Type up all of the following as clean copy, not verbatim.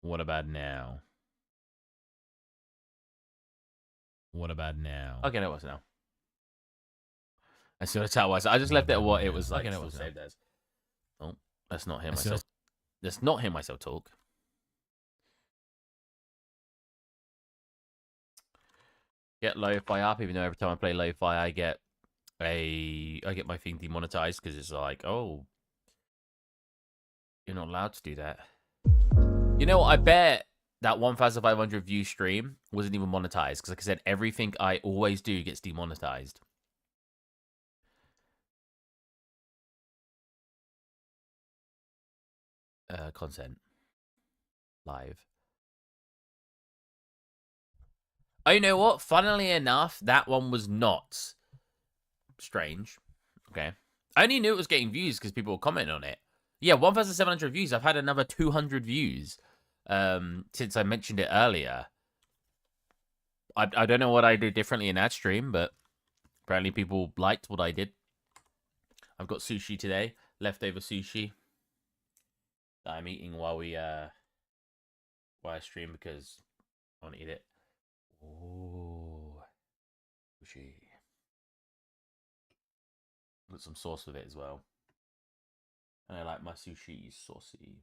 What about now? What about now? Okay, no, it was now. I see what that was. I just left it at what it was like. Okay, no, it was saved as. Oh, let's not hear myself. Let's not hear myself talk. Get Lo-Fi up, even though every time I play Lo-Fi, I get my thing demonetized because it's like, oh, you're not allowed to do that. You know what? I bet that 1,500 view stream wasn't even monetized because, like I said, everything I always do gets demonetized. Content live. Oh, you know what? Funnily enough, that one was not strange. Okay. I only knew it was getting views because people were commenting on it. Yeah, 1,700 views. I've had another 200 views since I mentioned it earlier. I don't know what I did differently in that stream, but apparently people liked what I did. I've got sushi today, leftover sushi that I'm eating while I stream because I want to eat it. Oh, sushi. Got some sauce with it as well. And I like my sushi saucy.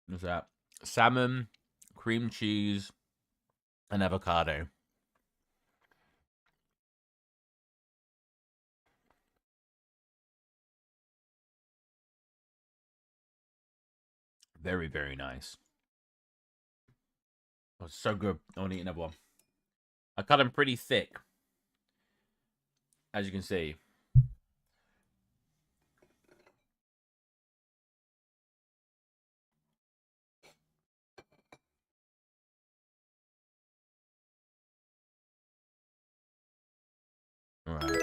What's that? Salmon, cream cheese, and avocado. Very, very nice. Oh, so good. I want to eat another one. I cut them pretty thick, as you can see. All right.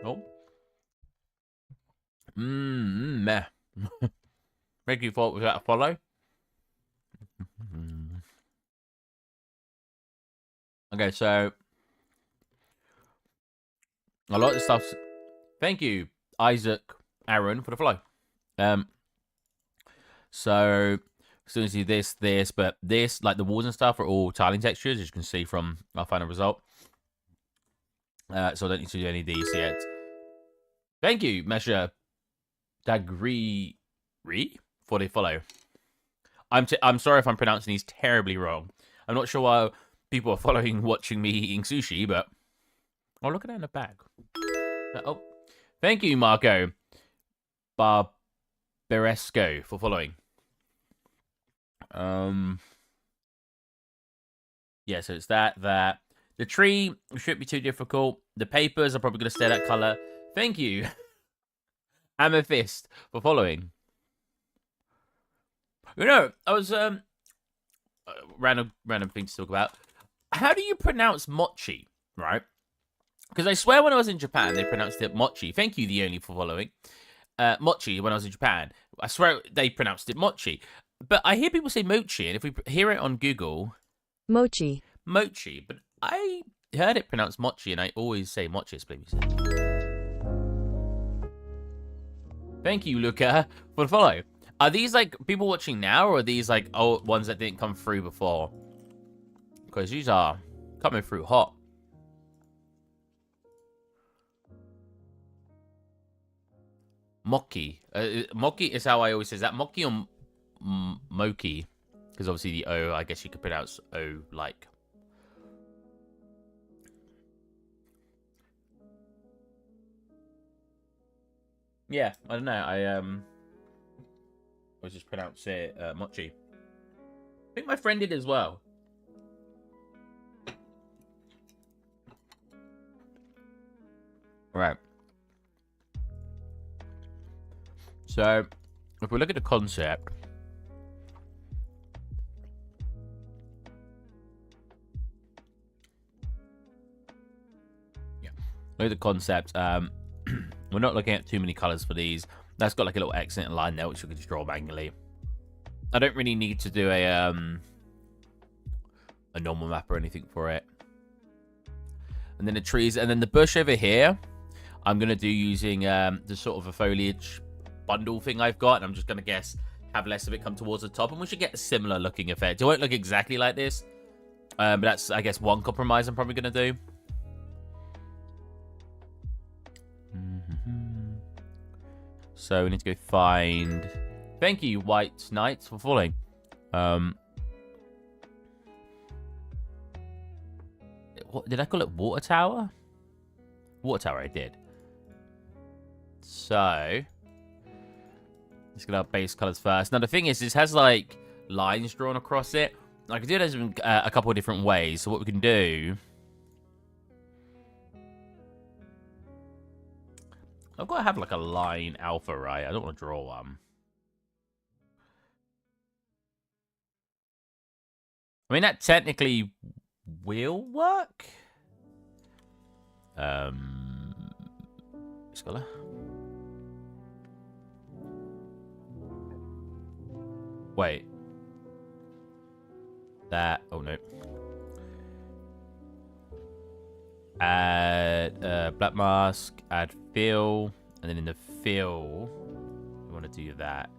Oh. Meh. Thank you for that follow. Okay, so a lot of stuff. Thank you, Isaac Aaron, for the follow. So as soon as you do this, but this, like the walls and stuff, are all tiling textures, as you can see from our final result. So I don't need to do any of these yet. Thank you, Mesha Dagri for the follow. I'm sorry if I'm pronouncing these terribly wrong. I'm not sure why people are watching me eating sushi, but oh, look at that in the bag. Oh, thank you, Marco Barberesco, for following. Yeah, so it's that. The tree shouldn't be too difficult. The papers are probably going to stay that color. Thank you, Amethyst, for following. You know, I was random thing to talk about. How do you pronounce mochi, right? Because I swear when I was in Japan, they pronounced it mochi. Thank you, the only, for following. Mochi, when I was in Japan, I swear they pronounced it mochi. But I hear people say mochi, and if we hear it on Google... Mochi. Mochi, but I heard it pronounced mochi, and I always say mochi. Thank you, Luca, for the follow. Are these, like, people watching now, or are these, like, old ones that didn't come through before? Because these are coming through hot. Mochi. Mochi is how I always say. Is that mochi or mochi? Because obviously the O, I guess you could pronounce O like. Yeah, I don't know. I just pronounce it mochi. I think my friend did as well. Right. So, if we look at the concept, yeah, look at the concept. We're not looking at too many colors for these. That's got like a little accent line there, which we can just draw manually. I don't really need to do a normal map or anything for it. And then the trees. And then the bush over here, I'm going to do using the sort of a foliage bundle thing I've got. And I'm just going to guess have less of it come towards the top. And we should get a similar looking effect. It won't look exactly like this. But that's, I guess, one compromise I'm probably going to do. So we need to go find... Thank you, White Knights, for falling. What, did I call it Water Tower? Water Tower, I did. So... let's get our base colors first. Now, the thing is, this has, like, lines drawn across it. I can do this in a couple of different ways. So what we can do... I've got to have, like, a line alpha, right? I don't want to draw one. I mean, that technically will work. Scholar. Wait. That. Oh, no. Add black mask. Add fill. And then in the fill, we want to do that.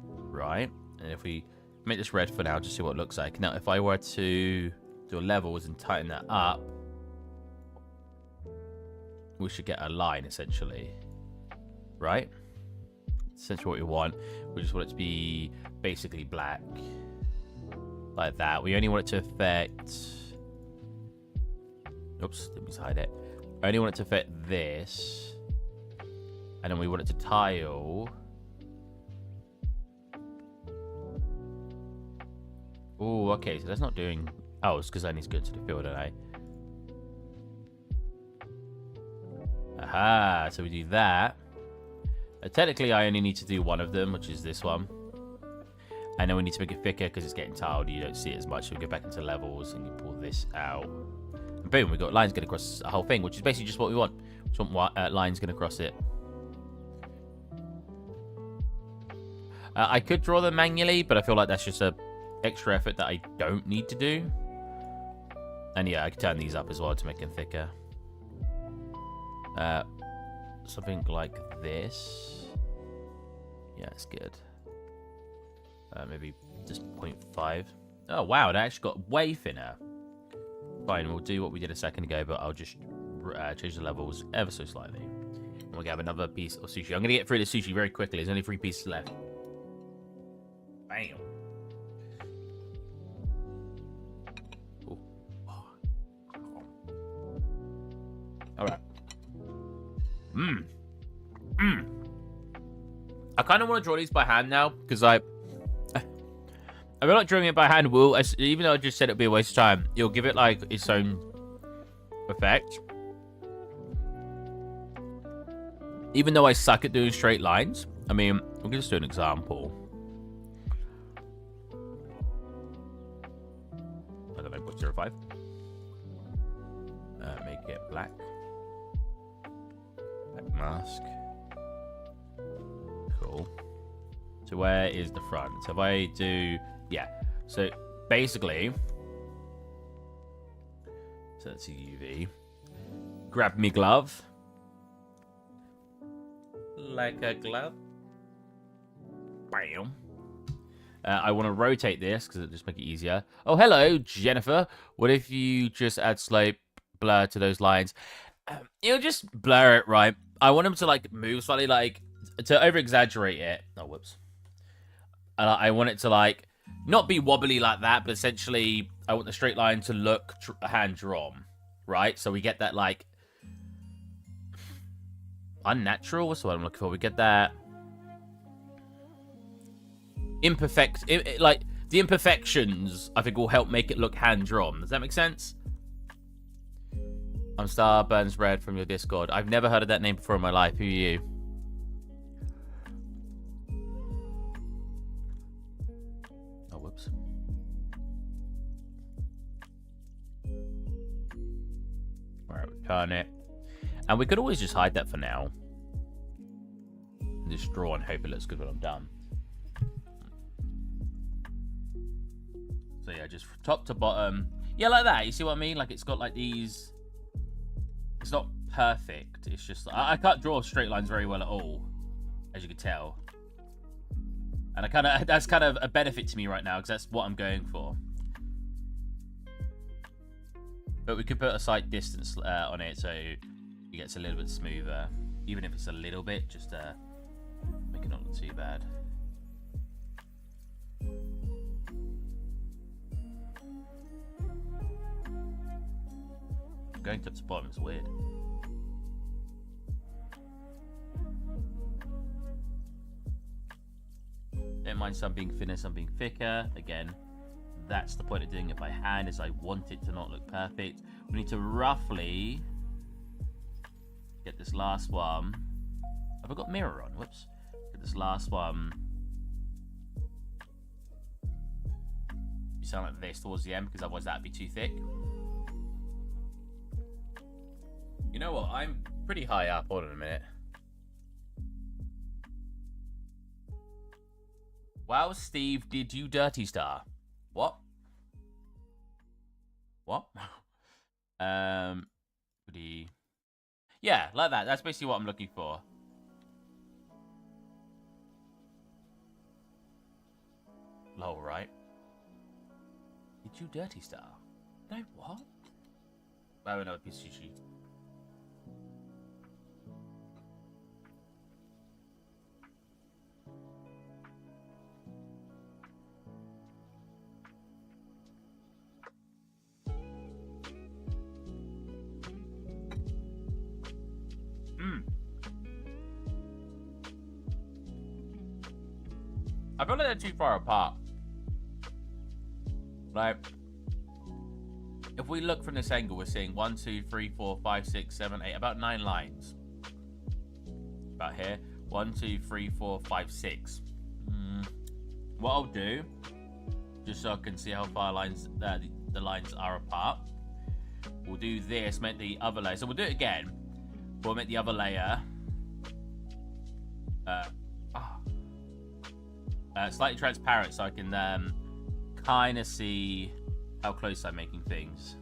Right. And if we make this red for now, just see what it looks like. Now, if I were to do levels and tighten that up, we should get a line, essentially. Right? Essentially what we want. We just want it to be basically black. Like that. We only want it to affect... Oops, didn't mean to hide it. I only want it to affect this. And then we want it to tile... Oh, okay, so that's not doing... Oh, it's because I need to go to the field, don't I? Aha, so we do that. Technically, I only need to do one of them, which is this one. And then we need to make it thicker because it's getting tiled. You don't see it as much. So we go back into levels and you pull this out. And boom, we've got lines going across the whole thing, which is basically just what we want. We just want lines going across it. I could draw them manually, but I feel like that's just a extra effort that I don't need to do. And yeah, I can turn these up as well to make them thicker. Something like this. Yeah, it's good. Maybe just 0.5. Oh, wow, it actually got way thinner. Fine, we'll do what we did a second ago, but I'll just change the levels ever so slightly. And we'll have another piece of sushi. I'm going to get through the sushi very quickly. There's only 3 pieces left. Bam. Ooh. All right. I kind of want to draw these by hand now, because I feel like drawing it by hand will, even though I just said it'd be a waste of time, it'll give it like its own effect. Even though I suck at doing straight lines, I mean, we'll just do an example. I don't know, 0.05. Make it black. Black mask. Cool. So where is the front? So if I do, yeah. So basically, so that's a UV. Grab me glove. Like a glove. Bam. I want to rotate this because it'll just make it easier. Oh, hello, Jennifer. What if you just add slope blur to those lines? It'll just blur it, right? I want them to like move slightly, like to over exaggerate it. Oh, whoops. I want it to like not be wobbly like that, but essentially I want the straight line to look hand drawn, right? So we get that like unnatural. What's the word I'm looking for? We get that imperfect, like the imperfections. I think will help make it look hand drawn. Does that make sense? I'm Star Burns Red from your Discord. I've never heard of that name before in my life. Who are you? Oh, whoops. Alright, return it. And we could always just hide that for now. And just draw and hope it looks good when I'm done. So yeah, just top to bottom. Yeah, like that. You see what I mean? Like it's got like these It's not perfect. It's just I can't draw straight lines very well at all, as you can tell. And that's kind of a benefit to me right now because that's what I'm going for. But we could put a sight distance on it so it gets a little bit smoother, even if it's a little bit, just to make it not look too bad. Going top to bottom is weird. Don't mind some being thinner, some being thicker. Again, that's the point of doing it by hand, is I want it to not look perfect. We need to roughly get this last one. Have I got mirror on? Whoops. Get this last one. You sound like this towards the end, because otherwise that'd be too thick. You know what? I'm pretty high up. Hold on a minute. Wow, Steve, did you dirty star? What? What? Yeah, like that. That's basically what I'm looking for. Lol, right? Did you dirty star? No, what? Oh, another piece of sushi. I feel like they're too far apart. Like, if we look from this angle, we're seeing 1, 2, 3, 4, 5, 6, 7, 8, about 9 lines. About here. 1, 2, 3, 4, 5, 6. What I'll do, just so I can see how far the lines are apart, we'll do this, make the other layer. So we'll do it again. We'll make the other layer slightly transparent, so I can kind of see how close I'm making things.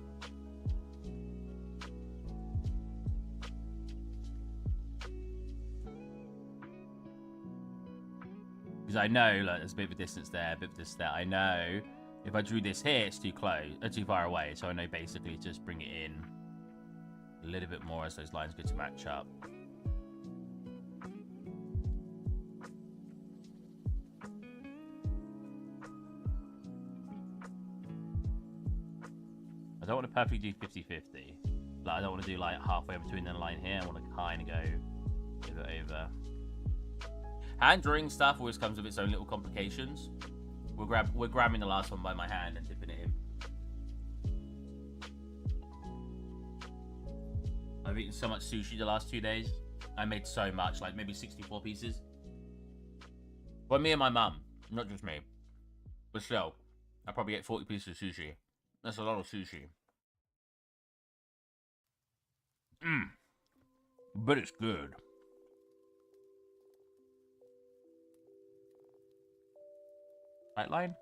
Because I know, like, there's a bit of a distance there, a bit of a distance there. I know if I drew this here, it's too close, too far away. So I know basically just bring it in a little bit more as those lines go to match up. I don't want to perfectly do 50-50. Like, I don't want to do like halfway between the line here. I want to kind of go over. Hand drawing stuff always comes with its own little complications. We're grabbing the last one by my hand and dipping it in. I've eaten so much sushi the last 2 days. I made so much, like maybe 64 pieces. Well, me and my mum, not just me. But still, I probably ate 40 pieces of sushi. That's a lot of sushi. But it's good. Tight line?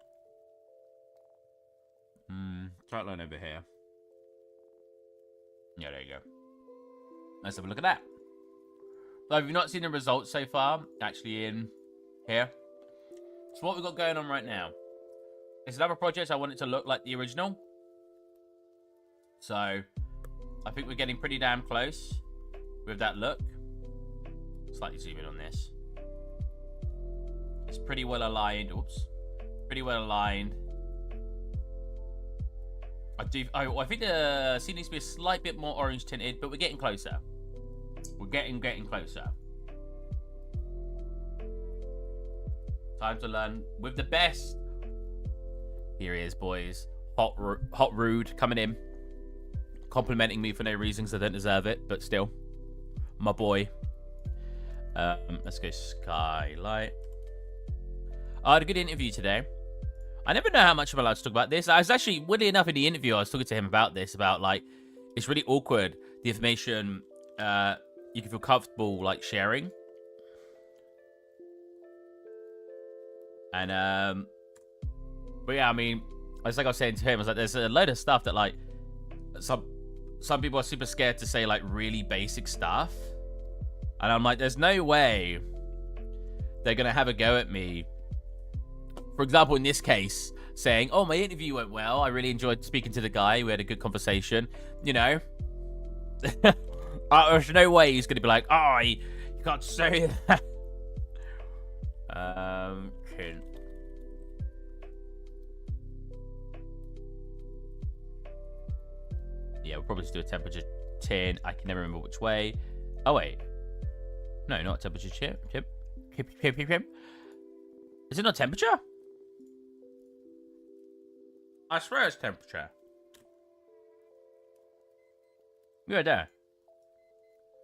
Tight line over here. Yeah, there you go. Let's have a look at that. So if you've not seen the results so far, actually in here. So what we've got going on right now. It's another project. I want it to look like the original. So I think we're getting pretty damn close with that look. Slightly zoom in on this. It's pretty well aligned. Oops. Pretty well aligned. I think the scene needs to be a slight bit more orange tinted, but we're getting closer. We're getting closer. Time to learn with the best. Here he is, boys. Hot Rude coming in. Complimenting me for no reason because I don't deserve it, but still. My boy. Let's go Skylight. I had a good interview today. I never know how much I'm allowed to talk about this. I was actually, weirdly enough, in the interview, I was talking to him about this, about, like, it's really awkward, the information you can feel comfortable, like, sharing. And, but yeah, I mean, it's like I was saying to him, I was like, there's a load of stuff that, like, some some people are super scared to say like really basic stuff. And I'm like, there's no way they're going to have a go at me. For example, in this case, saying, oh, my interview went well. I really enjoyed speaking to the guy. We had a good conversation. You know, there's no way he's going to be like, oh, you can't say that. Chin. Yeah, we'll probably just do a temperature 10. I can never remember which way. Oh, wait. No, not temperature chip. Is it not temperature? I swear it's temperature. Yeah, there.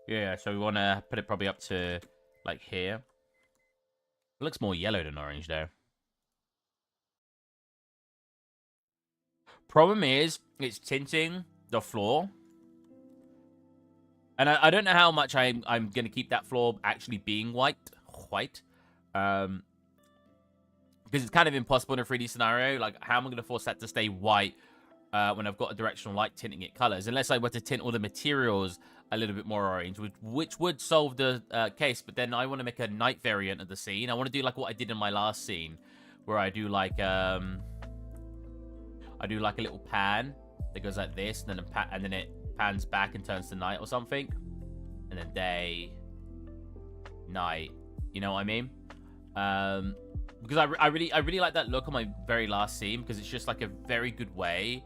Yeah, so we want to put it probably up to, like, here. It looks more yellow than orange, though. Problem is, it's tinting the floor. And I don't know how much I'm going to keep that floor actually being white. Because it's kind of impossible in a 3D scenario. Like, how am I going to force that to stay white when I've got a directional light tinting it colors? Unless I were to tint all the materials a little bit more orange, which would solve the case. But then I want to make a night variant of the scene. I want to do like what I did in my last scene, where I do like a little pan that goes like this, and then it pans back and turns to night or something, and then day, night. You know what I mean? Because I really like that look on my very last scene, because it's just like a very good way.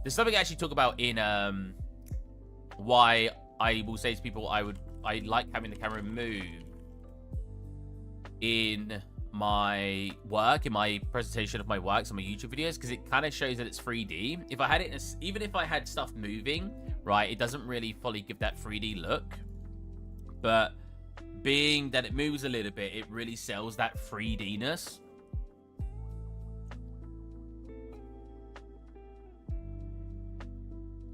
There's something I actually talk about in why I will say to people I like having the camera move in my work, in my presentation of my works on my YouTube videos, because it kind of shows that it's 3D. If I had it, even if I had stuff moving, right, it doesn't really fully give that 3D look. But being that it moves a little bit, it really sells that 3D-ness.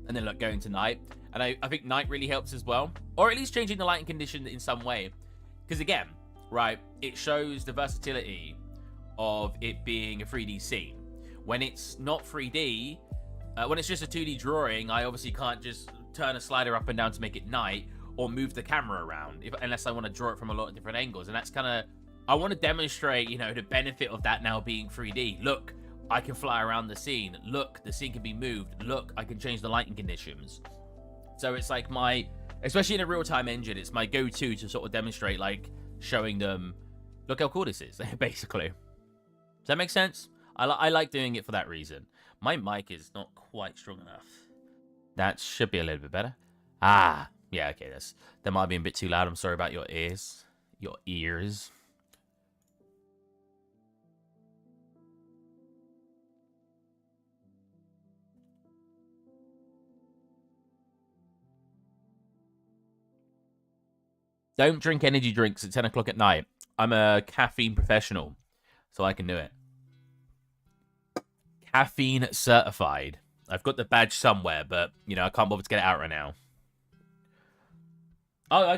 And then look, going to night. And I think night really helps as well. Or at least changing the lighting condition in some way. Because again, right, it shows the versatility of it being a 3D scene. When it's not 3D, when it's just a 2D drawing, I obviously can't just turn a slider up and down to make it night, or move the camera around, unless I want to draw it from a lot of different angles. And that's kind of, I want to demonstrate, you know, the benefit of that now being 3D. Look, I can fly around the scene. Look, the scene can be moved. Look, I can change the lighting conditions. So it's like my, especially in a real-time engine, it's my go-to to sort of demonstrate, like, showing them, look how cool this is, basically. Does that make sense? I like doing it for that reason. My mic is not quite strong enough. That should be a little bit better. Ah, yeah, okay, that might be a bit too loud. I'm sorry about your ears. Your ears. Don't drink energy drinks at 10 o'clock at night. I'm a caffeine professional, so I can do it. Caffeine certified. I've got the badge somewhere, but, you know, I can't bother to get it out right now. Oh,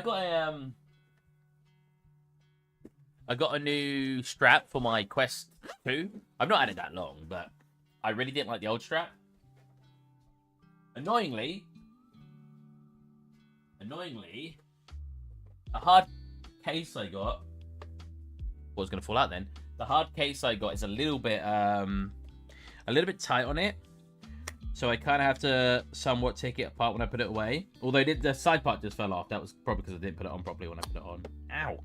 I got a new strap for my Quest 2. I've not had it that long, but I really didn't like the old strap. Annoyingly, a hard case I got was going to fall out then. The hard case I got is a little bit tight on it. So I kind of have to somewhat take it apart when I put it away. Although the side part just fell off. That was probably because I didn't put it on properly when I put it on. Ow.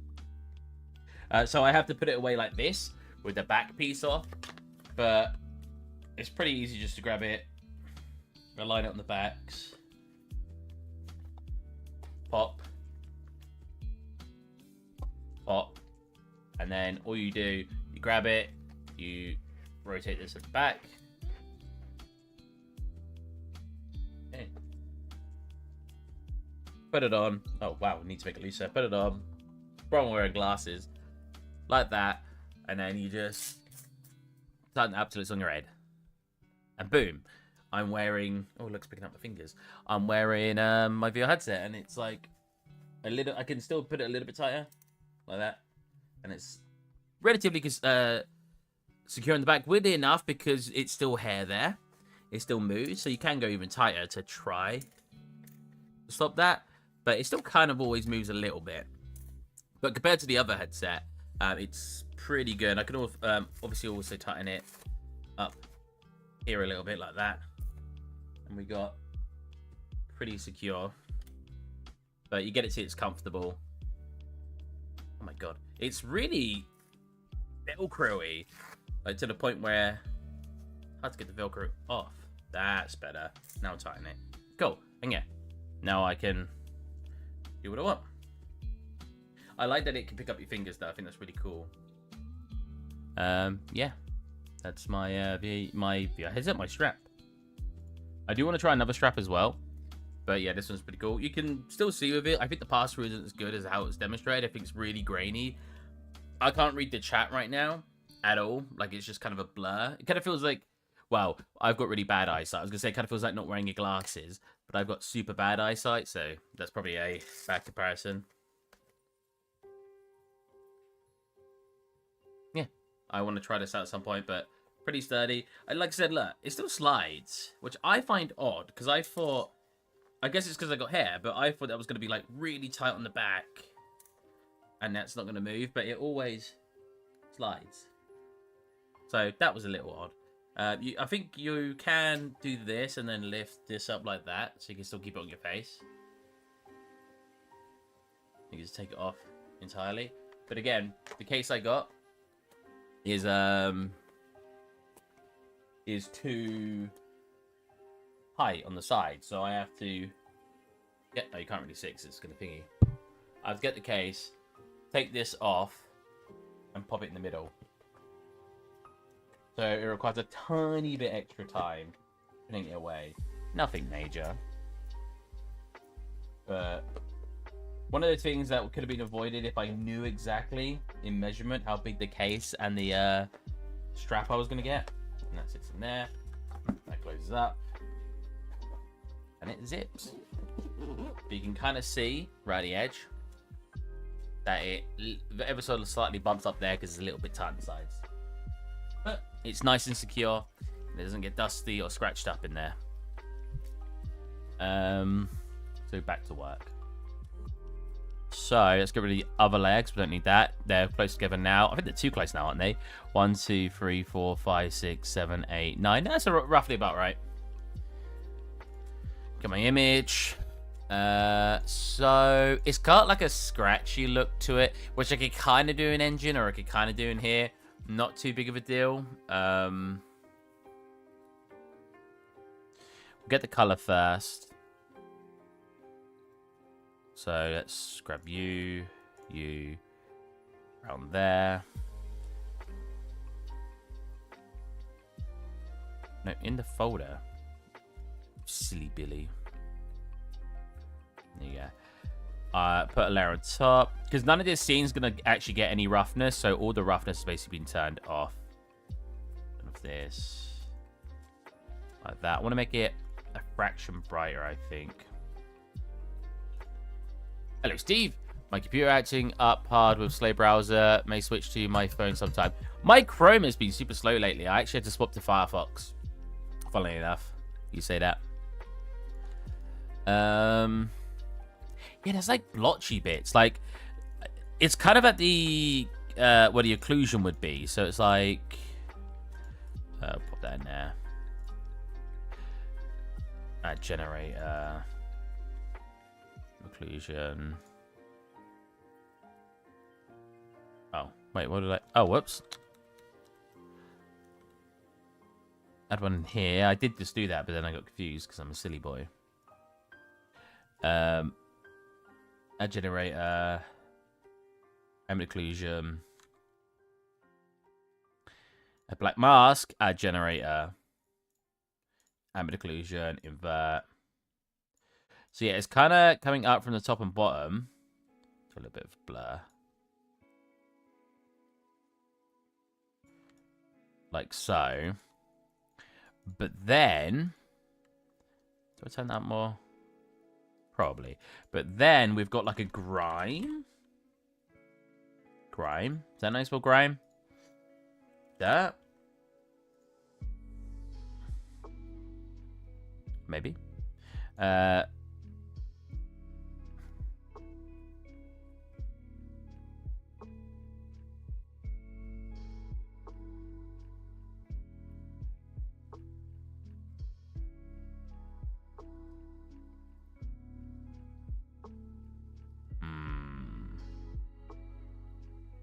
So I have to put it away like this with the back piece off. But it's pretty easy just to grab it. Line it on the backs. Pop. Pop. And then all you do, you grab it, you rotate this at the back. Okay. Put it on. Oh, wow, we need to make it looser. Put it on. Probably wearing glasses. Like that. And then you just tighten the absolutes on your head. And boom. I'm wearing... Oh, it looks picking up my fingers. I'm wearing my VR headset. And it's like a little... I can still put it a little bit tighter. Like that. And it's relatively secure in the back. Weirdly enough, because it's still hair there. It still moves. So you can go even tighter to try to stop that, but it still kind of always moves a little bit. But compared to the other headset, it's pretty good. I can obviously also tighten it up here a little bit like that, and we got pretty secure. But you get it to it's comfortable. Oh my god, it's really Velcro-y, like to the point where hard to get the Velcro off. That's better. Now I'll tighten it. Cool. And yeah, now I can do what I want. I like that it can pick up your fingers though. I think that's really cool. Yeah, that's my VR headset, my strap. I do want to try another strap as well, but yeah, this one's pretty cool. You can still see with it. I think the pass-through isn't as good as how it's demonstrated. I think it's really grainy. I can't read the chat right now at all. Like, it's just kind of a blur. It kind of feels like, well, I've got really bad eyesight. I was gonna say it kind of feels like not wearing your glasses, but I've got super bad eyesight, so that's probably a bad comparison. Yeah, I want to try this out at some point, but pretty sturdy. Like I said, look, it still slides, which I find odd, because I thought, I guess it's because I got hair, but I thought that was going to be like really tight on the back, and that's not going to move, but it always slides. So that was a little odd. I think you can do this and then lift this up like that, so you can still keep it on your face. You can just take it off entirely. But again, the case I got is too high on the side, so I have to get. No, you can't really see it 'cause it's gonna thingy. I have to get the case, take this off, and pop it in the middle. So it requires a tiny bit extra time putting it away. Nothing major. But one of the things that could have been avoided if I knew exactly in measurement how big the case and the strap I was going to get. And that sits in there. That closes up. And it zips. But you can kind of see right at the edge that it ever so slightly bumps up there because it's a little bit tight on the sides. But it's nice and secure. It doesn't get dusty or scratched up in there. So back to work. So let's get rid of the other legs. We don't need that. They're close together now. I think they're too close now, aren't they? 1, 2, 3, 4, 5, 6, 7, 8, 9. That's roughly about right. Get my image. So it's got like a scratchy look to it, which I could kind of do in engine, or I could kind of do in here. Not too big of a deal. We'll get the color first. So let's grab you around there. No, in the folder. Silly Billy. There you go. Put a layer on top, because none of this scene's gonna actually get any roughness, so all the roughness has basically been turned off. None of this. Like that. I want to make it a fraction brighter, I think. Hello, Steve. My computer acting up hard with slow browser. May switch to my phone sometime. My Chrome has been super slow lately. I actually had to swap to Firefox. Funnily enough, you say that. Yeah, there's like blotchy bits. Like, it's kind of at the where the occlusion would be. So it's like, pop that in there. Add generator. Occlusion. Oh, wait, what did I... Oh, whoops. Add one here. I did just do that, but then I got confused because I'm a silly boy. Add generator. Ambient occlusion. A black mask. Add generator. Ambient occlusion. Invert. So yeah, it's kind of coming up from the top and bottom. A little bit of blur. Like so. But then... Do I turn that more? Probably. But then we've got like a grime. Grime. Is that nice little grime? That.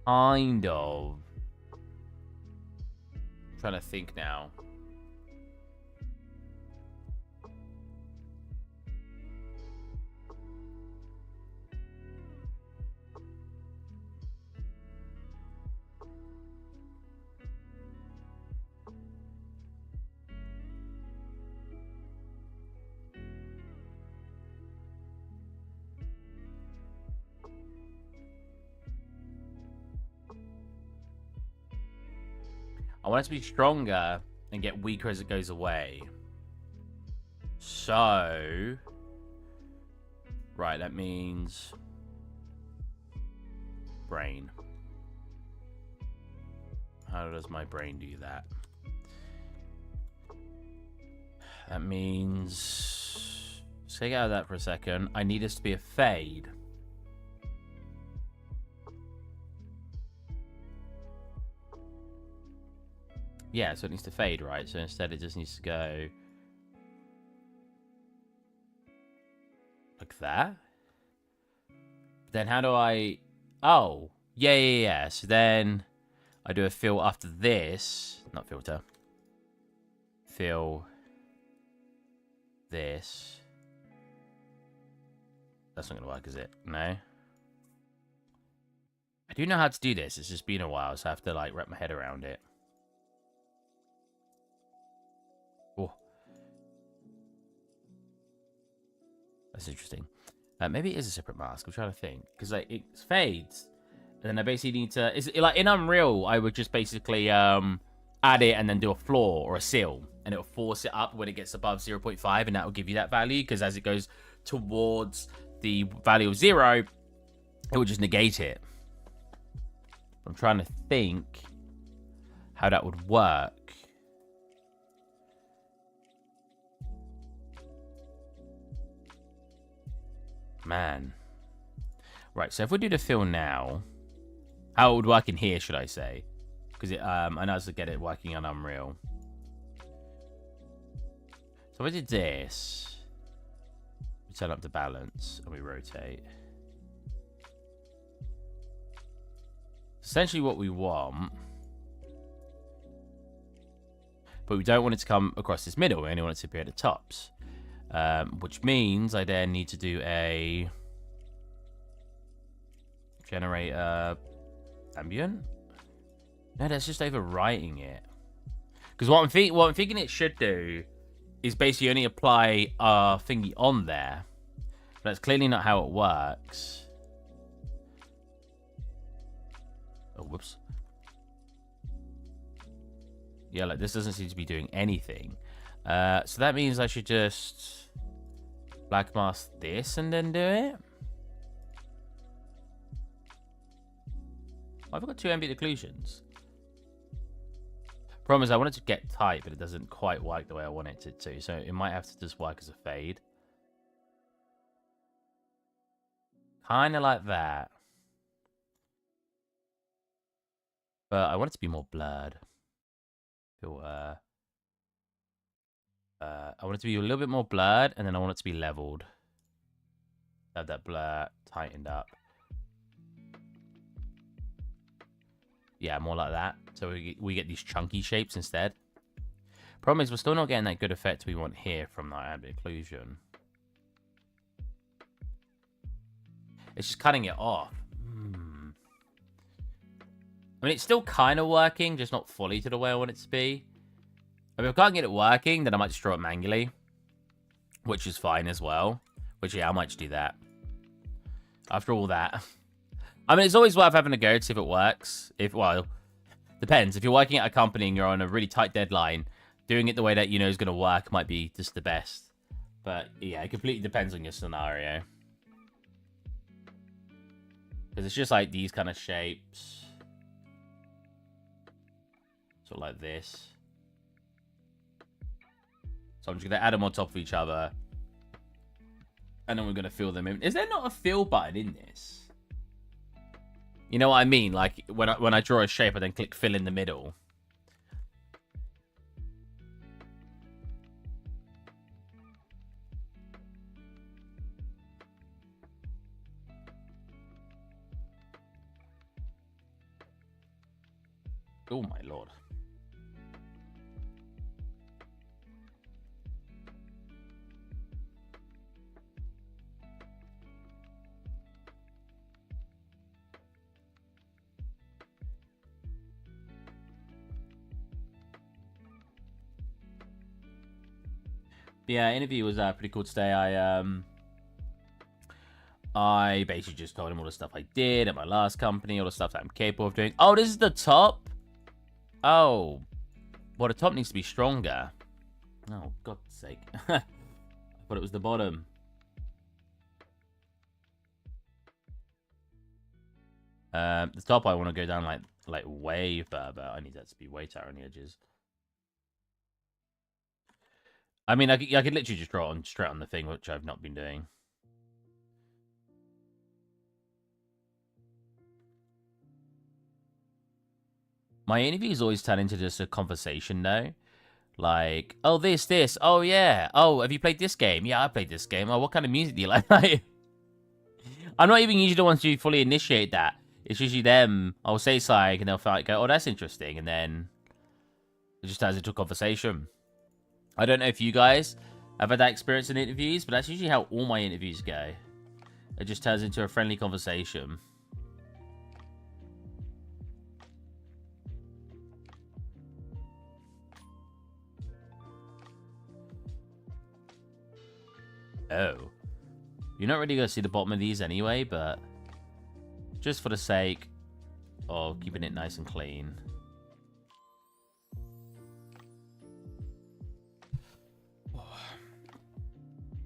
Kind of. I'm trying to think now. I want it to be stronger and get weaker as it goes away. So... Right, that means... Brain. How does my brain do that? That means... Let's take out of that for a second. I need this to be a fade. Yeah, so it needs to fade, right? So instead it just needs to go... like that? Then how do I... Oh, yeah. So then I do a fill after this. Not filter. Fill this. That's not going to work, is it? No. I do know how to do this. It's just been a while, so I have to, like, wrap my head around it. Oh. That's interesting. Maybe it is a separate mask. I'm trying to think. Because, like, it fades. And then I basically need to... like, in Unreal, I would just basically add it and then do a floor or a seal. And it'll force it up when it gets above 0.5. And that will give you that value. Because as it goes towards the value of 0, it will just negate it. I'm trying to think how that would work. Man. Right, so if we do the fill now, how it would work in here, should I say? Because I know how to get it working on Unreal. So if I did this, we turn up the balance and we rotate. Essentially what we want, but we don't want it to come across this middle. We only want it to appear at the tops. Which means I then need to do a generate ambient. No, that's just overwriting it. Because what I'm thinking it should do is basically only apply a thingy on there. But that's clearly not how it works. Oh, whoops. Yeah, like this doesn't seem to be doing anything. So that means I should just black mask this and then do it. I've got 2 ambient occlusions. Problem is I want it to get tight, but it doesn't quite work the way I want it to. So it might have to just work as a fade. Kind of like that. But I want it to be more blurred. I want it to be a little bit more blurred, and then I want it to be leveled. Have that blur tightened up. Yeah, more like that. So we get these chunky shapes instead. Problem is, we're still not getting that good effect we want here from that ambient occlusion. It's just cutting it off. I mean, it's still kind of working, just not fully to the way I want it to be. I mean, if I can't get it working, then I might just draw it manually. Which is fine as well. Which, yeah, I might just do that. After all that. I mean, it's always worth having a go to see if it works. Well, depends. If you're working at a company and you're on a really tight deadline, doing it the way that you know is going to work might be just the best. But, yeah, it completely depends on your scenario. Because it's just like these kind of shapes. Sort of like this. So I'm just going to add them on top of each other. And then we're going to fill them in. Is there not a fill button in this? You know what I mean? Like, when I draw a shape, I then click fill in the middle. Oh my lord. Yeah, interview was pretty cool today. I basically just told him all the stuff I did at my last company, all the stuff that I'm capable of doing. Oh, this is the top? Oh. Well, the top needs to be stronger. Oh, God's sake. I thought it was the bottom. The top I want to go down like way further. I need that to be way tighter on the edges. I mean, I could literally just draw it on straight on the thing, which I've not been doing. My interviews always turn into just a conversation though. Like, oh, this. Oh, yeah. Oh, have you played this game? Yeah, I played this game. Oh, what kind of music do you like? I'm not even usually the ones who fully initiate that. It's usually them. I'll say something and they'll go, oh, that's interesting. And then it just turns into a conversation. I don't know if you guys have had that experience in interviews, but that's usually how all my interviews go. It just turns into a friendly conversation. Oh. You're not really going to see the bottom of these anyway, but just for the sake of keeping it nice and clean.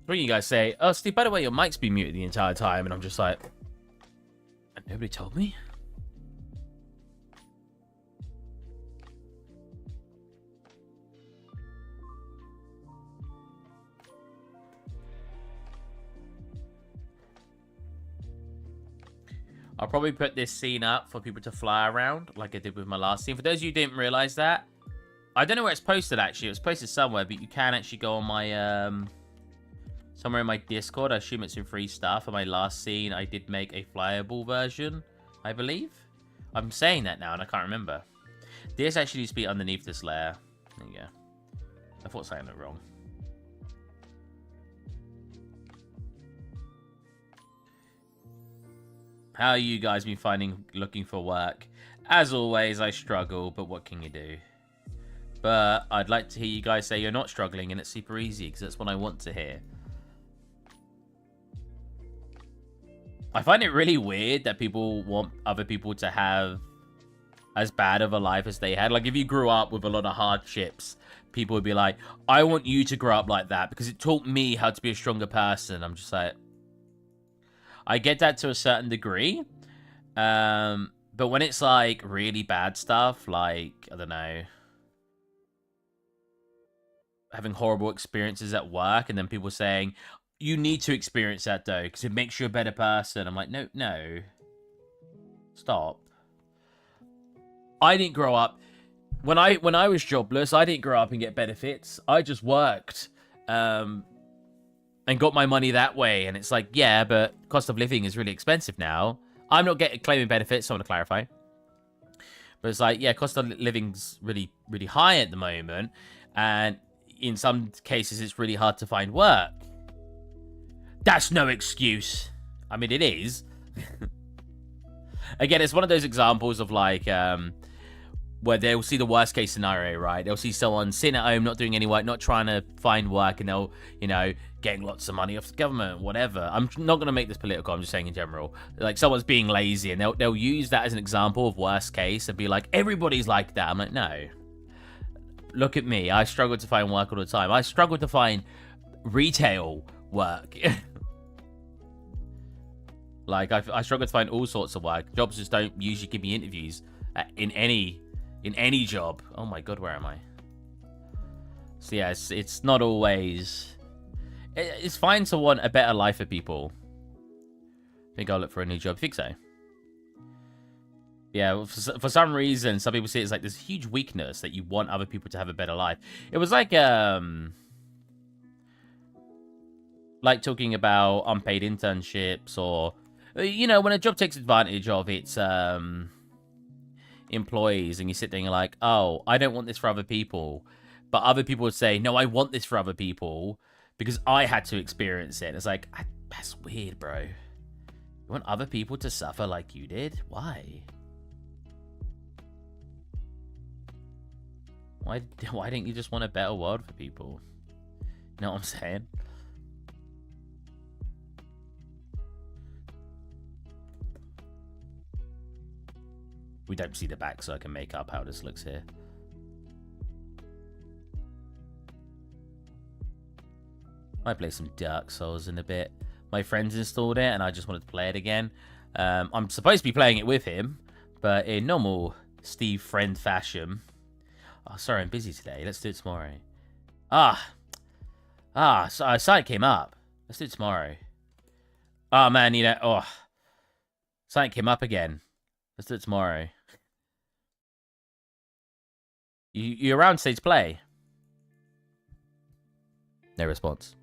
What do you guys say? Oh, Steve, by the way, your mic's been muted the entire time, and I'm just like, and nobody told me? I'll probably put this scene up for people to fly around, like I did with my last scene. For those of you who didn't realize that, I don't know where it's posted, actually. It was posted somewhere, but you can actually go on my, somewhere in my Discord. I assume it's in free stuff. For my last scene, I did make a flyable version, I believe. I'm saying that now, and I can't remember. This actually needs to be underneath this layer. There you go. I thought saying it wrong. How you guys been looking for work? As always, I struggle, but what can you do? But I'd like to hear you guys say you're not struggling and it's super easy, because that's what I want to hear. I find it really weird that people want other people to have as bad of a life as they had. Like, if you grew up with a lot of hardships, people would be like, I want you to grow up like that because it taught me how to be a stronger person. I'm just like, I get that to a certain degree. But when it's like really bad stuff, like, I don't know, having horrible experiences at work and then people saying, you need to experience that though, because it makes you a better person. I'm like, no. Stop. I didn't grow up. When I was jobless, I didn't grow up and get benefits. I just worked. And got my money that way. And it's like, yeah, but cost of living is really expensive now. I'm not claiming benefits, so I want to clarify. But it's like, yeah, cost of living's really, really high at the moment. And in some cases, it's really hard to find work. That's no excuse. I mean, it is. Again, it's one of those examples of like, where they'll see the worst case scenario, right? They'll see someone sitting at home, not doing any work, not trying to find work, and they'll, you know, getting lots of money off the government, whatever. I'm not going to make this political, I'm just saying in general. Like, someone's being lazy, and they'll use that as an example of worst case and be like, everybody's like that. I'm like, no. Look at me. I struggle to find work all the time. I struggle to find retail work. Like, I struggle to find all sorts of work. Jobs just don't usually give me interviews in any job. Oh my god, where am I? So yeah, it's not always... It's fine to want a better life for people. I think I'll look for a new job. I think so. Yeah, for some reason, some people see it as like this huge weakness that you want other people to have a better life. It was like talking about unpaid internships, or, you know, when a job takes advantage of its employees, and you sit there and you're like, oh, I don't want this for other people. But other people would say, no, I want this for other people because I had to experience it. It's like, that's weird, bro. You want other people to suffer like you did? Why? Why didn't you just want a better world for people? You know what I'm saying? We don't see the back, so I can make up how this looks here. I play some Dark Souls in a bit. My friends installed it, and I just wanted to play it again. I'm supposed to be playing it with him, but in normal Steve friend fashion. Oh, sorry, I'm busy today. Let's do it tomorrow. So site came up. Let's do it tomorrow. Oh, man, you know, site came up again. Let's do it tomorrow. You around stage play? No response.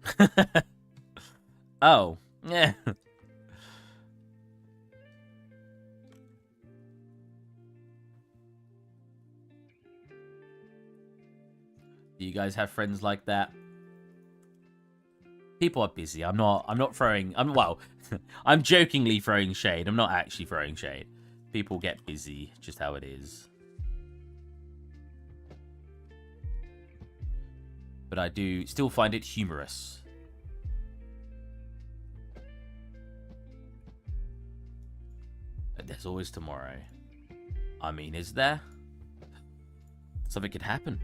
Oh, yeah. Do you guys have friends like that? People are busy. I'm not throwing. I'm jokingly throwing shade. I'm not actually throwing shade. People get busy, just how it is. But I do still find it humorous. But there's always tomorrow. I mean, is there? Something could happen.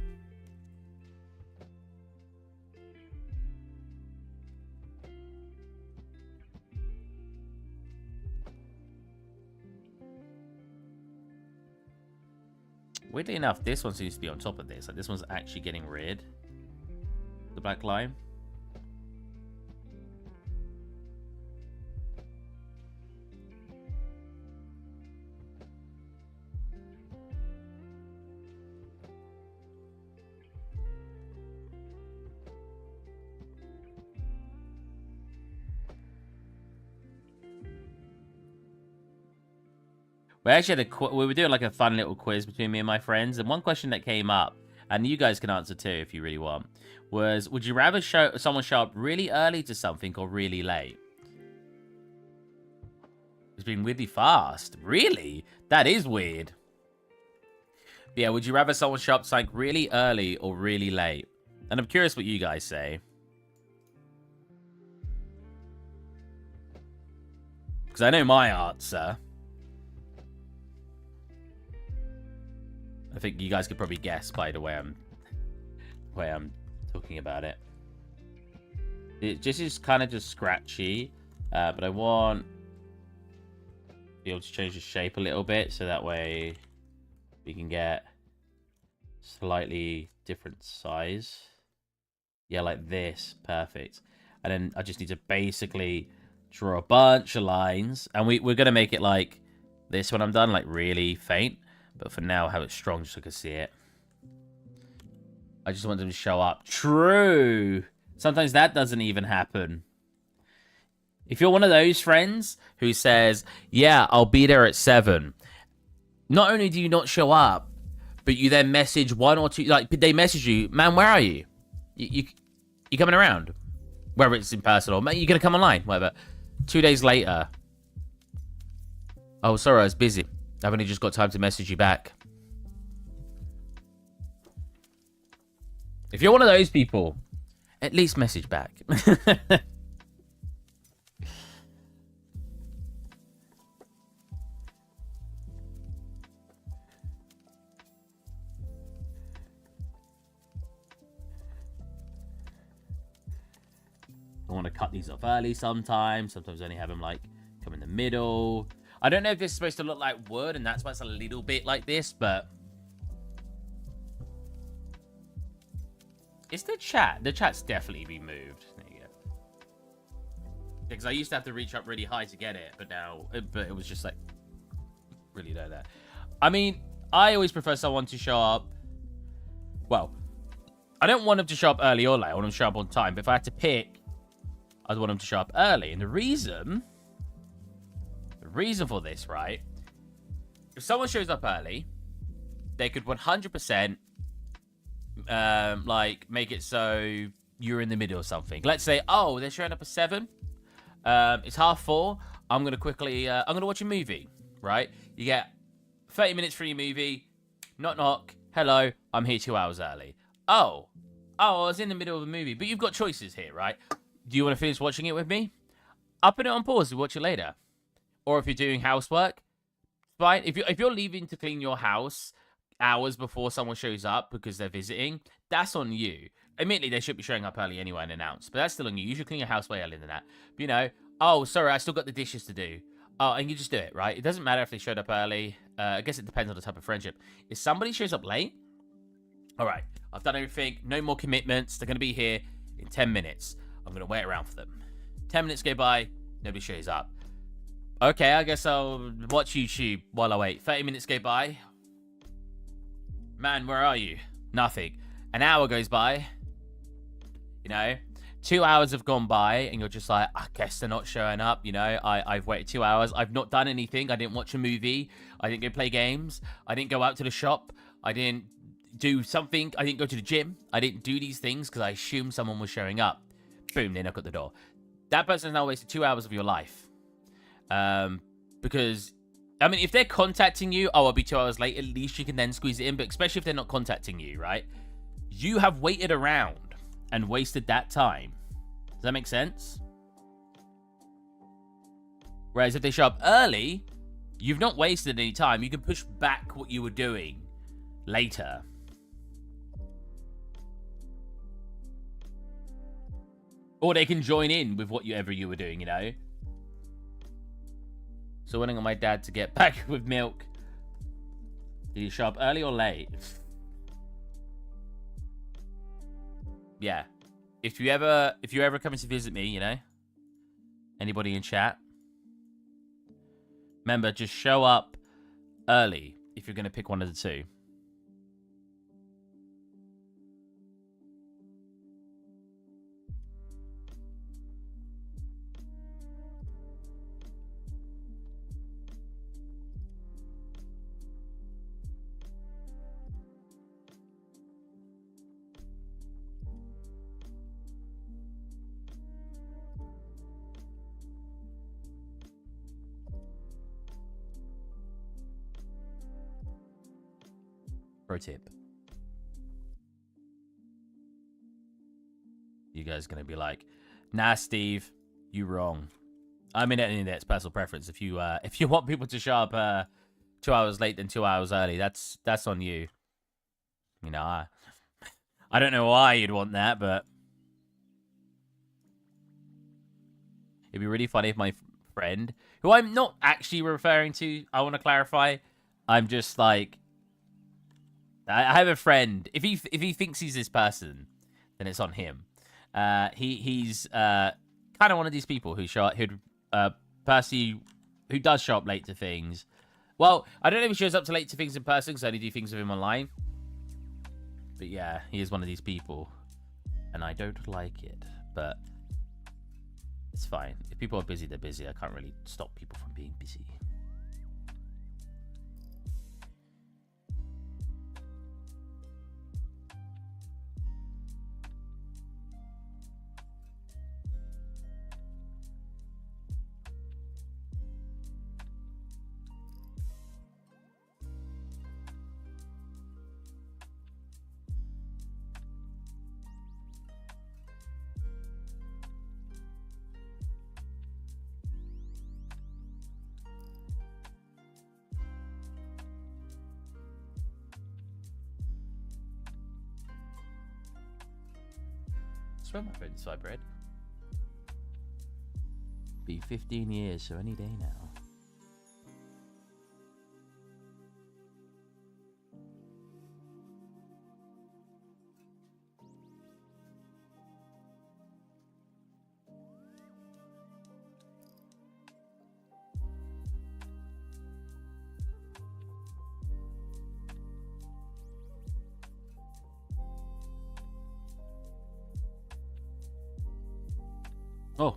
Weirdly enough, this one seems to be on top of this. Like, this one's actually getting rid. The black line. We actually had we were doing like a fun little quiz between me and my friends, and one question that came up, and you guys can answer too if you really want, was would you rather someone show up really early to something or really late? It's been weirdly fast. Really? That is weird. But yeah, would you rather someone show up to something really early or really late? And I'm curious what you guys say. Because I know my answer. I think you guys could probably guess by the way I'm talking about it. It just is kind of just scratchy, but I want to be able to change the shape a little bit so that way we can get slightly different size. Yeah, like this. Perfect. And then I just need to basically draw a bunch of lines, and we're going to make it like this when I'm done, like really faint. But for now, have it strong just so I can see it. I just want them to show up. True. Sometimes that doesn't even happen. If you're one of those friends who says, yeah, I'll be there at 7. Not only do you not show up, but you then message one or two, like they message you, man, where are you? You coming around? Whether it's in person or, man, you're going to come online, whatever. 2 days later. Oh, sorry, I was busy. I've only just got time to message you back. If you're one of those people, at least message back. I want to cut these off early sometimes. Sometimes I only have them like come in the middle. I don't know if this is supposed to look like wood, and that's why it's a little bit like this, but... It's the chat. The chat's definitely been moved. There you go. Because I used to have to reach up really high to get it, but now... But it was just like... Really low there. I mean, I always prefer someone to show up... Well, I don't want them to show up early or late. I want them to show up on time. But if I had to pick, I'd want them to show up early. And the reason for this, right? If someone shows up early, they could 100% like make it so you're in the middle of something. Let's say, oh, they're showing up at 7. It's 4:30. I'm gonna quickly, I'm gonna watch a movie, right? You get 30 minutes for your movie. Knock, knock. Hello, I'm here 2 hours early. Oh, I was in the middle of a movie, but you've got choices here, right? Do you want to finish watching it with me? I'll put it on pause and watch it later. Or if you're doing housework, fine. If you're leaving to clean your house hours before someone shows up because they're visiting, that's on you. Admittedly, they should be showing up early anyway and announce, but that's still on you. You should clean your house way earlier than that. But, you know, oh, sorry, I still got the dishes to do. Oh, and you just do it, right? It doesn't matter if they showed up early. I guess it depends on the type of friendship. If somebody shows up late, all right, I've done everything. No more commitments. They're going to be here in 10 minutes. I'm going to wait around for them. 10 minutes go by. Nobody shows up. Okay, I guess I'll watch YouTube while I wait. 30 minutes go by. Man, where are you? Nothing. An hour goes by. You know, 2 hours have gone by, and you're just like, I guess they're not showing up. You know, I've waited 2 hours. I've not done anything. I didn't watch a movie. I didn't go play games. I didn't go out to the shop. I didn't do something. I didn't go to the gym. I didn't do these things because I assumed someone was showing up. Boom, they knock at the door. That person's now wasted 2 hours of your life. Because, I mean, if they're contacting you, oh, I'll be 2 hours late, at least you can then squeeze it in. But especially if they're not contacting you, right? You have waited around and wasted that time. Does that make sense? Whereas if they show up early, you've not wasted any time. You can push back what you were doing later. Or they can join in with whatever you were doing, you know? So waiting on my dad to get back with milk. Did you show up early or late? Yeah. If you're ever coming to visit me, you know? Anybody in chat? Remember, just show up early if you're going to pick one of the two. Pro tip. You guys gonna be like, nah, Steve, you wrong. I mean, it's personal preference. If you want people to show up 2 hours late than 2 hours early, that's on you. You know, I don't know why you'd want that, but it'd be really funny if my friend, who I'm not actually referring to, I want to clarify, I'm just like, I have a friend. If he thinks he's this person, then it's on him. He's kind of one of these people who who does show up late to things. Well, I don't know if he shows up to late to things in person because I only do things with him online. But yeah, he is one of these people, and I don't like it. But it's fine. If people are busy, they're busy. I can't really stop people from being busy. I swear my phone's vibrated. Be 15 years, so any day now. Oh.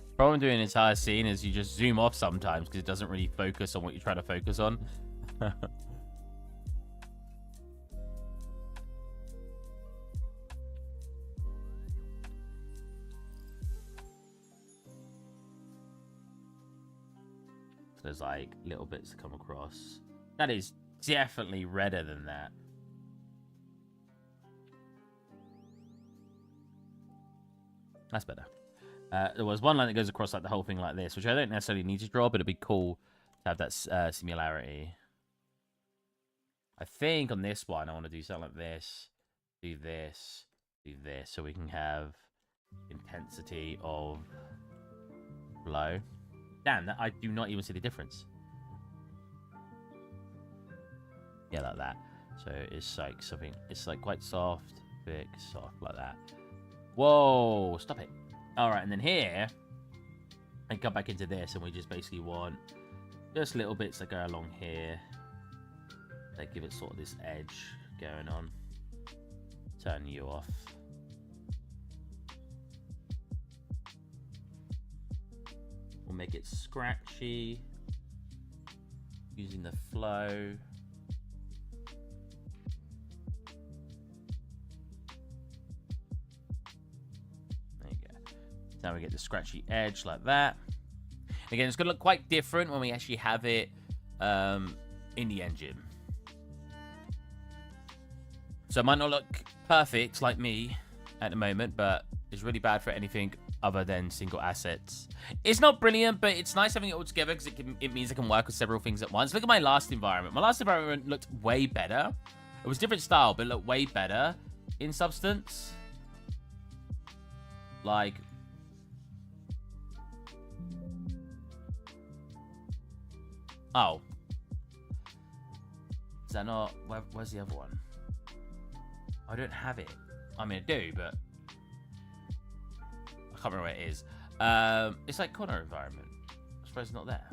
The problem doing an entire scene is you just zoom off sometimes because it doesn't really focus on what you're trying to focus on. there's like little bits to come across. That is definitely redder than that. That's better. There was one line that goes across like the whole thing like this, which I don't necessarily need to draw, but it'd be cool to have that similarity. I think on this one, I want to do something like this, do this, do this, so we can have intensity of flow. Damn, that, I do not even see the difference. Yeah, like that. So it's like something, it's like quite soft, thick, soft, like that. Whoa, stop it. All right, and then here, I come back into this, and we just basically want just little bits that go along here. They give it sort of this edge going on. Turn you off. We'll make it scratchy using the flow. There you go. Now we get the scratchy edge like that. Again, it's going to look quite different when we actually have it in the engine. So it might not look perfect like me at the moment, but it's really bad for anything other than single assets. It's not brilliant, but it's nice having it all together because it means I can work with several things at once. Look at my last environment. My last environment looked way better. It was different style, but it looked way better in substance. Like... Oh. Is that not... Where's the other one? I don't have it. I mean, I do, but... I can't remember where it is. It's like corner environment. I suppose it's not there.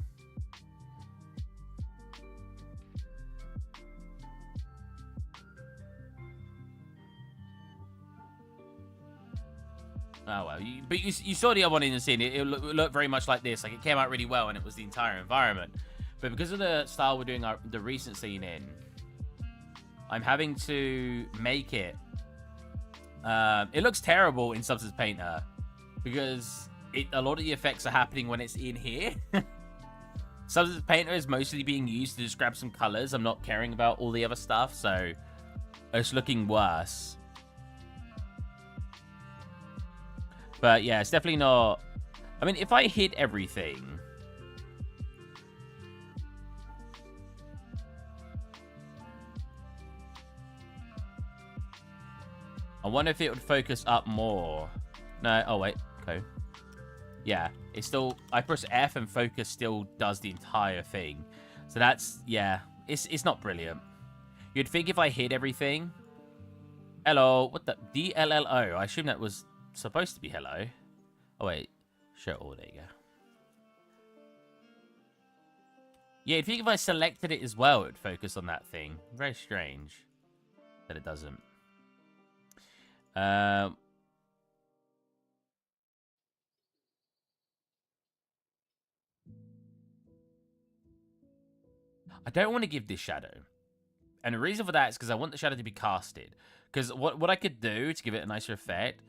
Oh, well. But you saw the other one in the scene. It looked very much like this. Like, it came out really well, and it was the entire environment. But because of the style we're doing the recent scene in, I'm having to make it. It looks terrible in Substance Painter because a lot of the effects are happening when it's in here. Substance Painter is mostly being used to just grab some colors. I'm not caring about all the other stuff, so it's looking worse. But yeah, it's definitely not... I mean, if I hid everything... I wonder if it would focus up more. No, oh wait, okay. Yeah, it's still, I press F and focus still does the entire thing. So that's, yeah, it's not brilliant. You'd think if I hid everything. Hello, what the, DLLO, I assume that was supposed to be hello. Oh wait, show all, there you go. Yeah, you'd think if I selected it as well, it would focus on that thing. Very strange that it doesn't. I don't want to give this shadow. And the reason for that is because I want the shadow to be casted. Because what I could do to give it a nicer effect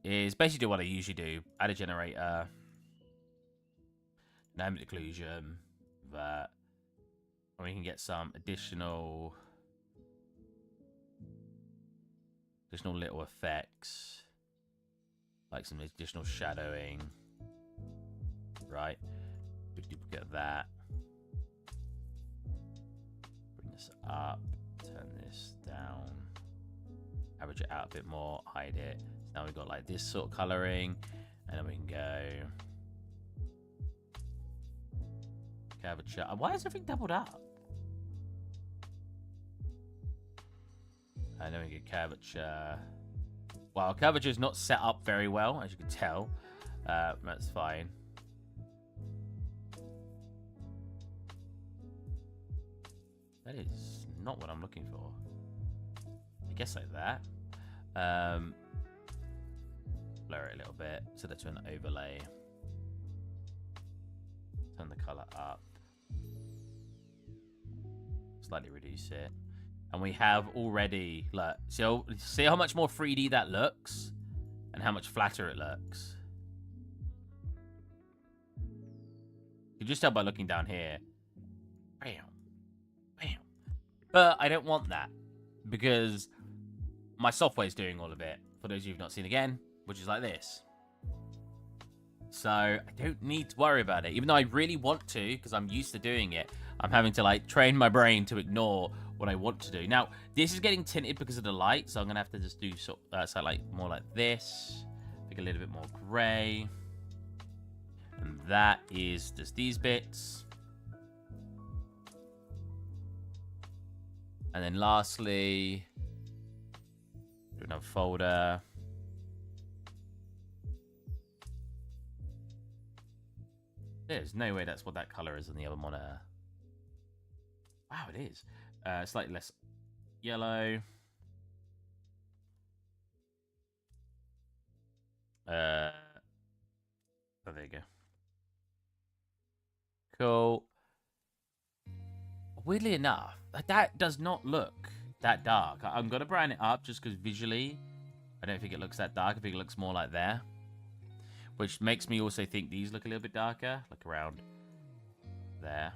is basically do what I usually do. Add a generator. Dynamic occlusion. That. And we can get some additional little effects. Like some additional shadowing. Right. Big duplicate of that. Bring this up. Turn this down. Average it out a bit more. Hide it. So now we've got like this sort of coloring. And then we can go. Curvature. Why is everything doubled up? And then we get curvature. Well, curvature is not set up very well, as you can tell. That's fine. That is not what I'm looking for. I guess like that. Blur it a little bit. Set it to an overlay. Turn the color up. Slightly reduce it. And we have already, look, see how much more 3D that looks? And how much flatter it looks. You can just tell by looking down here. Bam. Bam. But I don't want that because my software is doing all of it. For those of you who've not seen again, which is like this. So I don't need to worry about it, even though I really want to because I'm used to doing it. I'm having to like train my brain to ignore what I want to do. Now, this is getting tinted because of the light, so I'm gonna have to just do so like more like this. Make a little bit more gray. And that is just these bits. And then lastly, do another folder. There's no way that's what that color is on the other monitor. Wow, it is. Slightly less yellow. Oh, there you go. Cool. Weirdly enough, that does not look that dark. I'm going to brighten it up just because visually, I don't think it looks that dark. I think it looks more like there. Which makes me also think these look a little bit darker. Like around there.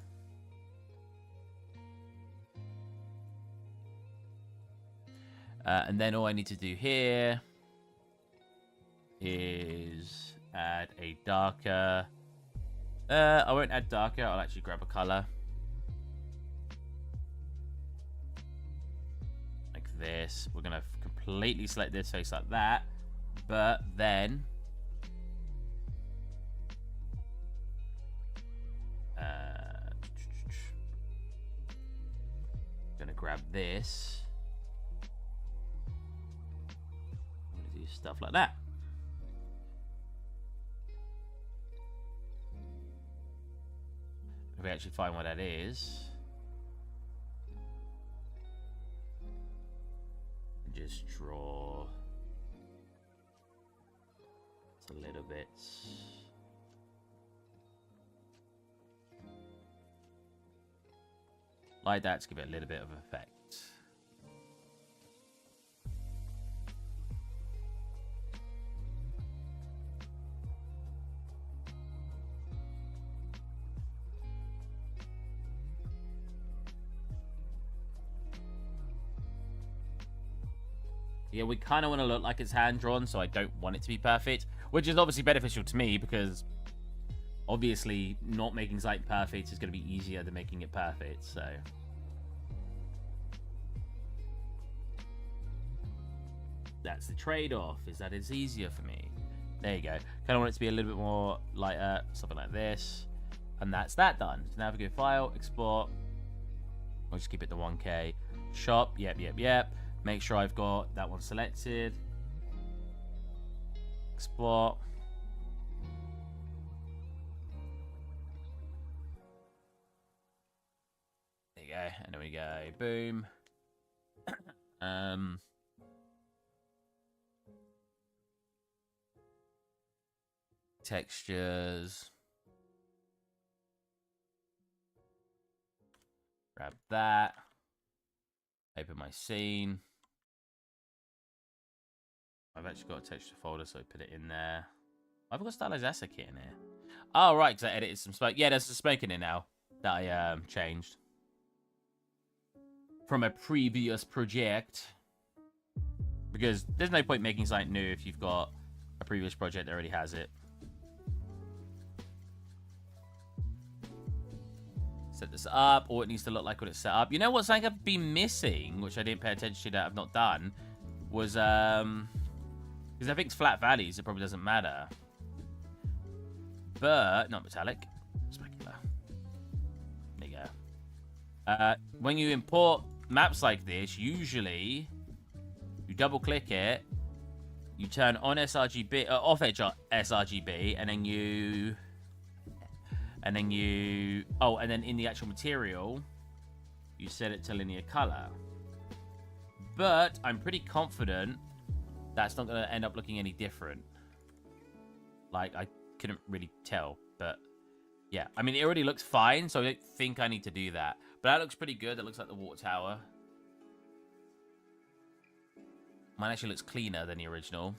And then all I need to do here is add a darker... I won't add darker. I'll actually grab a color. Like this. We're going to completely select this face like that. But then... gonna grab this. I'm gonna do stuff like that. If we actually find what that is, just draw a little bit. Like that to give it a little bit of effect. Yeah, we kind of want to look like it's hand-drawn, so I don't want it to be perfect. Which is obviously beneficial to me, because obviously not making something perfect is going to be easier than making it perfect, so... That's the trade-off, is that it's easier for me. There you go. Kind of want it to be a little bit more lighter, something like this. And that's that done. So now if we go File, Export. I'll just keep it to 1K. Shop, yep. Make sure I've got that one selected. Export. There you go. And then we go, boom. Textures. Grab that. Open my scene. I've actually got a texture folder, so I put it in there. I've got stylized asset kit in here. Oh, right, because I edited some smoke. Yeah, there's some smoke in it now that I changed from a previous project. Because there's no point making something new if you've got a previous project that already has it. Set this up, or it needs to look like when it's set up. You know what's like I've been missing, which I didn't pay attention to that I've not done, was because I think it's flat values, it probably doesn't matter. But not metallic, specular. There you go. When you import maps like this, usually you double click it, you turn on sRGB, off sRGB, and then you. And then in the actual material, you set it to linear color. But I'm pretty confident that's not going to end up looking any different. Like, I couldn't really tell, but yeah. I mean, it already looks fine, so I don't think I need to do that. But that looks pretty good. That looks like the water tower. Mine actually looks cleaner than the original.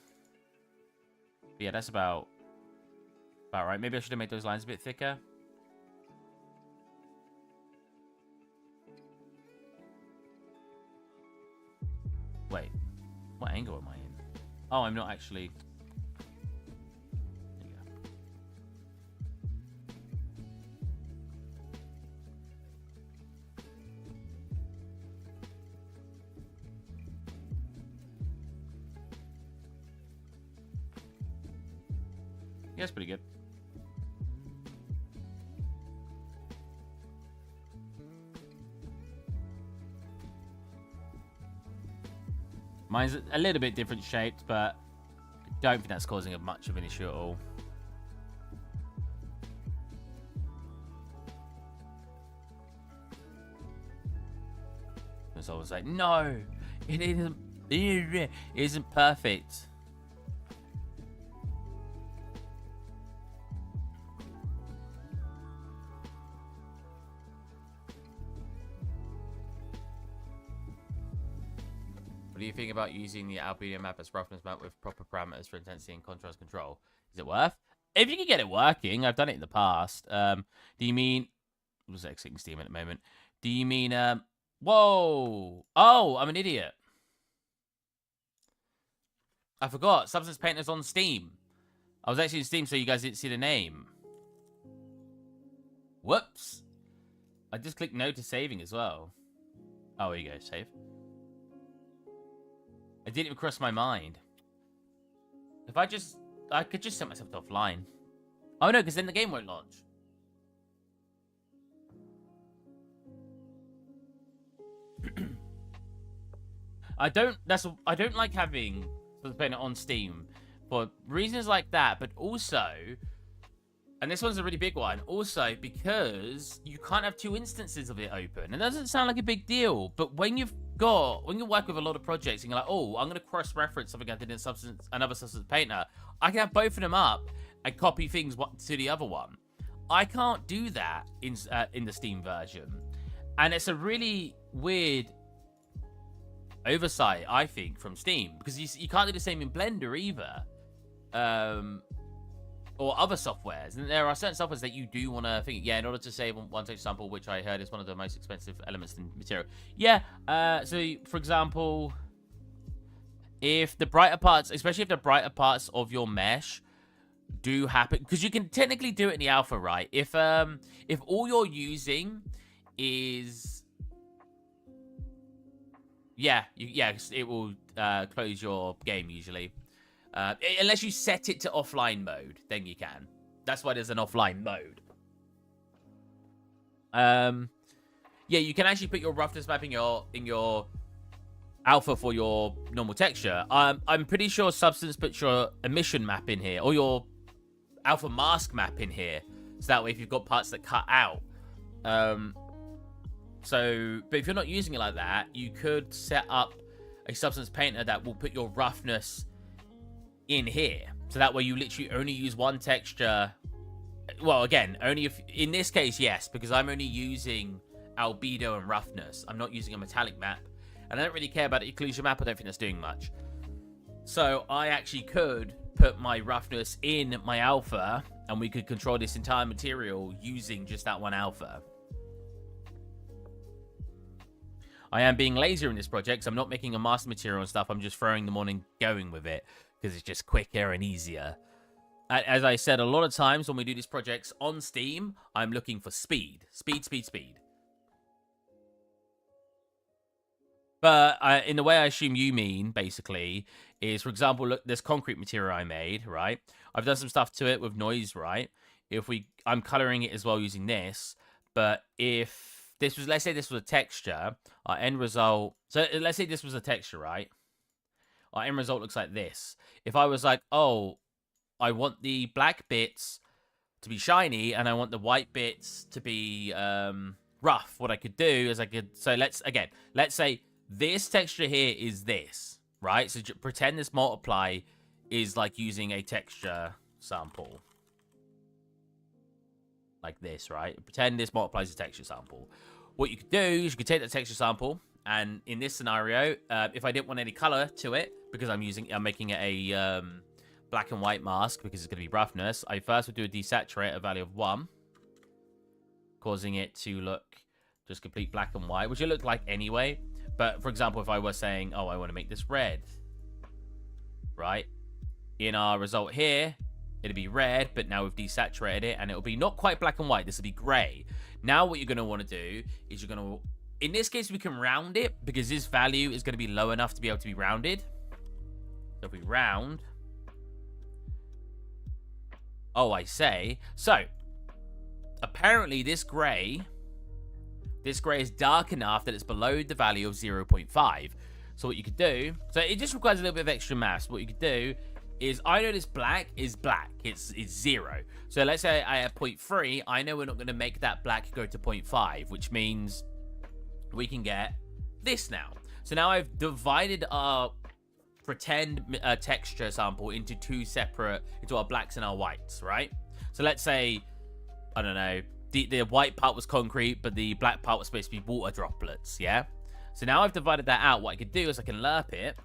But yeah, that's about right. Maybe I should have made those lines a bit thicker. What angle am I in? Oh, I'm not actually... There you go. Yeah, it's pretty good. Mine's a little bit different shaped, but I don't think that's causing much of an issue at all. It's always like, no, it isn't perfect. What do you think about using the albedo map as roughness map with proper parameters for intensity and contrast control? Is it worth? If you can get it working, I've done it in the past. Do you mean... I was exiting Steam at the moment. Do you mean... Whoa! Oh, I'm an idiot. I forgot. Substance Painter's on Steam. I was actually in Steam, so you guys didn't see the name. Whoops. I just clicked no to saving as well. Oh, here you go. Save. It didn't even cross my mind. If I could just set myself to offline. Oh no, because then the game won't launch. I don't like having playing it on Steam for reasons like that, but also, and this one's a really big one, also because you can't have two instances of it open. It doesn't sound like a big deal, but when you work with a lot of projects and you're like, oh, I'm going to cross-reference something I did in another Substance Painter, I can have both of them up and copy things to the other one. I can't do that in the Steam version. And it's a really weird oversight, I think, from Steam, because you can't do the same in Blender either. Or other softwares. And there are certain softwares that you do want to think, yeah, in order to save one text sample, which I heard is one of the most expensive elements in material. Yeah, so for example, if the brighter parts, especially if the brighter parts of your mesh do happen, because you can technically do it in the alpha, right? If all you're using is, yeah, it will close your game usually. Unless you set it to offline mode, then you can. That's why there's an offline mode. Yeah, you can actually put your roughness map in your alpha for your normal texture. I'm pretty sure Substance puts your emission map in here, or your alpha mask map in here, so that way if you've got parts that cut out. But if you're not using it like that, you could set up a Substance Painter that will put your roughness in here, so that way you literally only use one texture. Well, again, only if in this case, yes, because I'm only using albedo and roughness. I'm not using a metallic map, and I don't really care about the occlusion map. I don't think that's doing much. So I actually could put my roughness in my alpha, and we could control this entire material using just that one alpha. I am being lazier in this project, so I'm not making a master material and stuff. I'm just throwing them on and going with it, because it's just quicker and easier. As I said, a lot of times when we do these projects on Steam, I'm looking for speed. Speed. But in the way I assume you mean, basically, is, for example, look, this concrete material I made, right? I've done some stuff to it with noise, right? I'm coloring it as well using this, but if this was, let's say this was a texture, our end result, so let's say this was a texture, right? Our end result looks like this. If I was like, oh, I want the black bits to be shiny and I want the white bits to be rough, what I could do is let's say this texture here is this, right? So pretend this multiply is like using a texture sample. Like this, right? Pretend this multiplies a texture sample. What you could do is you could take that texture sample, and in this scenario, if I didn't want any color to it, because I'm making it a black and white mask because it's going to be roughness, I first would do a desaturate, a value of 1, causing it to look just complete black and white, which it looked like anyway. But for example, if I was saying, oh, I want to make this red, right? In our result here, it'll be red, but now we've desaturated it, and it'll be not quite black and white. This will be gray. Now what you're going to want to do is you're going to... In this case, we can round it, because this value is going to be low enough to be able to be rounded. So if we round... Oh, I say. So, apparently this gray is dark enough that it's below the value of 0.5. So what you could do... So it just requires a little bit of extra maths. What you could do is, I know this black is black. It's 0. So let's say I have 0.3. I know we're not going to make that black go to 0.5, which means we can get this now. So now I've divided our pretend texture sample into into our blacks and our whites, right? So let's say, I don't know, the white part was concrete, but the black part was supposed to be water droplets, yeah? So now I've divided that out. What I could do is I can lerp it,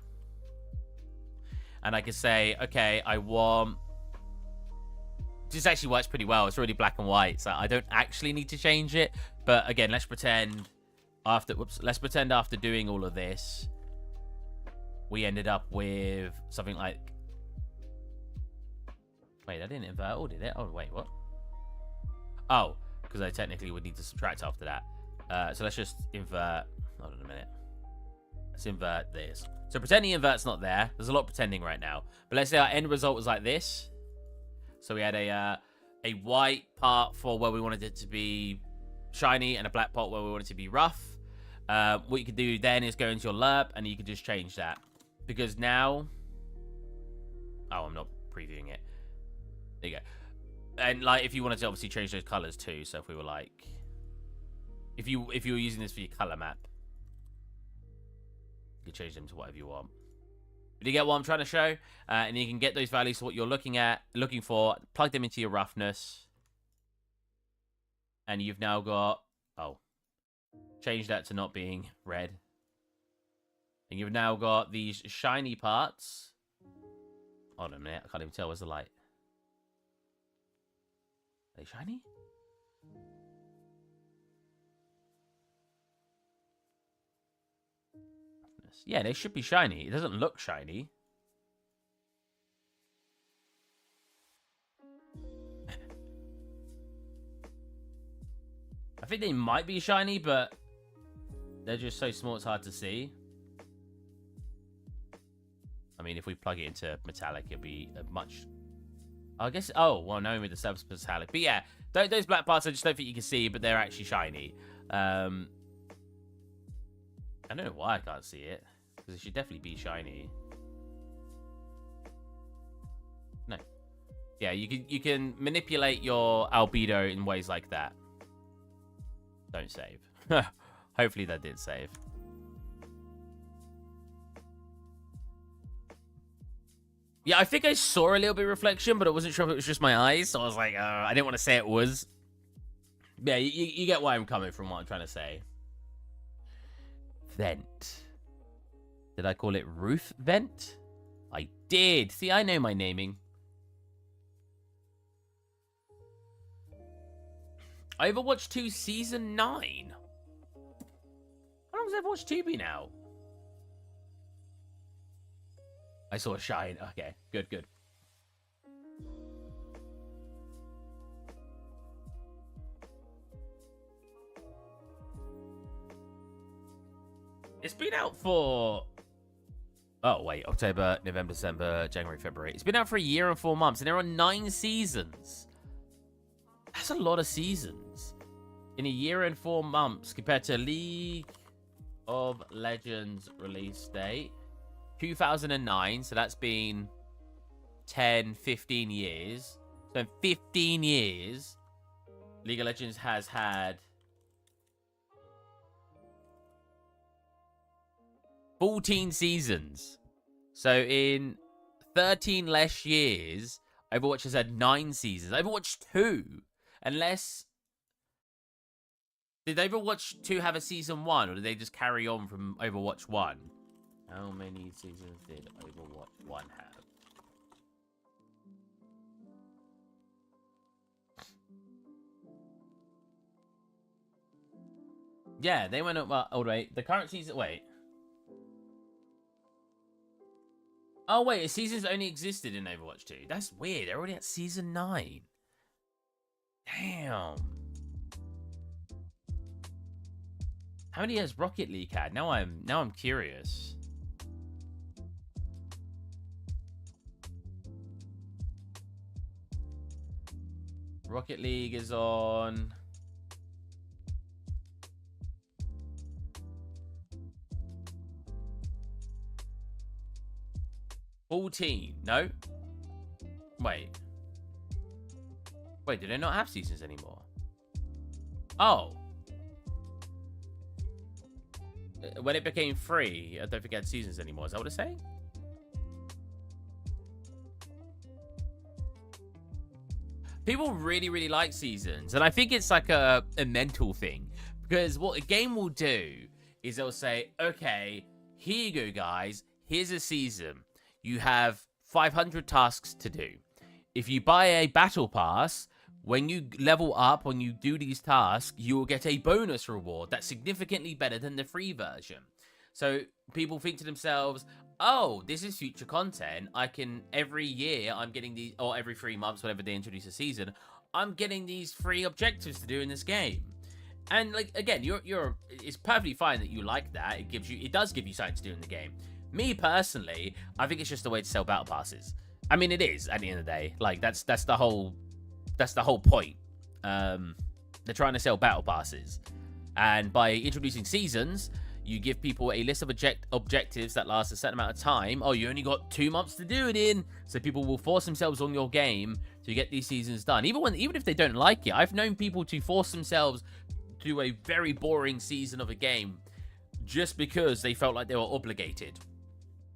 and I can say, okay, I want... This actually works pretty well. It's already black and white, so I don't actually need to change it. But again, let's pretend after doing all of this, we ended up with something like... Wait, I didn't invert all, did it? Oh, wait, what? Oh, because I technically would need to subtract after that. So let's just invert... Hold on a minute. Let's invert this. So pretend the invert's not there. There's a lot of pretending right now. But let's say our end result was like this. So we had a white part for where we wanted it to be shiny and a black part where we wanted it to be rough. What you could do then is go into your lerp and you could just change that. Because now... Oh, I'm not previewing it. There you go. And like, if you wanted to obviously change those colors too. So if we were like... If you were using this for your color map, you can change them to whatever you want. But you get what I'm trying to show? And you can get those values to what you're looking for, plug them into your roughness. And you've now got... Oh. Change that to not being red. And you've now got these shiny parts. Hold on a minute. I can't even tell. Where's the light? Are they shiny? Yeah, they should be shiny. It doesn't look shiny. I think they might be shiny, but they're just so small it's hard to see. I mean, if we plug it into metallic, it'll be a much... I guess... Oh, well, no, with the subs metallic. But yeah, those black parts I just don't think you can see, but they're actually shiny. I don't know why I can't see it. Because it should definitely be shiny. No. Yeah, you can manipulate your albedo in ways like that. Don't save. Hopefully that did save. Yeah, I think I saw a little bit of reflection, but I wasn't sure if it was just my eyes. So I was like, I didn't want to say it was. Yeah, you get where I'm coming from, what I'm trying to say. Vent. Did I call it roof vent? I did. See, I know my naming. Overwatch 2 Season 9. How long has Overwatch 2 been out? I saw a shine. Okay, good, good. It's been out for... Oh, wait. October, November, December, January, February. It's been out for 1 year and 4 months, and there are 9 seasons. That's a lot of seasons. In 1 year and 4 months, compared to League of Legends release date. 2009, so that's been 10, 15 years. So in 15 years, League of Legends has had 14 seasons. So in 13 less years, Overwatch has had 9 seasons. Overwatch 2, unless... Did Overwatch 2 have a season 1, or did they just carry on from Overwatch 1? How many seasons did Overwatch 1 have? Yeah, they went up all the way. The current season... Wait. Oh, wait, seasons only existed in Overwatch 2. That's weird. They're already at Season 9. Damn. How many has Rocket League had? Now I'm curious. Rocket League is on... $14. No? Wait. Wait, do they not have seasons anymore? Oh. When it became free, I don't think it had seasons anymore. Is that what it's saying? People really, really like seasons. And I think it's like a mental thing. Because what a game will do is they'll say, okay, here you go, guys. Here's a season. You have 500 tasks to do. If you buy a battle pass, when you level up, when you do these tasks, you will get a bonus reward that's significantly better than the free version. So people think to themselves, oh, this is future content. I can, every year, I'm getting these, or every 3 months, whenever they introduce a season, I'm getting these free objectives to do in this game. And like, again, it's perfectly fine that you like that. It does give you something to do in the game. Me personally, I think it's just a way to sell battle passes. I mean, it is at the end of the day. Like that's the whole point. They're trying to sell battle passes, and by introducing seasons, you give people a list of objectives that last a certain amount of time. Oh, you only got 2 months to do it in, so people will force themselves on your game to get these seasons done. Even if they don't like it, I've known people to force themselves to do a very boring season of a game just because they felt like they were obligated.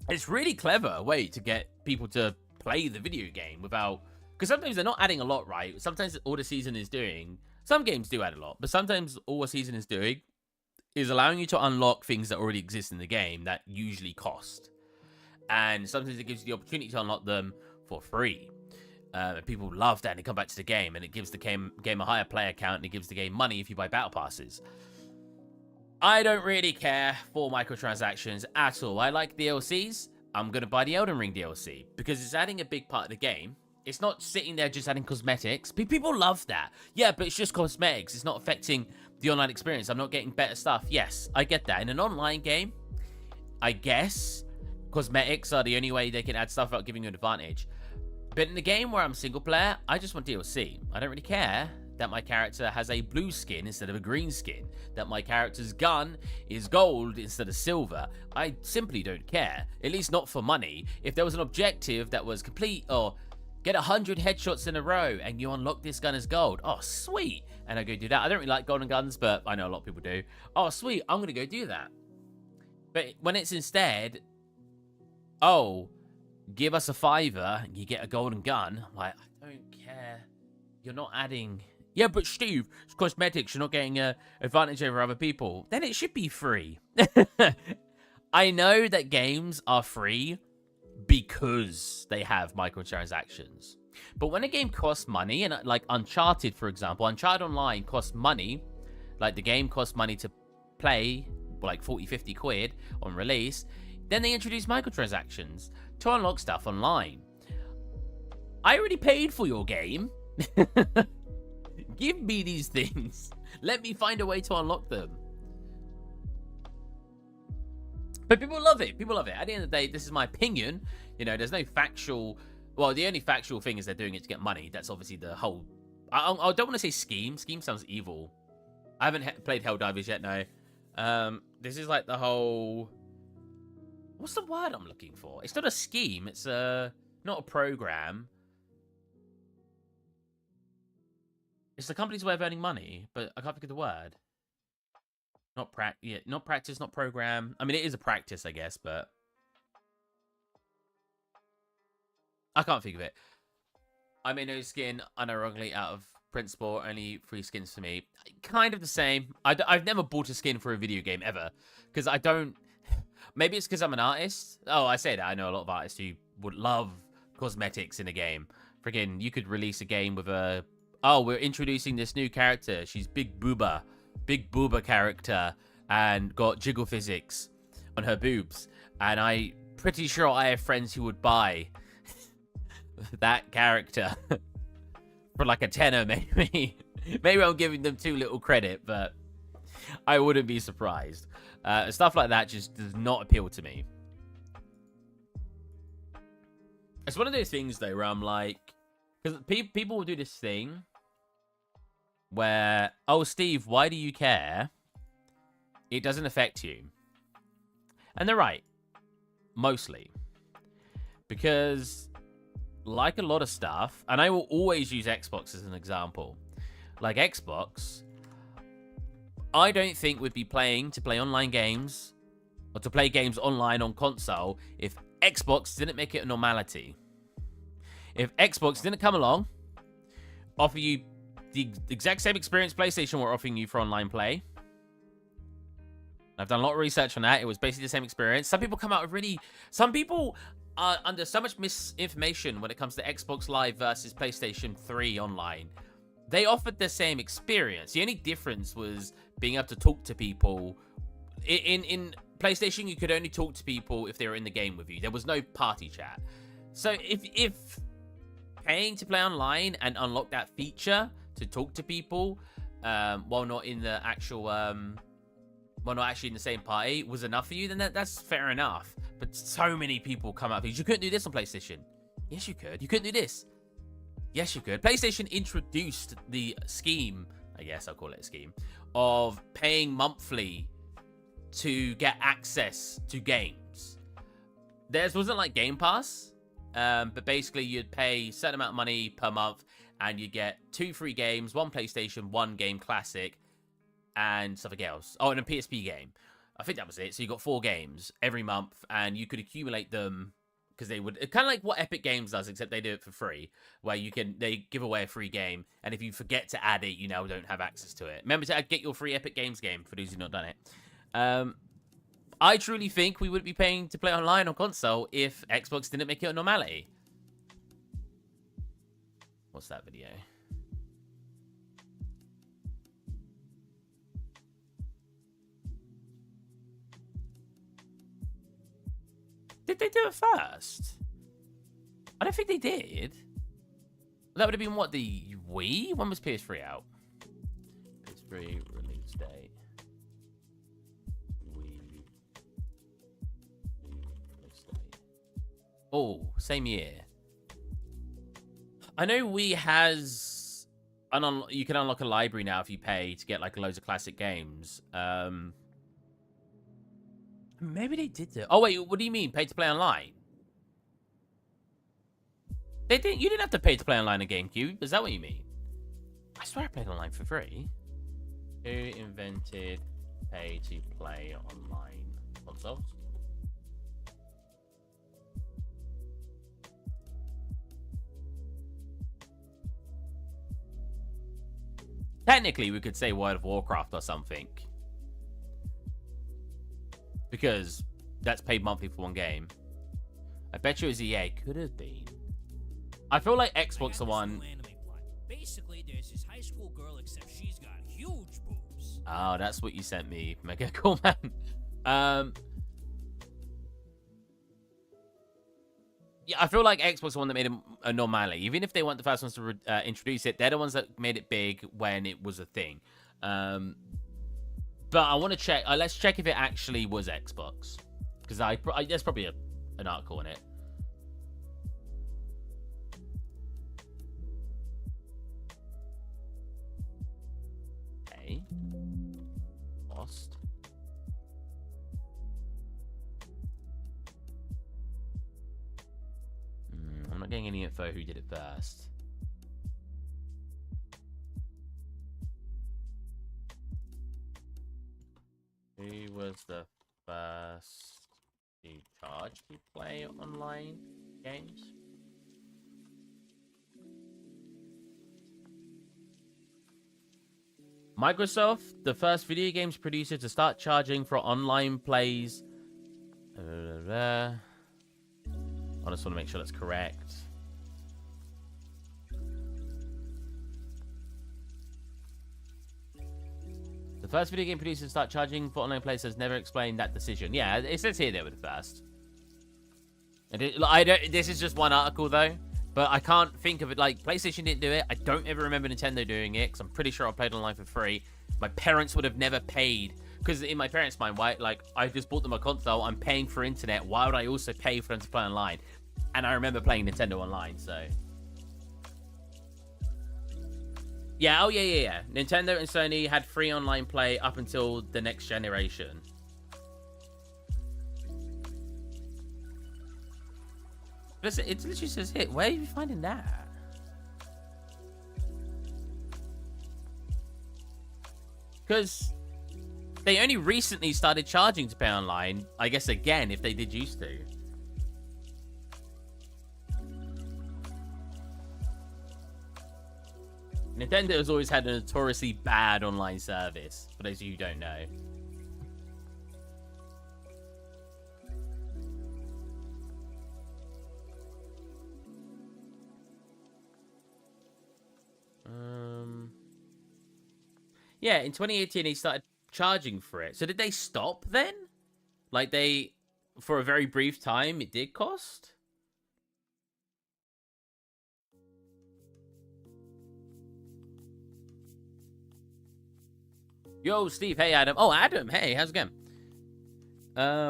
It's really clever way to get people to play the video game without... Because sometimes they're not adding a lot, right? Sometimes all the season is doing... Some games do add a lot, but sometimes all a season is doing is allowing you to unlock things that already exist in the game that usually cost. And sometimes it gives you the opportunity to unlock them for free. People love that and they come back to the game, and it gives the game a higher player count, and it gives the game money if you buy battle passes. I don't really care for microtransactions at all. I like DLCs. I'm going to buy the Elden Ring DLC because it's adding a big part of the game. It's not sitting there just adding cosmetics. People love that. Yeah, but it's just cosmetics. It's not affecting the online experience. I'm not getting better stuff. Yes, I get that. In an online game, I guess cosmetics are the only way they can add stuff without giving you an advantage. But in the game where I'm single player, I just want DLC. I don't really care that my character has a blue skin instead of a green skin, that my character's gun is gold instead of silver. I simply don't care, at least not for money. If there was an objective that was complete, or get 100 headshots in a row and you unlock this gun as gold, oh sweet, and I go do that. I don't really like golden guns, but I know a lot of people do. Oh sweet, I'm gonna go do that. But when it's instead, oh, give us a $5 and you get a golden gun, I'm like, I don't care. You're not adding... Yeah, but Steve, it's cosmetics. You're not getting an advantage over other people. Then it should be free. I know that games are free because they have microtransactions. But when a game costs money, and like Uncharted, for example, Uncharted Online costs money. Like the game costs money to play, like 40, 50 quid on release. Then they introduce microtransactions to unlock stuff online. I already paid for your game. Give me these things. Let me find a way to unlock them. But people love it. People love it. At the end of the day, this is my opinion. You know, there's no factual... Well, the only factual thing is they're doing it to get money. That's obviously the whole... I don't want to say scheme. Scheme sounds evil. I haven't played Helldivers yet, no. This is like the whole... What's the word I'm looking for? It's not a scheme. It's not a program. It's the company's way of earning money, but I can't think of the word. Not practice, not program. I mean, it is a practice, I guess, but I can't think of it. I made no skin unironically out of principle. Only 3 skins for me. Kind of the same. I've never bought a skin for a video game ever because I don't. Maybe it's because I'm an artist. Oh, I say that. I know a lot of artists who would love cosmetics in a game. Freaking, you could release a game with a... Oh, we're introducing this new character. She's Big Booba character, and got jiggle physics on her boobs. And I pretty sure I have friends who would buy that character for like a tenner, maybe. Maybe I'm giving them too little credit, but I wouldn't be surprised. Stuff like that just does not appeal to me. It's one of those things, though, where I'm like... Because people will do this thing where, oh, Steve, why do you care? It doesn't affect you. And they're right. Mostly. Because, like a lot of stuff, and I will always use Xbox as an example. Like Xbox, I don't think would be playing to play online games or to play games online on console if Xbox didn't make it a normality. If Xbox didn't come along, offer you the exact same experience PlayStation were offering you for online play. I've done a lot of research on that. It was basically the same experience. Some people come out with really... Some people are under so much misinformation when it comes to Xbox Live versus PlayStation 3 online. They offered the same experience. The only difference was being able to talk to people. In PlayStation, you could only talk to people if they were in the game with you. There was no party chat. So if paying to play online and unlock that feature to talk to people while not in the actual... well, not actually in the same party, was enough for you, then that's fair enough. But so many people come up because you couldn't do this on PlayStation. Yes, you could. You couldn't do this. Yes, you could. PlayStation introduced the scheme, I guess I'll call it a scheme, of paying monthly to get access to games. Theirs wasn't like Game Pass, but basically you'd pay a certain amount of money per month and you get 2 free games, 1 PlayStation, 1 game classic, and something else. Oh, and a PSP game. I think that was it. So you got 4 games every month, and you could accumulate them because they would... Kind of like what Epic Games does, except they do it for free, where they give away a free game, and if you forget to add it, you now don't have access to it. Remember to get your free Epic Games game, for those who've not done it. I truly think we wouldn't be paying to play online on console if Xbox didn't make it a normality. What's that video? Did they do it first? I don't think they did. That would have been, what, the Wii? When was PS3 out? PS3 release date. Wii release date. Oh, same year. I know Wii has... you can unlock a library now if you pay to get, like, loads of classic games. Maybe they did it. Oh, wait, what do you mean? Pay to play online? They didn't. You didn't have to pay to play online on GameCube. Is that what you mean? I swear I played online for free. Who invented pay to play online consoles? Technically, we could say World of Warcraft or something. Because that's paid monthly for 1 game. I bet you it was EA. Could have been. I feel like Xbox the one... Basically, there's this high school girl, except she's got huge boobs. Oh, that's what you sent me. Mega cool, man. Yeah, I feel like Xbox the one that made it a normality. Even if they weren't the first ones to introduce it, they're the ones that made it big when it was a thing. But I want to check. Let's check if it actually was Xbox. Because there's probably an article in it. Okay. Lost. I'm not getting any info who did it first. Who was the first to charge to play online games? Microsoft, the first video games producer to start charging for online plays. I just want to make sure that's correct. The first video game producer to start charging for online plays has never explained that decision. Yeah, it says here they were the first. I don't. This is just one article though, but I can't think of it. Like PlayStation didn't do it. I don't ever remember Nintendo doing it because I'm pretty sure I played online for free. My parents would have never paid because in my parents' mind, right? Like I just bought them a console. I'm paying for internet. Why would I also pay for them to play online? And I remember playing Nintendo Online. So yeah. Oh yeah. Nintendo and Sony had free online play up until the next generation. But it literally says here. Where are you finding that? Because they only recently started charging to pay online. I guess again, if they did used to. Nintendo has always had a notoriously bad online service, for those of you who don't know. Yeah, in 2018, they started charging for it. So did they stop then? Like for a very brief time, it did cost? Yo, Steve. Hey, Adam. Oh, Adam. Hey, how's it going?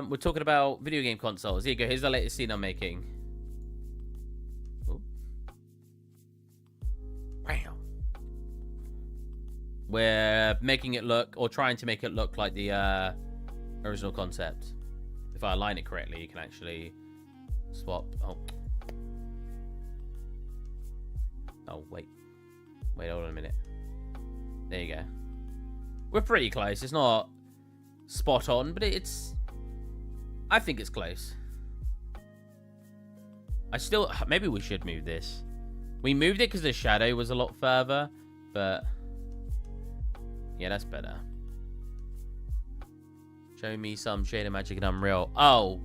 We're talking about video game consoles. Here you go. Here's the latest scene I'm making. Oh. Bam. We're making it look, or trying to make it look like the original concept. If I align it correctly, you can actually swap. Oh, wait. Wait, hold on a minute. There you go. We're pretty close. It's not spot on, but I think it's close. Maybe we should move this. We moved it because the shadow was a lot further, but yeah, that's better. Show me some shader magic in Unreal. Oh.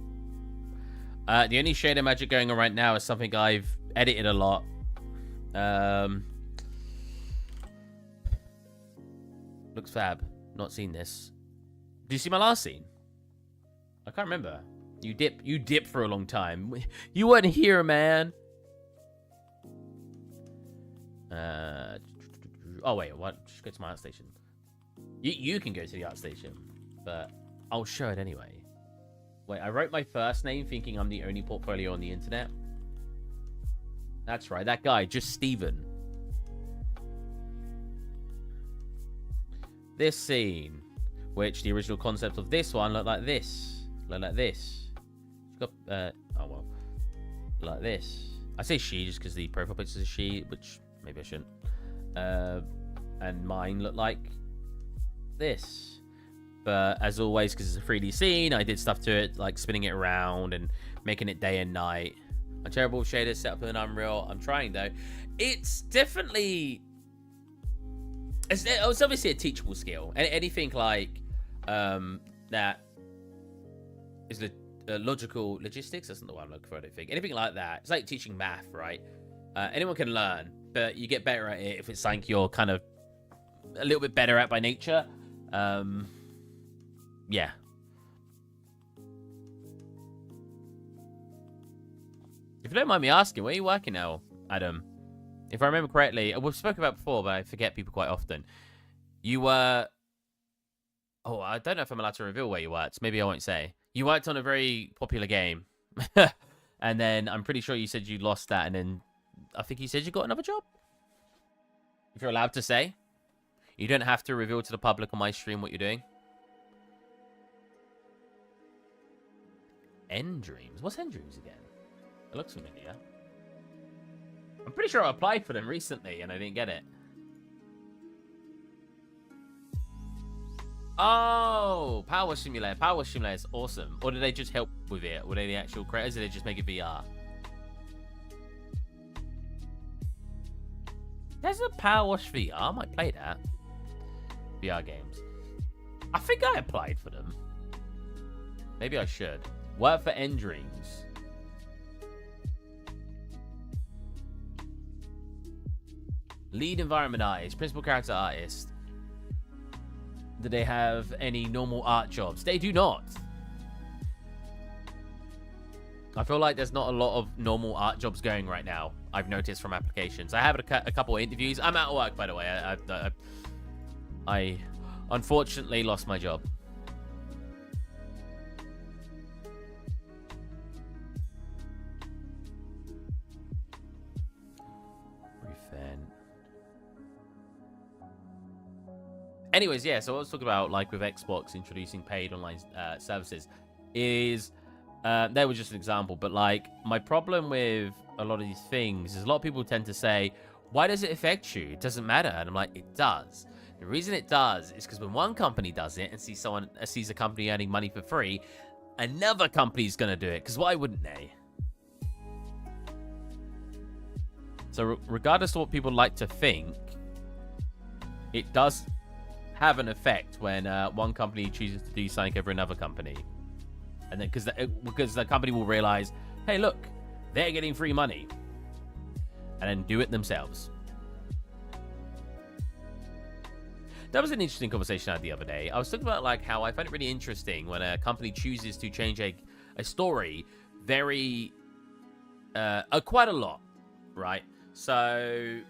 The only shader magic going on right now is something I've edited a lot. Looks fab. Not seen this. Do you see my last scene? I can't remember. You dip for a long time. You weren't here, man. Oh wait, what? Just go to my art station. You can go to the art station, but I'll show it anyway. Wait, I wrote my first name thinking I'm the only portfolio on the internet. That's right, that guy, just Steven. This scene, which the original concept of this one looked like this. Looked like this. Oh well. Like this. I say she just because the profile picture is she, which maybe I shouldn't. And mine looked like this. But as always, because it's a 3D scene, I did stuff to it, like spinning it around and making it day and night. I'm terrible with shaders set up in Unreal. I'm trying though. It's definitely... It's obviously a teachable skill. Anything like that is the logistics. That's not the one I'm looking for, I don't think. Anything like that. It's like teaching math, right? Anyone can learn, but you get better at it if it's something you're kind of a little bit better at by nature. Yeah. If you don't mind me asking, where are you working now, Adam? If I remember correctly, we've spoken about before, but I forget people quite often. You were... Oh, I don't know if I'm allowed to reveal where you worked. Maybe I won't say. You worked on a very popular game. And then I'm pretty sure you said you lost that, and then I think you said you got another job. If you're allowed to say. You don't have to reveal to the public on my stream what you're doing. End Dreams? What's End Dreams again? It looks familiar. I'm pretty sure I applied for them recently and I didn't get it. Oh, Power Wash Simulator. Power Wash Simulator is awesome. Or did they just help with it? Were they the actual creators or did they just make it VR? There's a Power Wash VR. I might play that. VR games. I think I applied for them. Maybe I should. Work for End Dreams. Lead environment artist, principal character artist. Do they have any normal art jobs? They do not. I feel like there's not a lot of normal art jobs going right now. I've noticed from applications. I have a couple of interviews. I'm out of work, by the way. I unfortunately lost my job. Anyways, yeah, so let's talk about, like, with Xbox introducing paid online services is, that was just an example, but, like, my problem with a lot of these things is a lot of people tend to say, why does it affect you? It doesn't matter. And I'm like, it does. The reason it does is because when one company does it and sees a company earning money for free, another company's going to do it, because why wouldn't they? So regardless of what people like to think, it does have an effect when one company chooses to do something over another company, and then because the company will realize, hey, look, they're getting free money, and then do it themselves. That was an interesting conversation I had the other day. I was talking about, like, how I find it really interesting when a company chooses to change a story very quite a lot, right? So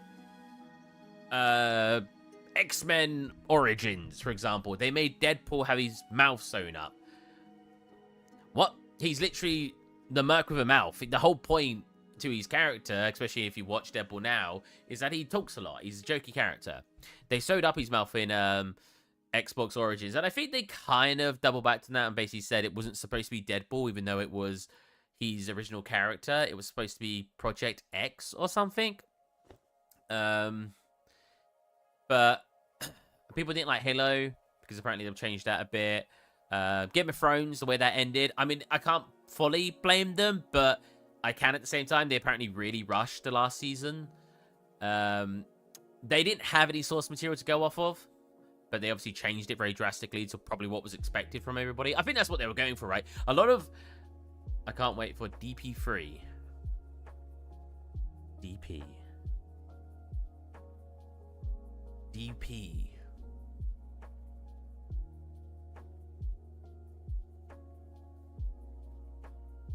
X-Men Origins, for example. They made Deadpool have his mouth sewn up. What? He's literally the merc with a mouth. The whole point to his character, especially if you watch Deadpool now, is that he talks a lot. He's a jokey character. They sewed up his mouth in Xbox Origins, and I think they kind of double back to that and basically said it wasn't supposed to be Deadpool, even though it was his original character. It was supposed to be Project X or something. But people didn't like Halo because apparently they've changed that a bit. Game of Thrones, the way that ended. I mean, I can't fully blame them, but I can at the same time. They apparently really rushed the last season. They didn't have any source material to go off of, but they obviously changed it very drastically to probably what was expected from everybody. I think that's what they were going for, right? A lot of... I can't wait for DP3. DP. DP.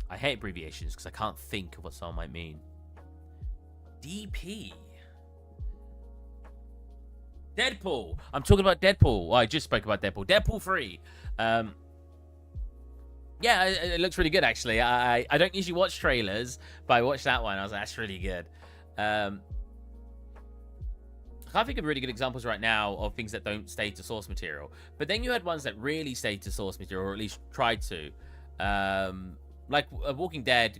I hate abbreviations because I can't think of what someone might mean. DP. Deadpool. I'm talking about Deadpool. I just spoke about Deadpool. Deadpool 3. Yeah, it looks really good, actually. I don't usually watch trailers, but I watched that one. I was like, that's really good. I can't think of really good examples right now of things that don't stay to source material. But then you had ones that really stayed to source material, or at least tried to. Like Walking Dead,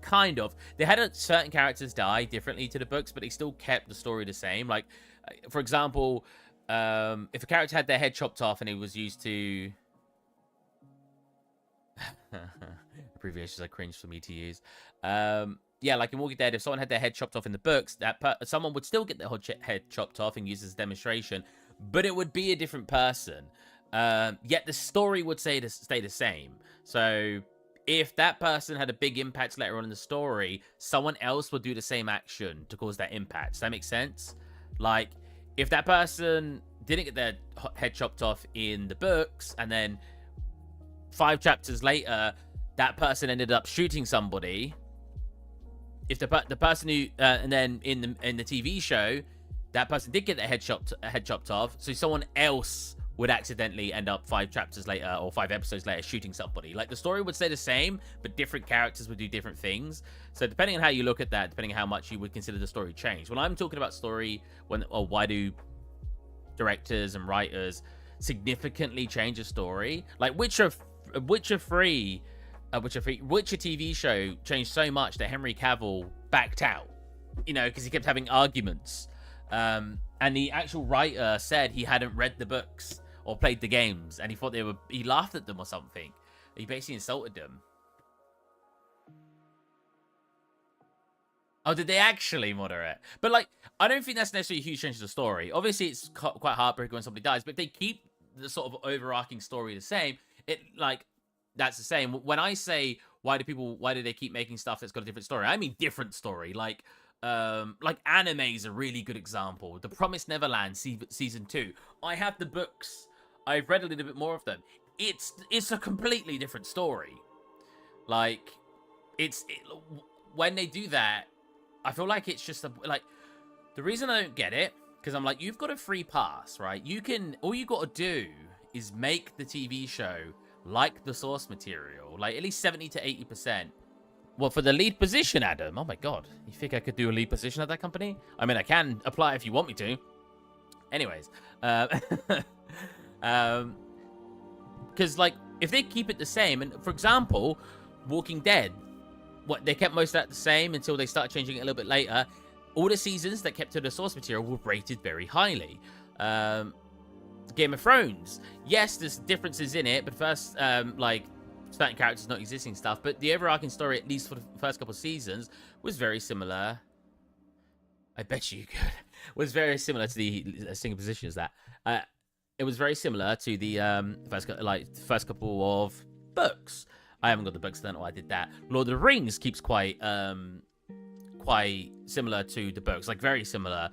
kind of. They had certain characters die differently to the books, but they still kept the story the same. Like, for example, if a character had their head chopped off and it was used to... abbreviations are cringe for me to use. Yeah, like in Walking Dead, if someone had their head chopped off in the books, someone would still get their head chopped off and use as a demonstration, but it would be a different person. Yet the story would stay the same. So if that person had a big impact later on in the story, someone else would do the same action to cause that impact. Does that make sense? Like, if that person didn't get their head chopped off in the books, and then 5 chapters later, that person ended up shooting somebody. If the person who and then in the TV show, that person did get their head chopped off, so someone else would accidentally end up 5 chapters later or 5 episodes later shooting somebody. Like, the story would stay the same, but different characters would do different things. So depending on how you look at that, depending on how much you would consider the story change. When I'm talking about story, why do directors and writers significantly change a story? Like Witcher 3, Witcher TV show changed so much that Henry Cavill backed out, you know, because he kept having arguments. And the actual writer said he hadn't read the books or played the games, and he thought he laughed at them or something. He basically insulted them. Oh, did they actually modder it? But, like, I don't think that's necessarily a huge change to the story. Obviously, it's quite heartbreaking when somebody dies, but if they keep the sort of overarching story the same, that's the same. When I say, why do they keep making stuff that's got a different story? I mean different story. Like anime is a really good example. The Promised Neverland season 2. I have the books. I've read a little bit more of them. It's a completely different story. Like, when they do that, I feel like it's just like the reason I don't get it, because I'm like, you've got a free pass, right? All you got to do is make the TV show like the source material, like at least 70 to 80%. Well, for the lead position, Adam. Oh my god, you think I could do a lead position at that company? I mean, I can apply if you want me to. Anyways, because like if they keep it the same, and for example, Walking Dead, they kept most of that the same until they started changing it a little bit later. All the seasons that kept to the source material were rated very highly. Game of Thrones, yes, there's differences in it, but first, like certain characters not existing stuff, but the overarching story, at least for the first couple of seasons, was very similar. I bet you could. Was very similar to the single position as that. It was very similar to the first couple of books. I haven't got the books, I don't know why I did that. Lord of the Rings keeps quite similar to the books, like very similar.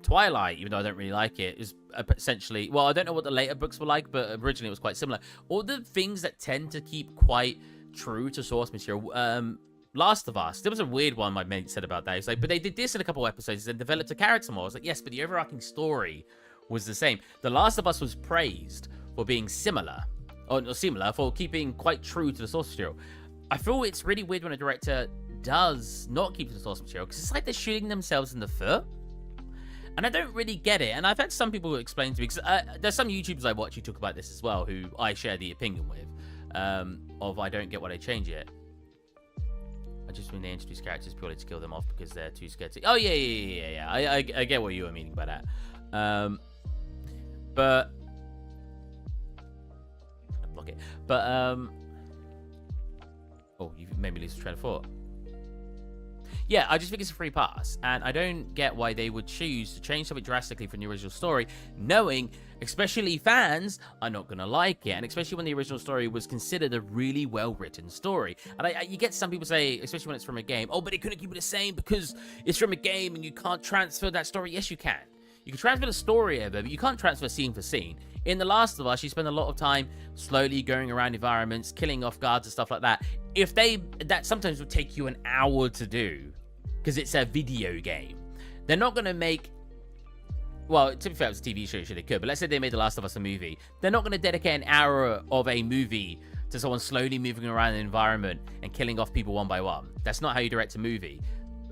Twilight, even though I don't really like it, is essentially, well, I don't know what the later books were like, but originally it was quite similar. All the things that tend to keep quite true to source material. Last of Us, there was a weird one my mate said about that. He's like, but they did this in a couple of episodes and developed a character more. I was like, yes, but the overarching story was the same. The Last of Us was praised for being similar, or similar, for keeping quite true to the source material. I feel it's really weird when a director does not keep to the source material, because it's like they're shooting themselves in the foot. And I don't really get it. And I've had some people explain to me, because there's some YouTubers I watch who talk about this as well, who I share the opinion with, of I don't get why they change it. I just mean they introduce characters purely to kill them off because they're too scared to... Oh, yeah. I get what you were meaning by that. But... block it. But, oh, you made me lose the train of thought. Yeah, I just think it's a free pass, and I don't get why they would choose to change something drastically from the original story, knowing, especially fans, are not going to like it, and especially when the original story was considered a really well-written story. And you get some people say, especially when it's from a game, oh, but they couldn't keep it the same because it's from a game and you can't transfer that story. Yes, you can. You can transfer the story over, but you can't transfer scene for scene. In The Last of Us, you spend a lot of time slowly going around environments, killing off guards and stuff like that. That sometimes would take you an hour to do, because it's a video game. They're not going to make... Well, to be fair, it was a TV show, so they could. But let's say they made The Last of Us a movie. They're not going to dedicate an hour of a movie to someone slowly moving around an environment and killing off people one by one. That's not how you direct a movie.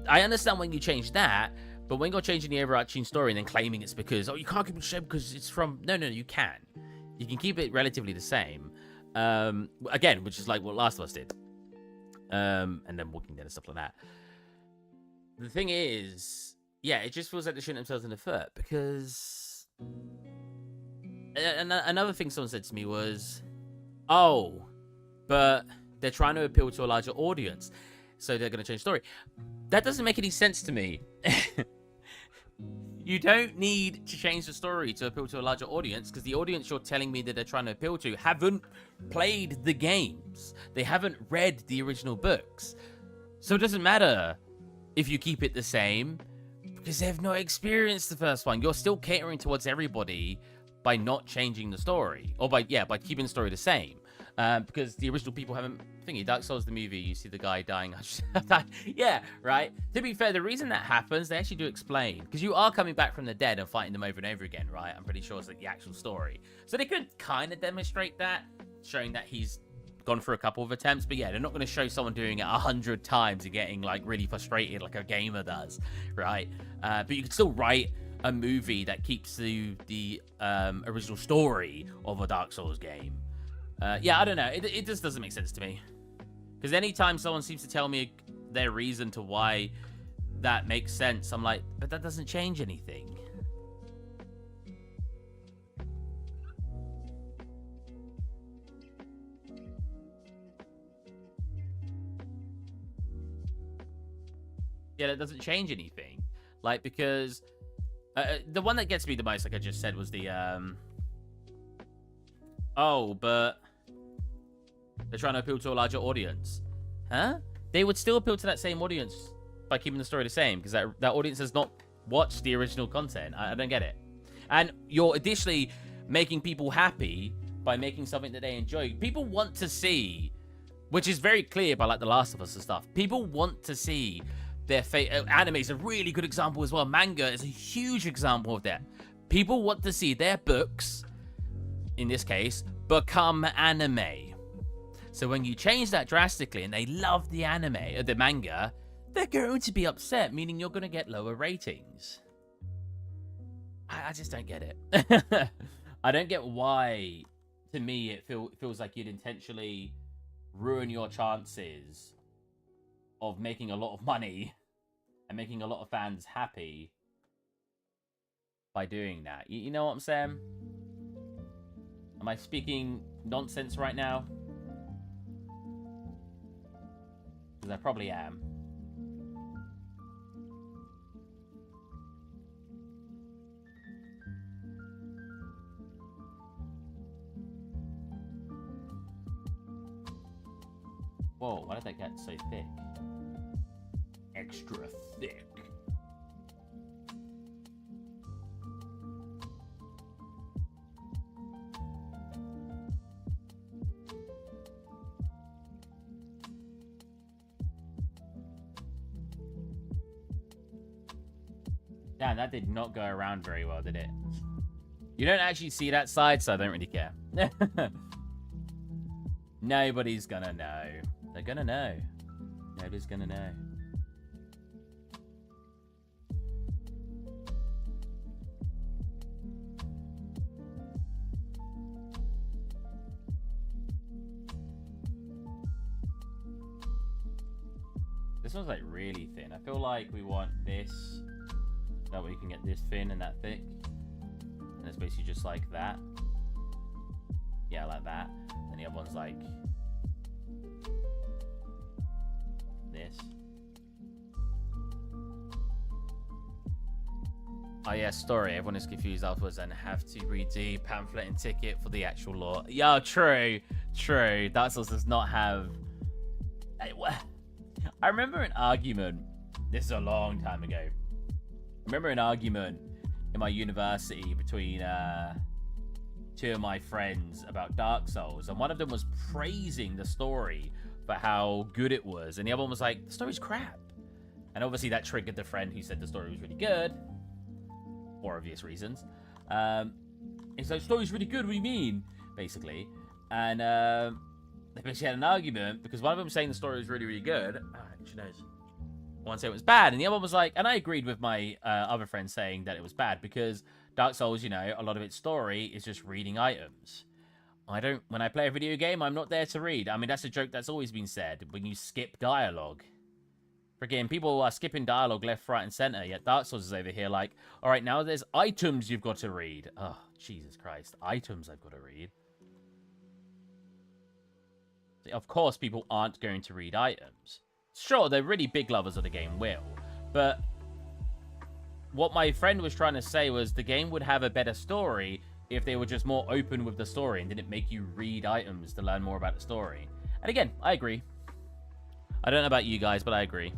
I understand when you change that, but when you're changing the overarching story and then claiming it's because, oh, you can't keep it the same because it's from... No, you can. You can keep it relatively the same. Again, which is like what Last of Us did. And then Walking Dead and stuff like that. The thing is, yeah, it just feels like they're shooting themselves in the foot, because another thing someone said to me was, oh, but they're trying to appeal to a larger audience, so they're going to change the story. That doesn't make any sense to me. You don't need to change the story to appeal to a larger audience, because the audience you're telling me that they're trying to appeal to haven't played the games. They haven't read the original books. So it doesn't matter if you keep it the same, because they've not experienced the first one. You're still catering towards everybody by not changing the story, or by keeping the story the same. Because the original people haven't... Dark Souls the movie, you see the guy dying. Yeah, right? To be fair, the reason that happens, they actually do explain. Because you are coming back from the dead and fighting them over and over again, right? I'm pretty sure it's like the actual story. So they could kind of demonstrate that, showing that he's gone for a couple of attempts. But yeah, they're not going to show someone doing it 100 times and getting like really frustrated like a gamer does, right? But you could still write a movie that keeps the original story of a Dark Souls game. Yeah, I don't know. It just doesn't make sense to me. Because anytime someone seems to tell me their reason to why that makes sense, I'm like, but that doesn't change anything. Yeah, that doesn't change anything. Like, because the one that gets me the most, like I just said, was the oh, but they're trying to appeal to a larger audience. Huh? They would still appeal to that same audience by keeping the story the same, because that audience has not watched the original content. I don't get it. And you're additionally making people happy by making something that they enjoy. People want to see which is very clear by like The Last of Us and stuff. People want to see their anime is a really good example as well. Manga is a huge example of that. People want to see their books, in this case, become anime. So when you change that drastically and they love the anime or the manga, they're going to be upset, meaning you're going to get lower ratings. I just don't get it. I don't get why, to me, it feels like you'd intentionally ruin your chances of making a lot of money and making a lot of fans happy by doing that. You know what I'm saying? Am I speaking nonsense right now? Because I probably am. Whoa, why did that get so thick? Extra thick. Damn, that did not go around very well, did it? You don't actually see that side, so I don't really care. Nobody's gonna know. They're gonna know. Nobody's gonna know. This one's like really thin. I feel like we want this. That way you can get this thin and that thick. And it's basically just like that. Yeah, like that. And the other one's like this. Oh yeah, story. Everyone is confused afterwards and have to redo pamphlet and ticket for the actual lore. Yeah, true. True. Dark Souls does not have... I remember an argument. This is a long time ago. I remember an argument in my university between two of my friends about Dark Souls, and one of them was praising the story for how good it was, and the other one was like, the story's crap. And obviously that triggered the friend who said the story was really good, for obvious reasons. He's like, the story's really good, what do you mean? Basically. And they basically had an argument because one of them was saying the story was really, really good. She knows. One said it was bad, and the other one was like, and I agreed with my other friend saying that it was bad because Dark Souls, you know, a lot of its story is just reading items. When I play a video game, I'm not there to read. I mean, that's a joke that's always been said when you skip dialogue. Freaking people are skipping dialogue left, right, and center, yet Dark Souls is over here like, all right, now there's items you've got to read. Oh, Jesus Christ. Items I've got to read. Of course, people aren't going to read items. Sure, they're really big lovers of the game will, but what my friend was trying to say was the game would have a better story if they were just more open with the story and didn't make you read items to learn more about the story. And again, I agree. I don't know about you guys, but I agree.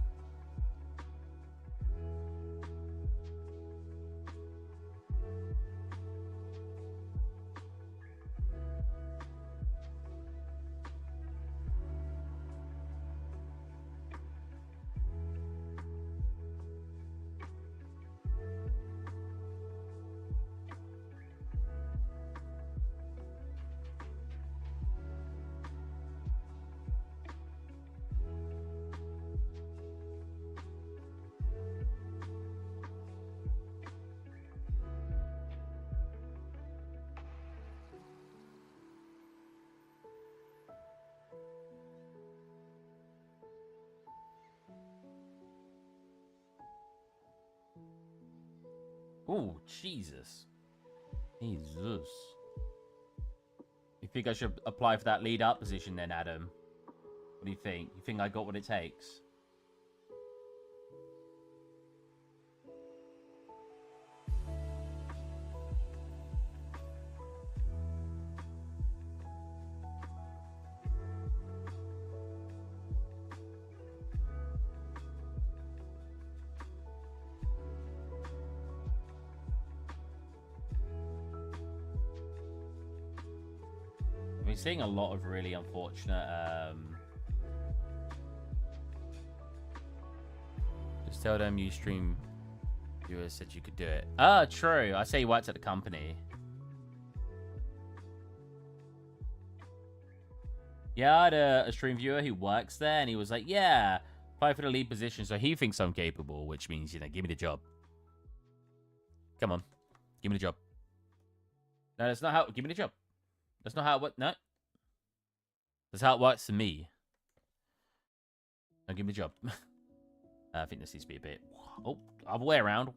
Oh, Jesus. Jesus. You think I should apply for that lead up position then, Adam? What do you think? You think I got what it takes? I've been seeing a lot of really unfortunate Just tell them you stream viewers said you could do it. True. I say he worked at the company. Yeah, I had a stream viewer who works there, and he was like, yeah, apply for the lead position, so he thinks I'm capable, which means, you know, give me the job. Come on. Give me the job. No, that's not how... Give me the job. That's not how it works. No. That's how it works for me. Now give me the job. I think this needs to be a bit... Oh, other way around.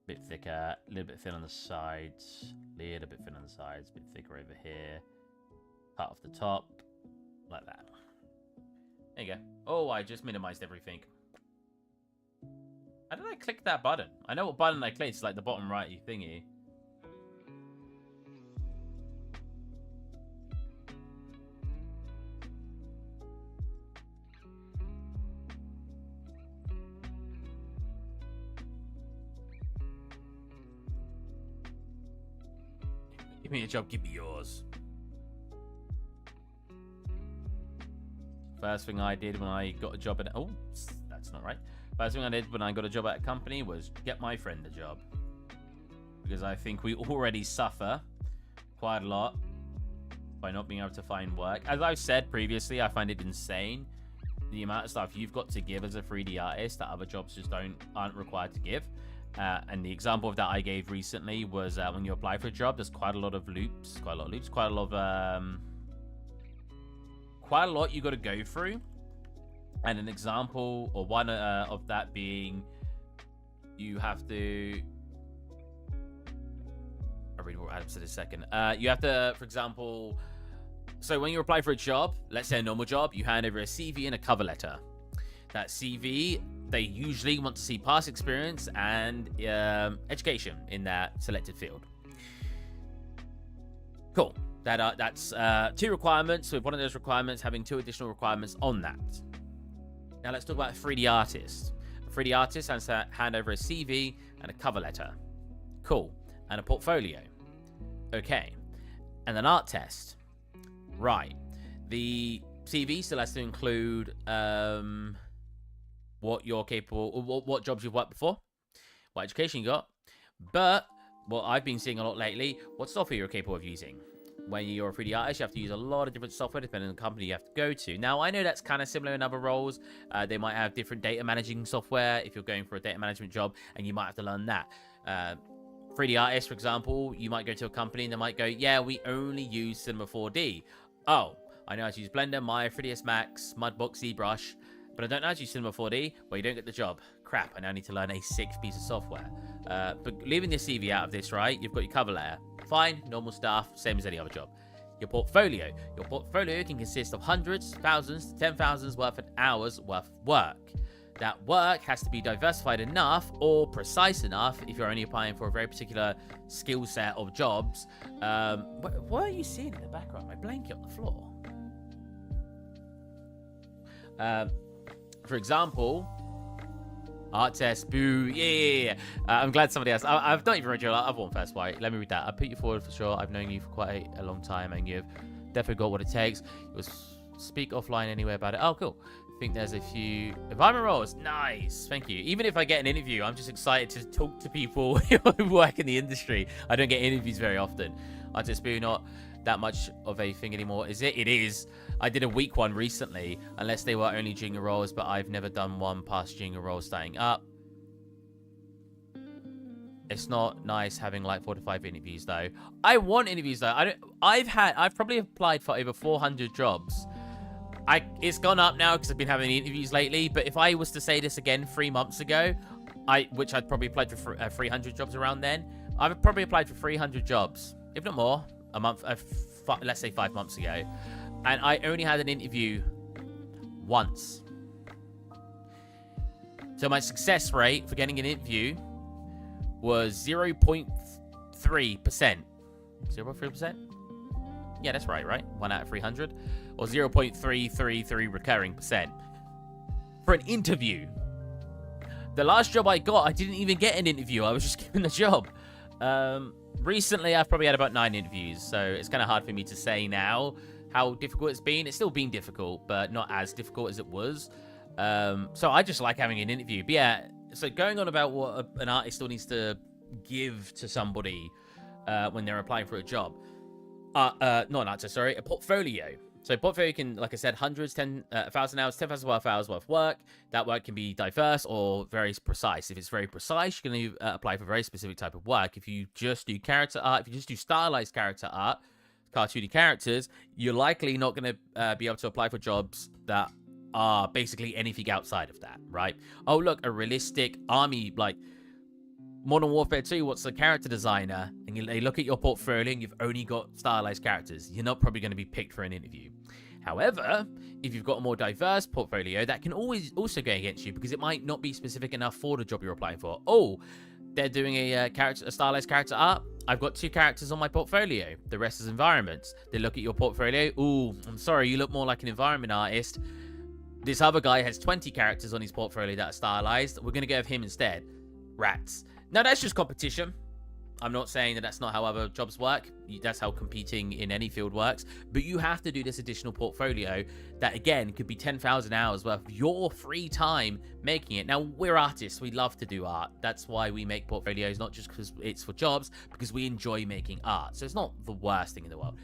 Bit thicker. A little bit thin on the sides. Little bit thin on the sides. Bit thicker over here. Cut off the top. Like that. There you go. Oh, I just minimized everything. How did I click that button? I know what button I clicked. It's like the bottom right thingy. Give me a job, give me yours. First thing I did when I got a job at... Oh, that's not right. First thing I did when I got a job at a company was get my friend a job. Because I think we already suffer quite a lot by not being able to find work. As I've said previously, I find it insane the amount of stuff you've got to give as a 3D artist that other jobs just aren't required to give. And the example of that I gave recently was when you apply for a job, there's quite a lot of loops, quite a lot you got to go through. And an example, or one of that being, you have to... I'll read what Adam said in a second. You have to, for example... So when you apply for a job, let's say a normal job, you hand over a CV and a cover letter. That CV, they usually want to see past experience and education in that selected field. Cool. That's 2 requirements, with one of those requirements having 2 additional requirements on that. Now let's talk about a 3D artist. A 3D artist has to hand over a CV and a cover letter. Cool. And a portfolio. Okay. And an art test. Right. The CV still has to include what you're capable, what jobs you've worked before, what education you got. But what I've been seeing a lot lately, what software you're capable of using. When you're a 3D artist, you have to use a lot of different software depending on the company you have to go to. Now, I know that's kind of similar in other roles. They might have different data managing software if you're going for a data management job, and you might have to learn that. 3D artists, for example, you might go to a company and they might go, yeah, we only use Cinema 4D. Oh, I know how to use Blender, Maya, 3ds Max, Mudbox, ZBrush, but I don't know how to use Cinema 4D. Well, you don't get the job. Crap, I now need to learn a 6th piece of software. But leaving the CV out of this, right, you've got your cover letter. Fine, normal stuff, same as any other job. Your portfolio. Your portfolio can consist of hundreds, thousands, to 10,000s worth of hours worth of work. That work has to be diversified enough or precise enough if you're only applying for a very particular skill set of jobs. What are you seeing in the background? My blanket on the floor. For example, art test, boo, yeah. I'm glad somebody else. I've not even read your other one first, right? Let me read that. I put you forward for sure. I've known you for quite a long time, and you've definitely got what it takes. It was speak offline anyway about it. Oh, cool. I think there's a few environment roles. Nice. Thank you. Even if I get an interview, I'm just excited to talk to people who work in the industry. I don't get interviews very often. Artist boo, not that much of a thing anymore, is it? It is. I did a week one recently, unless they were only junior roles, but I've never done one past junior roles starting up. It's not nice having like 4 to 5 interviews though. I want interviews though. I've probably applied for over 400 jobs. It's gone up now because I've been having interviews lately, but if I was to say this again 3 months ago, which I'd probably applied for 300 jobs around then, I've probably applied for 300 jobs, if not more, a month, let's say 5 months ago, and I only had an interview once. So my success rate for getting an interview was 0.3%. 0.3%? Yeah, that's right? 1 out of 300. Or 0.333 recurring percent. For an interview. The last job I got, I didn't even get an interview. I was just given the job. Recently, I've probably had about 9 interviews. So it's kind of hard for me to say now how difficult it's been. It's still been difficult, but not as difficult as it was. So I just like having an interview. But yeah, so going on about what an artist still needs to give to somebody when they're applying for a job. Not an artist, sorry, a portfolio. So portfolio can, like I said, hundreds, 1,000 hours, 10,000 hours worth of work. That work can be diverse or very precise. If it's very precise, you're going to apply for a very specific type of work. If you just do character art, if you just do stylized character art, cartoony characters, you're likely not going to be able to apply for jobs that are basically anything outside of that, right? Oh, look, a realistic army, like Modern Warfare 2, what's the character designer? And they look at your portfolio and you've only got stylized characters. You're not probably going to be picked for an interview. However, if you've got a more diverse portfolio, that can always also go against you because it might not be specific enough for the job you're applying for. Oh, they're doing a stylized character art. I've got 2 characters on my portfolio. The rest is environments. They look at your portfolio. Ooh, I'm sorry, you look more like an environment artist. This other guy has 20 characters on his portfolio that are stylized. We're going to go with him instead. Rats. Now, that's just competition. I'm not saying that that's not how other jobs work. That's how competing in any field works. But you have to do this additional portfolio that, again, could be 10,000 hours worth of your free time making it. Now, we're artists. We love to do art. That's why we make portfolios, not just because it's for jobs, because we enjoy making art. So it's not the worst thing in the world.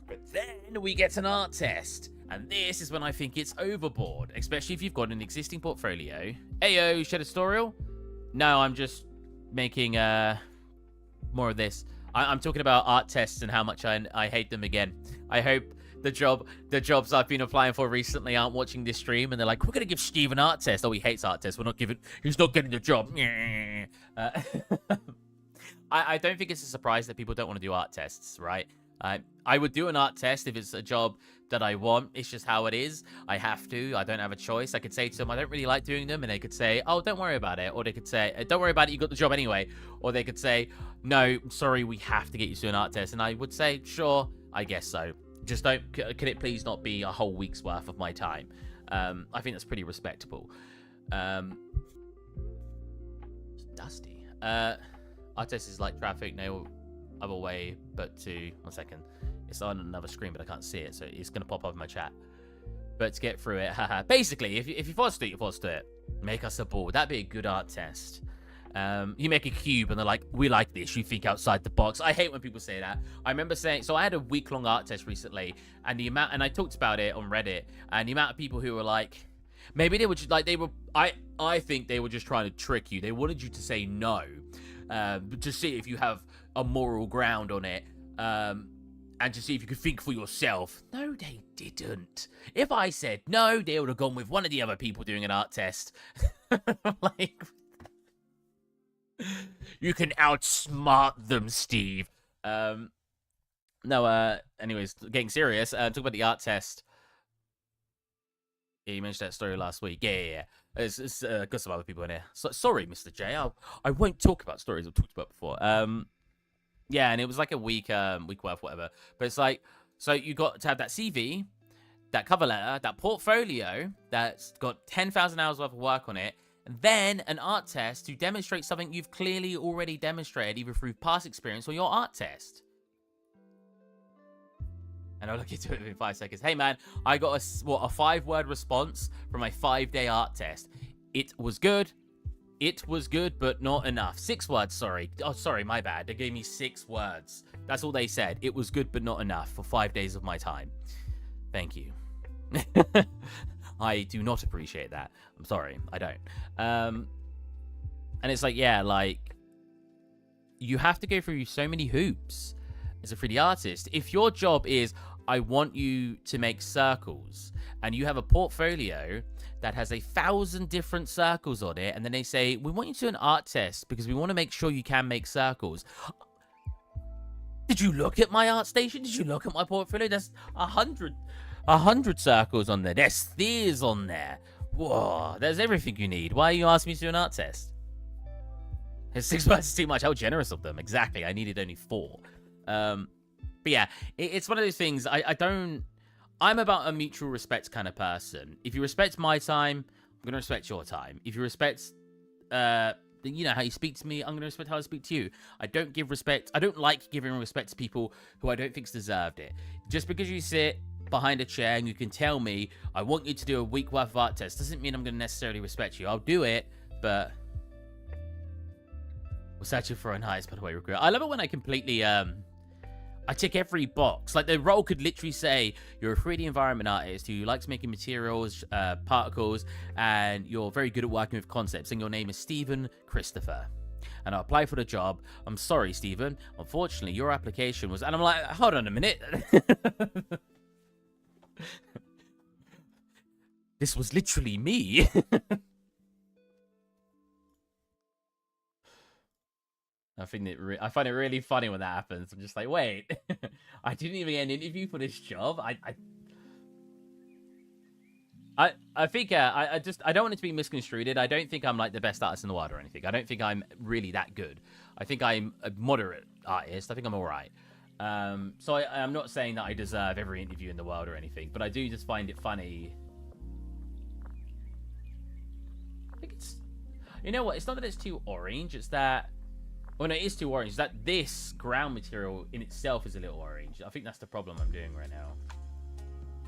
But then we get an art test. And this is when I think it's overboard, especially if you've got an existing portfolio. Ayo, shed a tutorial? No, I'm just making more of this. I'm talking about art tests and how much I hate them again. I hope the jobs I've been applying for recently aren't watching this stream and they're like, we're gonna give Steve an art test. Oh, he hates art tests. He's not getting the job. I don't think it's a surprise that people don't want to do art tests, right? I would do an art test if it's a job that I want. It's just how it is. I have to. I don't have a choice. I could say to them, I don't really like doing them. And they could say, oh, don't worry about it. Or they could say, don't worry about it. You got the job anyway. Or they could say, no, sorry, we have to get you to an art test. And I would say, sure, I guess so. Just don't, can it please not be a whole week's worth of my time? I think that's pretty respectable. It's dusty. Art test is like traffic, no other way but to, 1 second. It's on another screen, but I can't see it, so it's going to pop up in my chat. But to get through it, haha. Basically, if you force to do it, you force to do it. Make us a board. That'd be a good art test. You make a cube, and they're like, we like this. You think outside the box. I hate when people say that. I remember saying, so I had a week-long art test recently, and I talked about it on Reddit, and the amount of people who were like, maybe they were just like, I think they were just trying to trick you. They wanted you to say no, to see if you have a moral ground on it. And to see if you could think for yourself. No, they didn't. If I said no, they would have gone with one of the other people doing an art test. Like, you can outsmart them, Steve. Anyways, getting serious. Talk about the art test. Yeah, you mentioned that story last week. Yeah. It's got some other people in here. So, sorry, Mr. J. I won't talk about stories I've talked about before. Yeah, and it was like a week worth, whatever. But it's like, so you got to have that CV, that cover letter, that portfolio that's got 10,000 hours worth of work on it, and then an art test to demonstrate something you've clearly already demonstrated, either through past experience or your art test. And I'll look into it in 5 seconds. Hey, man, I got a 5-word response from my 5-day art test. It was good. It was good, but not enough. 6 words, sorry. Oh, sorry, my bad. They gave me 6 words. That's all they said. It was good, but not enough for 5 days of my time. Thank you. I do not appreciate that. I'm sorry. I don't. And it's like, yeah, like, you have to go through so many hoops as a 3D artist. If your job is, I want you to make circles, and you have a portfolio that has 1,000 different circles on it, and then they say, we want you to do an art test because we want to make sure you can make circles. Did you look at my art station? Did you look at my portfolio? There's 100 circles on there. There's spheres on there. Whoa, there's everything you need. Why are you asking me to do an art test? 6 words is too much. How generous of them. Exactly. I needed only 4. But yeah, it's one of those things. I'm about a mutual respect kind of person. If you respect my time, I'm going to respect your time. If you respect, how you speak to me, I'm going to respect how I speak to you. I don't like giving respect to people who I don't think's deserved it. Just because you sit behind a chair and you can tell me, I want you to do a week worth of art test, doesn't mean I'm going to necessarily respect you. I'll do it, but... We're searching for an artist, by the way, recruit. I love it when I completely, I tick every box. Like, the role could literally say, you're a 3D environment artist who likes making materials, particles, and you're very good at working with concepts, and your name is Stephen Christopher. And I apply for the job. I'm sorry, Stephen. Unfortunately, your application was... And I'm like, hold on a minute. This was literally me. I find it really funny when that happens. I'm just like, wait, I didn't even get an interview for this job. I think I don't want it to be misconstrued. I don't think I'm like the best artist in the world or anything. I don't think I'm really that good. I think I'm a moderate artist. I think I'm all right. So I'm not saying that I deserve every interview in the world or anything, but I do just find it funny. I think it's, you know what? It's not that it's too orange. It's that, well, no, it is too orange. It's that this ground material in itself is a little orange. I think that's the problem I'm doing right now.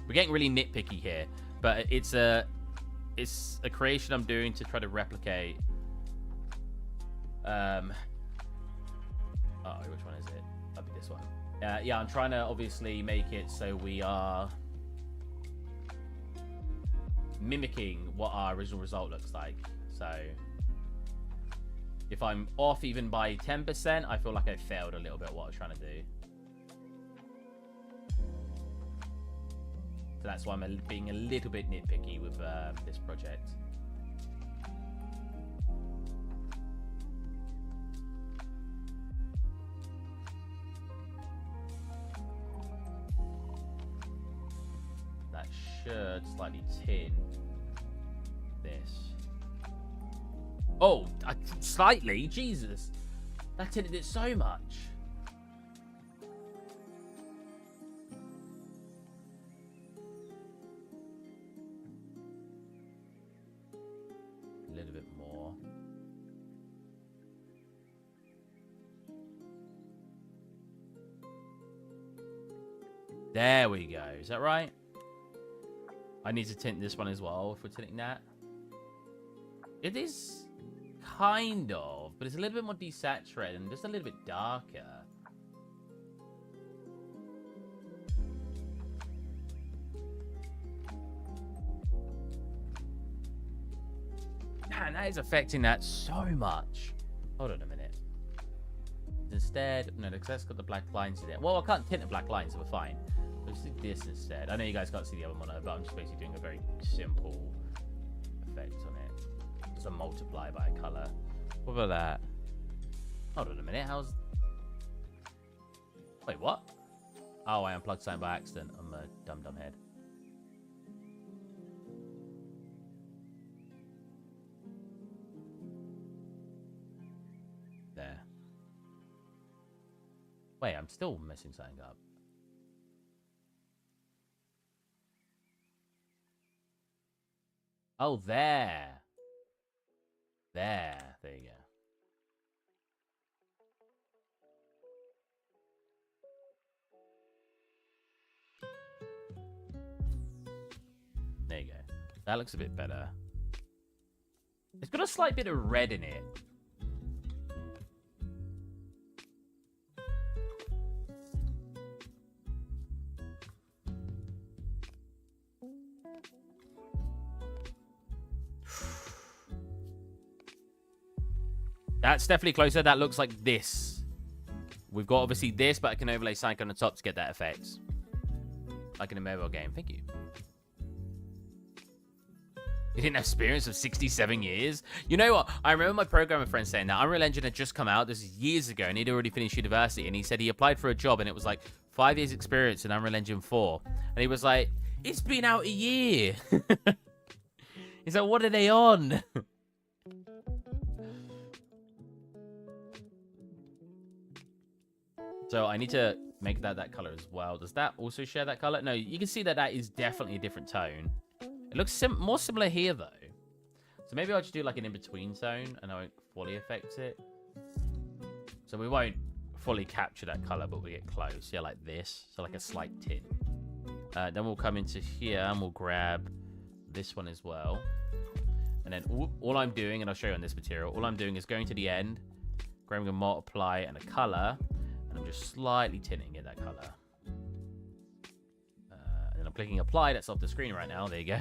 We're getting really nitpicky here, but it's a creation I'm doing to try to replicate. Oh, which one is it? That'll be this one. Yeah, I'm trying to obviously make it so we are mimicking what our original result looks like. So if I'm off even by 10%, I feel like I failed a little bit what I was trying to do. So that's why I'm being a little bit nitpicky with this project. That should slightly tint this. Oh, slightly? Jesus. That tinted it so much. A little bit more. There we go. Is that right? I need to tint this one as well if we're tinting that. It is kind of, but it's a little bit more desaturated and just a little bit darker. Man, that is affecting that so much. Hold on a minute. Instead, no, because that's got the black lines in it. Well, I can't tint the black lines, so we're fine. Let's do this instead. I know you guys can't see the other monitor, but I'm just basically doing a very simple effect on it. Just a multiply by a color. What about that? Hold on a minute. How's... Wait, what? Oh, I unplugged something by accident. I'm a dumb head. There. Wait, I'm still messing something up. Oh, there. There. There you go. There you go. That looks a bit better. It's got a slight bit of red in it. That's definitely closer. That looks like this. We've got obviously this, but I can overlay Psych on the top to get that effect. Like in a mobile game. Thank you. You didn't have experience of 67 years? You know what? I remember my programmer friend saying that Unreal Engine had just come out. This is years ago, and he'd already finished university. And he said he applied for a job, and it was like 5 years experience in Unreal Engine 4. And he was like, it's been out a year. He's like, what are they on? So I need to make that color as well. Does that also share that color? No, you can see that that is definitely a different tone. It looks more similar here, though. So maybe I'll just do like an in-between tone, and I won't fully affect it. So we won't fully capture that color, but we get close. Yeah, like this. So like a slight tint. Then we'll come into here and we'll grab this one as well. And then all I'm doing, and I'll show you on this material, all I'm doing is going to the end, grabbing a multiply and a color, and I'm just slightly tinting it that color. And then I'm clicking apply. That's off the screen right now. There you go.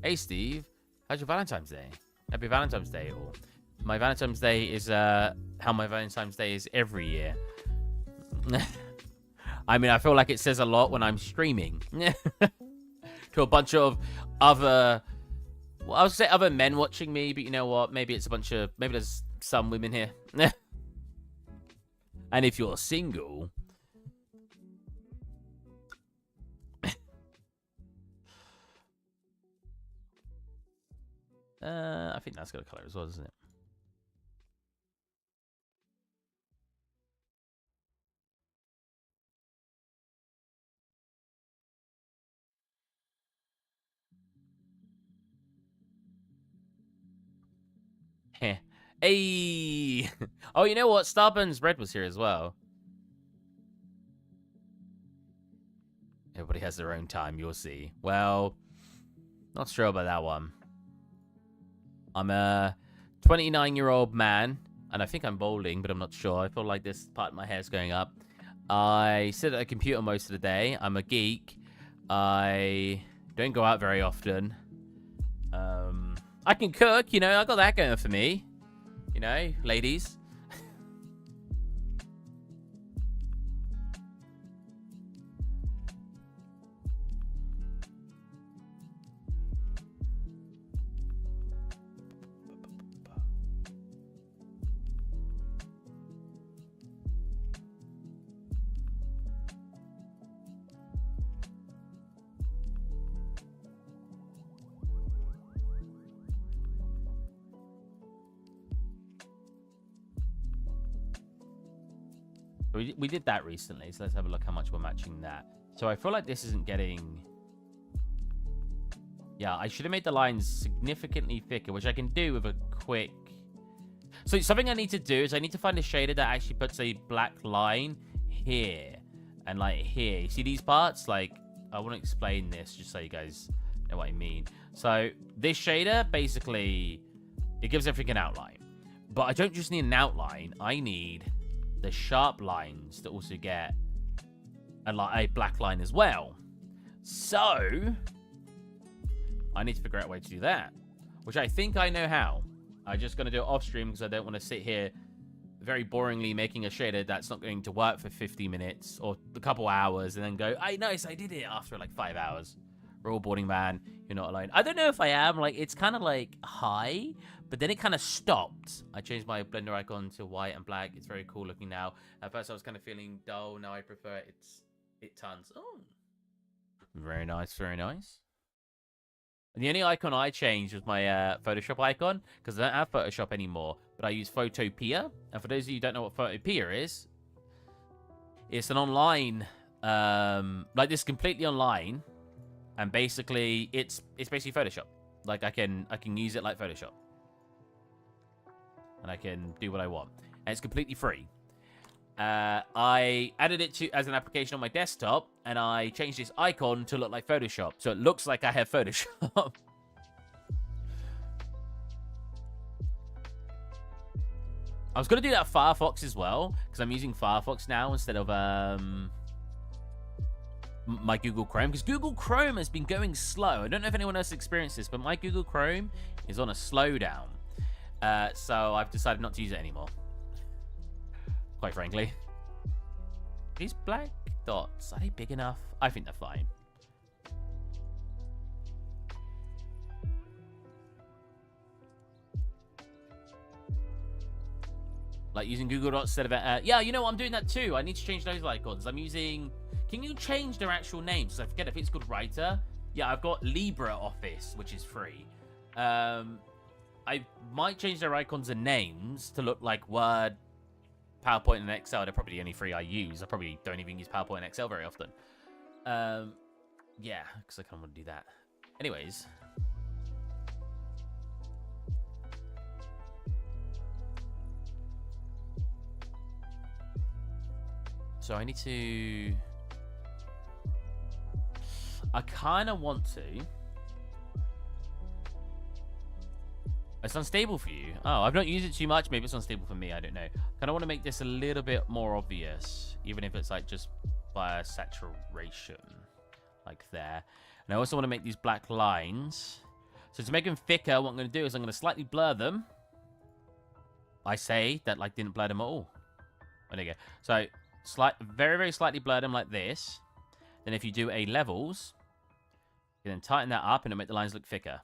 Hey, Steve. How's your Valentine's Day? Happy Valentine's Day, all. My Valentine's Day is how my Valentine's Day is every year. I mean, I feel like it says a lot when I'm streaming to a bunch of other... Well, I would say other men watching me, but you know what? Maybe it's a bunch of... Maybe there's some women here. And if you're single... I think that's got a color as well, doesn't it? Hey! Oh, you know what? Starburns Red was here as well. Everybody has their own time, you'll see. Well, not sure about that one. I'm a 29-year-old man, and I think I'm balding, but I'm not sure. I feel like this part of my hair's going up. I sit at a computer most of the day. I'm a geek. I don't go out very often. I can cook, you know. I got that going for me. You know, ladies. We did that recently, so let's have a look how much we're matching that. So I feel like this isn't getting... Yeah, I should have made the lines significantly thicker, which I can do with a quick... So something I need to do is I need to find a shader that actually puts a black line here and like here. You see these parts? Like, I want to explain this just so you guys know what I mean. So this shader, basically, it gives everything an outline. But I don't just need an outline. I need... the sharp lines that also get a black line as well. So I need to figure out a way to do that, which I think I know how. I'm just going to do it off stream because I don't want to sit here very boringly making a shader that's not going to work for 50 minutes or a couple hours and then go, "Hey, nice, I did it," after like 5 hours. We're all boarding, man. You're not alone. I don't know if I am. Like, it's kind of like high, but then it kind of stopped. I changed my blender icon to white and black. It's very cool looking now. At first I was kind of feeling dull. Now I prefer it tons. Oh, very nice, very nice. And the only icon I changed was my Photoshop icon, because I don't have Photoshop anymore, but I use Photopea. And for those of you who don't know what Photopea is, it's an online, like this completely online, and basically it's basically Photoshop. Like I can use it like Photoshop, and I can do what I want, and it's completely free. I added it to as an application on my desktop, and I changed this icon to look like Photoshop, so it looks like I have Photoshop. I was gonna do that Firefox as well, because I'm using Firefox now instead of my Google Chrome, because Google Chrome has been going slow. I don't know if anyone else experienced this, but my Google Chrome is on a slowdown. So I've decided not to use it anymore. Quite frankly. These black dots, are they big enough? I think they're fine. Like using Google Dots instead of... yeah, you know what? I'm doing that too. I need to change those icons. I'm using... Can you change their actual names? Because I forget if it's called Writer. Yeah, I've got LibreOffice, which is free. I might change their icons and names to look like Word, PowerPoint, and Excel. They're probably the only three I use. I probably don't even use PowerPoint and Excel very often. Yeah, because I kind of want to do that. Anyways. So I need to... I kind of want to. It's unstable for you. Oh, I've not used it too much. Maybe it's unstable for me. I don't know. Kind of want to make this a little bit more obvious, even if it's like just by saturation, like there. And I also want to make these black lines. So to make them thicker, what I'm going to do is I'm going to slightly blur them. I say that like didn't blur them at all. Oh, there you go. So very, very slightly blur them like this. Then if you do a levels, you can then tighten that up and it'll make the lines look thicker.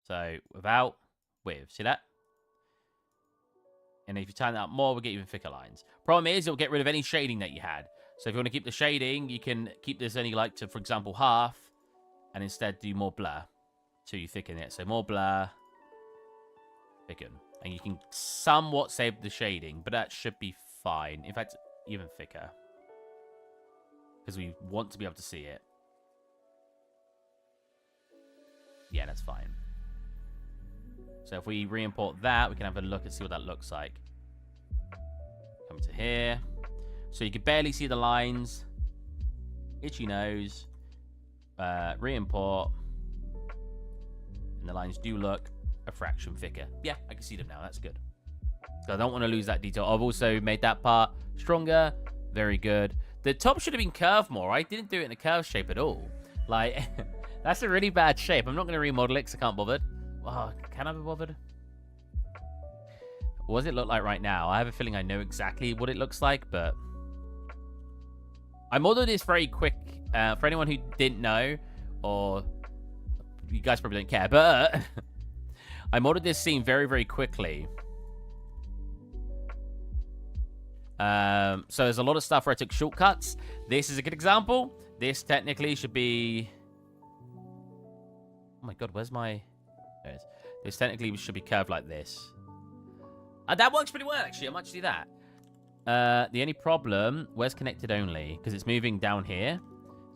So without, with. See that? And if you tighten that up more, we'll get even thicker lines. Problem is, it'll get rid of any shading that you had. So if you want to keep the shading, you can keep this only like to, for example, half. And instead do more blur. So you thicken it. So more blur. Thicken. And you can somewhat save the shading. But that should be fine. In fact, even thicker. Because we want to be able to see it. Yeah, that's fine. So if we re-import that, we can have a look and see what that looks like. Come to here. So you can barely see the lines. Itchy nose. Re-import. And the lines do look a fraction thicker. Yeah, I can see them now. That's good. So I don't want to lose that detail. I've also made that part stronger. Very good. The top should have been curved more. I didn't do it in a curved shape at all. Like, that's a really bad shape. I'm not going to remodel it because I can't bother. Oh, can I be bothered? What does it look like right now? I have a feeling I know exactly what it looks like, but I modeled this very quick. For anyone who didn't know, or you guys probably don't care, but I modeled this scene very, very quickly. So there's a lot of stuff where I took shortcuts. This is a good example. This technically should be... Oh my god, where's my... There it is. This technically should be curved like this. That works pretty well, actually. I might just do that. The only problem... Where's connected only? Because it's moving down here.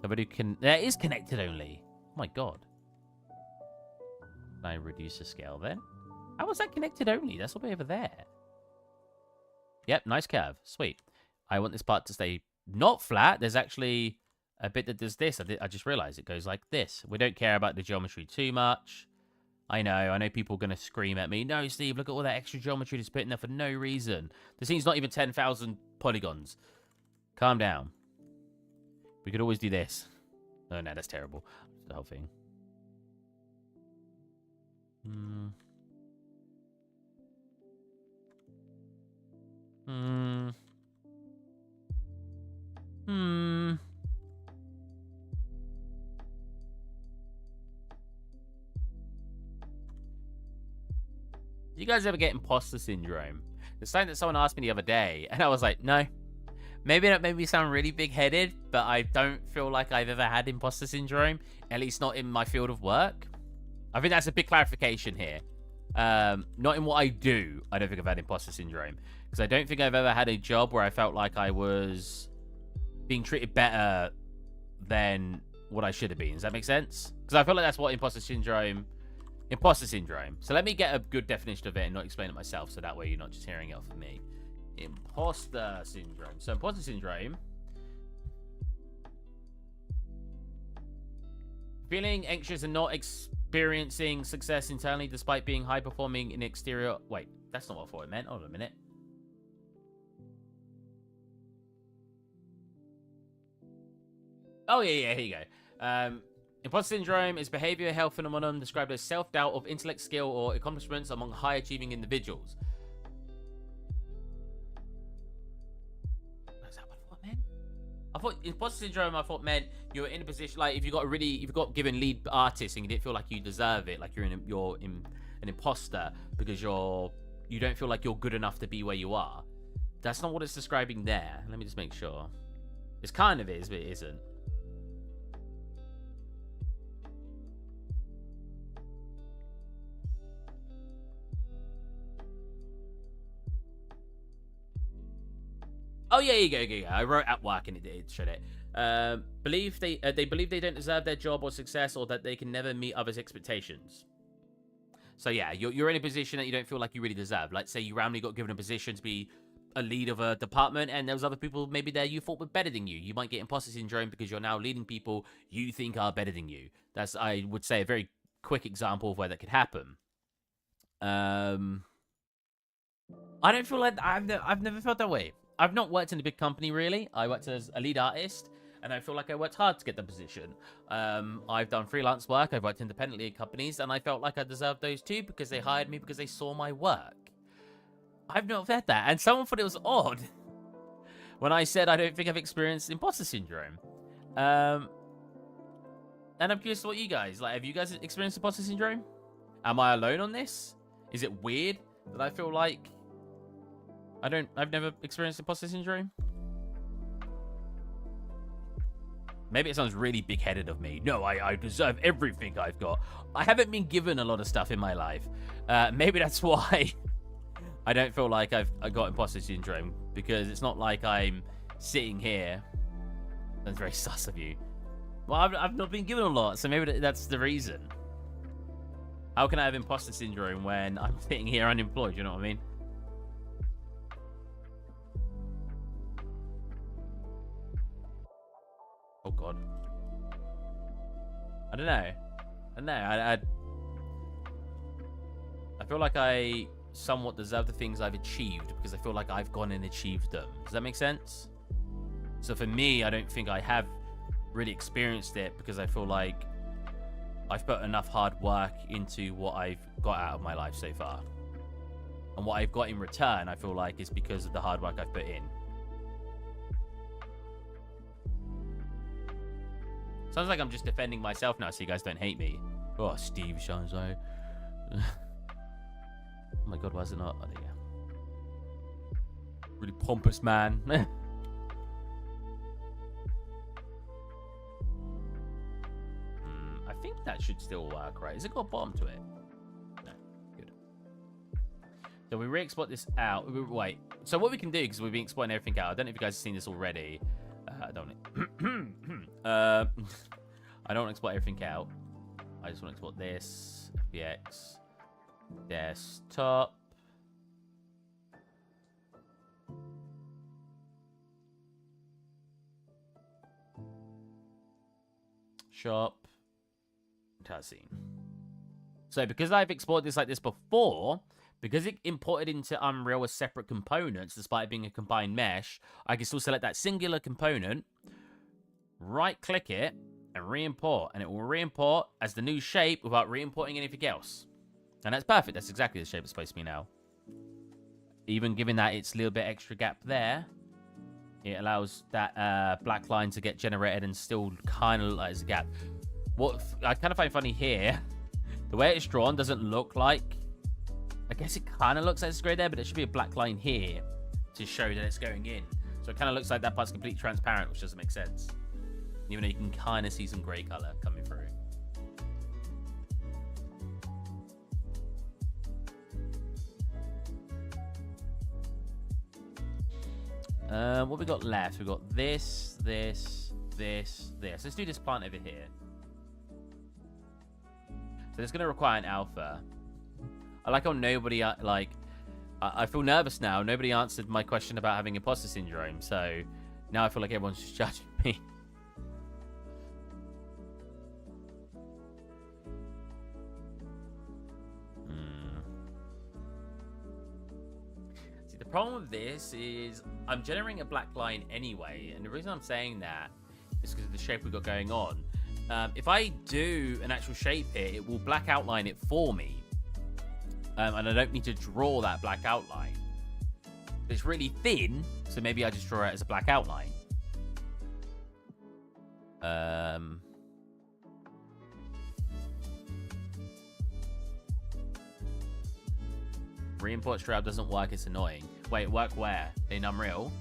So if I do... There is connected only. Oh my god. Can I reduce the scale then? How was that connected only? That's all the way over there. Yep, nice curve. Sweet. I want this part to stay not flat. There's actually a bit that does this. I just realized it goes like this. We don't care about the geometry too much. I know people are going to scream at me. No, Steve, look at all that extra geometry that's put in there for no reason. The scene's not even 10,000 polygons. Calm down. We could always do this. Oh, no, that's terrible. The whole thing. Do you guys ever get imposter syndrome? It's something that someone asked me the other day, and I was like, no. Maybe that made me sound really big-headed, but I don't feel like I've ever had imposter syndrome, at least not in my field of work. I think that's a big clarification here. Not in what I do, I don't think I've had imposter syndrome. Because I don't think I've ever had a job where I felt like I was being treated better than what I should have been. Does that make sense? Because I feel like that's what imposter syndrome... Imposter syndrome. So let me get a good definition of it and not explain it myself, so that way you're not just hearing it from me. Imposter syndrome. So imposter syndrome... Feeling anxious and not experiencing success internally despite being high-performing in exterior... Wait, that's not what I thought it meant. Hold on a minute. Oh, yeah, here you go. Imposter syndrome is behavioral health phenomenon described as self-doubt of intellect, skill, or accomplishments among high-achieving individuals. Is that what I thought it meant? I thought imposter syndrome, meant you're in a position, like, if you got given lead artist and you didn't feel like you deserve it, like you're an imposter because you don't feel like you're good enough to be where you are. That's not what it's describing there. Let me just make sure. It's kind of is, but it isn't. Oh yeah, you go. I wrote at work and it showed it. They believe they don't deserve their job or success, or that they can never meet others' expectations. So yeah, you're in a position that you don't feel like you really deserve. Like say you randomly got given a position to be a lead of a department, and there was other people maybe there you thought were better than you. You might get imposter syndrome because you're now leading people you think are better than you. That's, I would say, a very quick example of where that could happen. I don't feel like I've never felt that way. I've not worked in a big company really. I worked as a lead artist, and I feel like I worked hard to get the position. I've done freelance work. I've worked independently in companies, and I felt like I deserved those too because they hired me because they saw my work. I've not felt that, and someone thought it was odd when I said I don't think I've experienced imposter syndrome. And I'm curious what you guys like. Have you guys experienced imposter syndrome? Am I alone on this? Is it weird that I feel like I've never experienced imposter syndrome? Maybe it sounds really big-headed of me. No, I deserve everything I've got. I haven't been given a lot of stuff in my life. Maybe that's why I don't feel like I got imposter syndrome, because it's not like I'm sitting here. That's very sus of you. Well, I've not been given a lot, so maybe that's the reason. How can I have imposter syndrome when I'm sitting here unemployed? You know what I mean? Oh, God. I don't know. I feel like I somewhat deserve the things I've achieved because I feel like I've gone and achieved them. Does that make sense? So for me, I don't think I have really experienced it because I feel like I've put enough hard work into what I've got out of my life so far. And what I've got in return, I feel like, is because of the hard work I've put in. Sounds like I'm just defending myself now so you guys don't hate me. Oh, Steve sounds like... oh my God, why is it not? Oh, there you go. Really pompous man. I think that should still work, right? Has it got a bottom to it? No. Good. So we re-export this out. Wait. So what we can do, because we've been exporting everything out. I don't know if you guys have seen this already. I don't. I don't want to export everything out. I just want to export this. FBX. Desktop. Shop. Cutscene. So because I've exported this like this before, because it imported into Unreal as separate components, despite it being a combined mesh, I can still select that singular component, right-click it, and re-import. And it will re-import as the new shape without re-importing anything else. And that's perfect. That's exactly the shape it's supposed to be now. Even given that it's a little bit extra gap there, it allows that black line to get generated and still kind of look like there's a gap. What I kind of find funny here, the way it's drawn doesn't look like... I guess it kind of looks like it's grey there, but there should be a black line here to show that it's going in. So it kind of looks like that part's completely transparent, which doesn't make sense. Even though you can kind of see some grey colour coming through. What we got left? We got this. Let's do this plant over here. So it's going to require an alpha. I like how nobody, I feel nervous now. Nobody answered my question about having imposter syndrome. So now I feel like everyone's just judging me. See, the problem with this is I'm generating a black line anyway. And the reason I'm saying that is because of the shape we've got going on. If I do an actual shape here, it will black outline it for me. And I don't need to draw that black outline. It's really thin, so maybe I just draw it as a black outline. Re-import Shroud doesn't work, it's annoying. Wait, work where? In Unreal?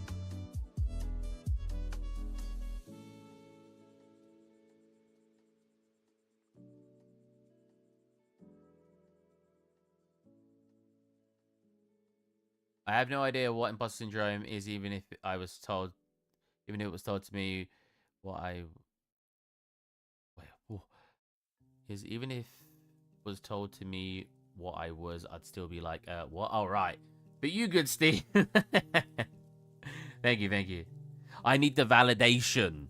I have no idea what imposter syndrome is, even if I was told, even if it was told to me what I... Wait, whoa. Even if it was told to me what I was, I'd still be like, what? Oh, right. But you good, Steve. Thank you, thank you. I need the validation.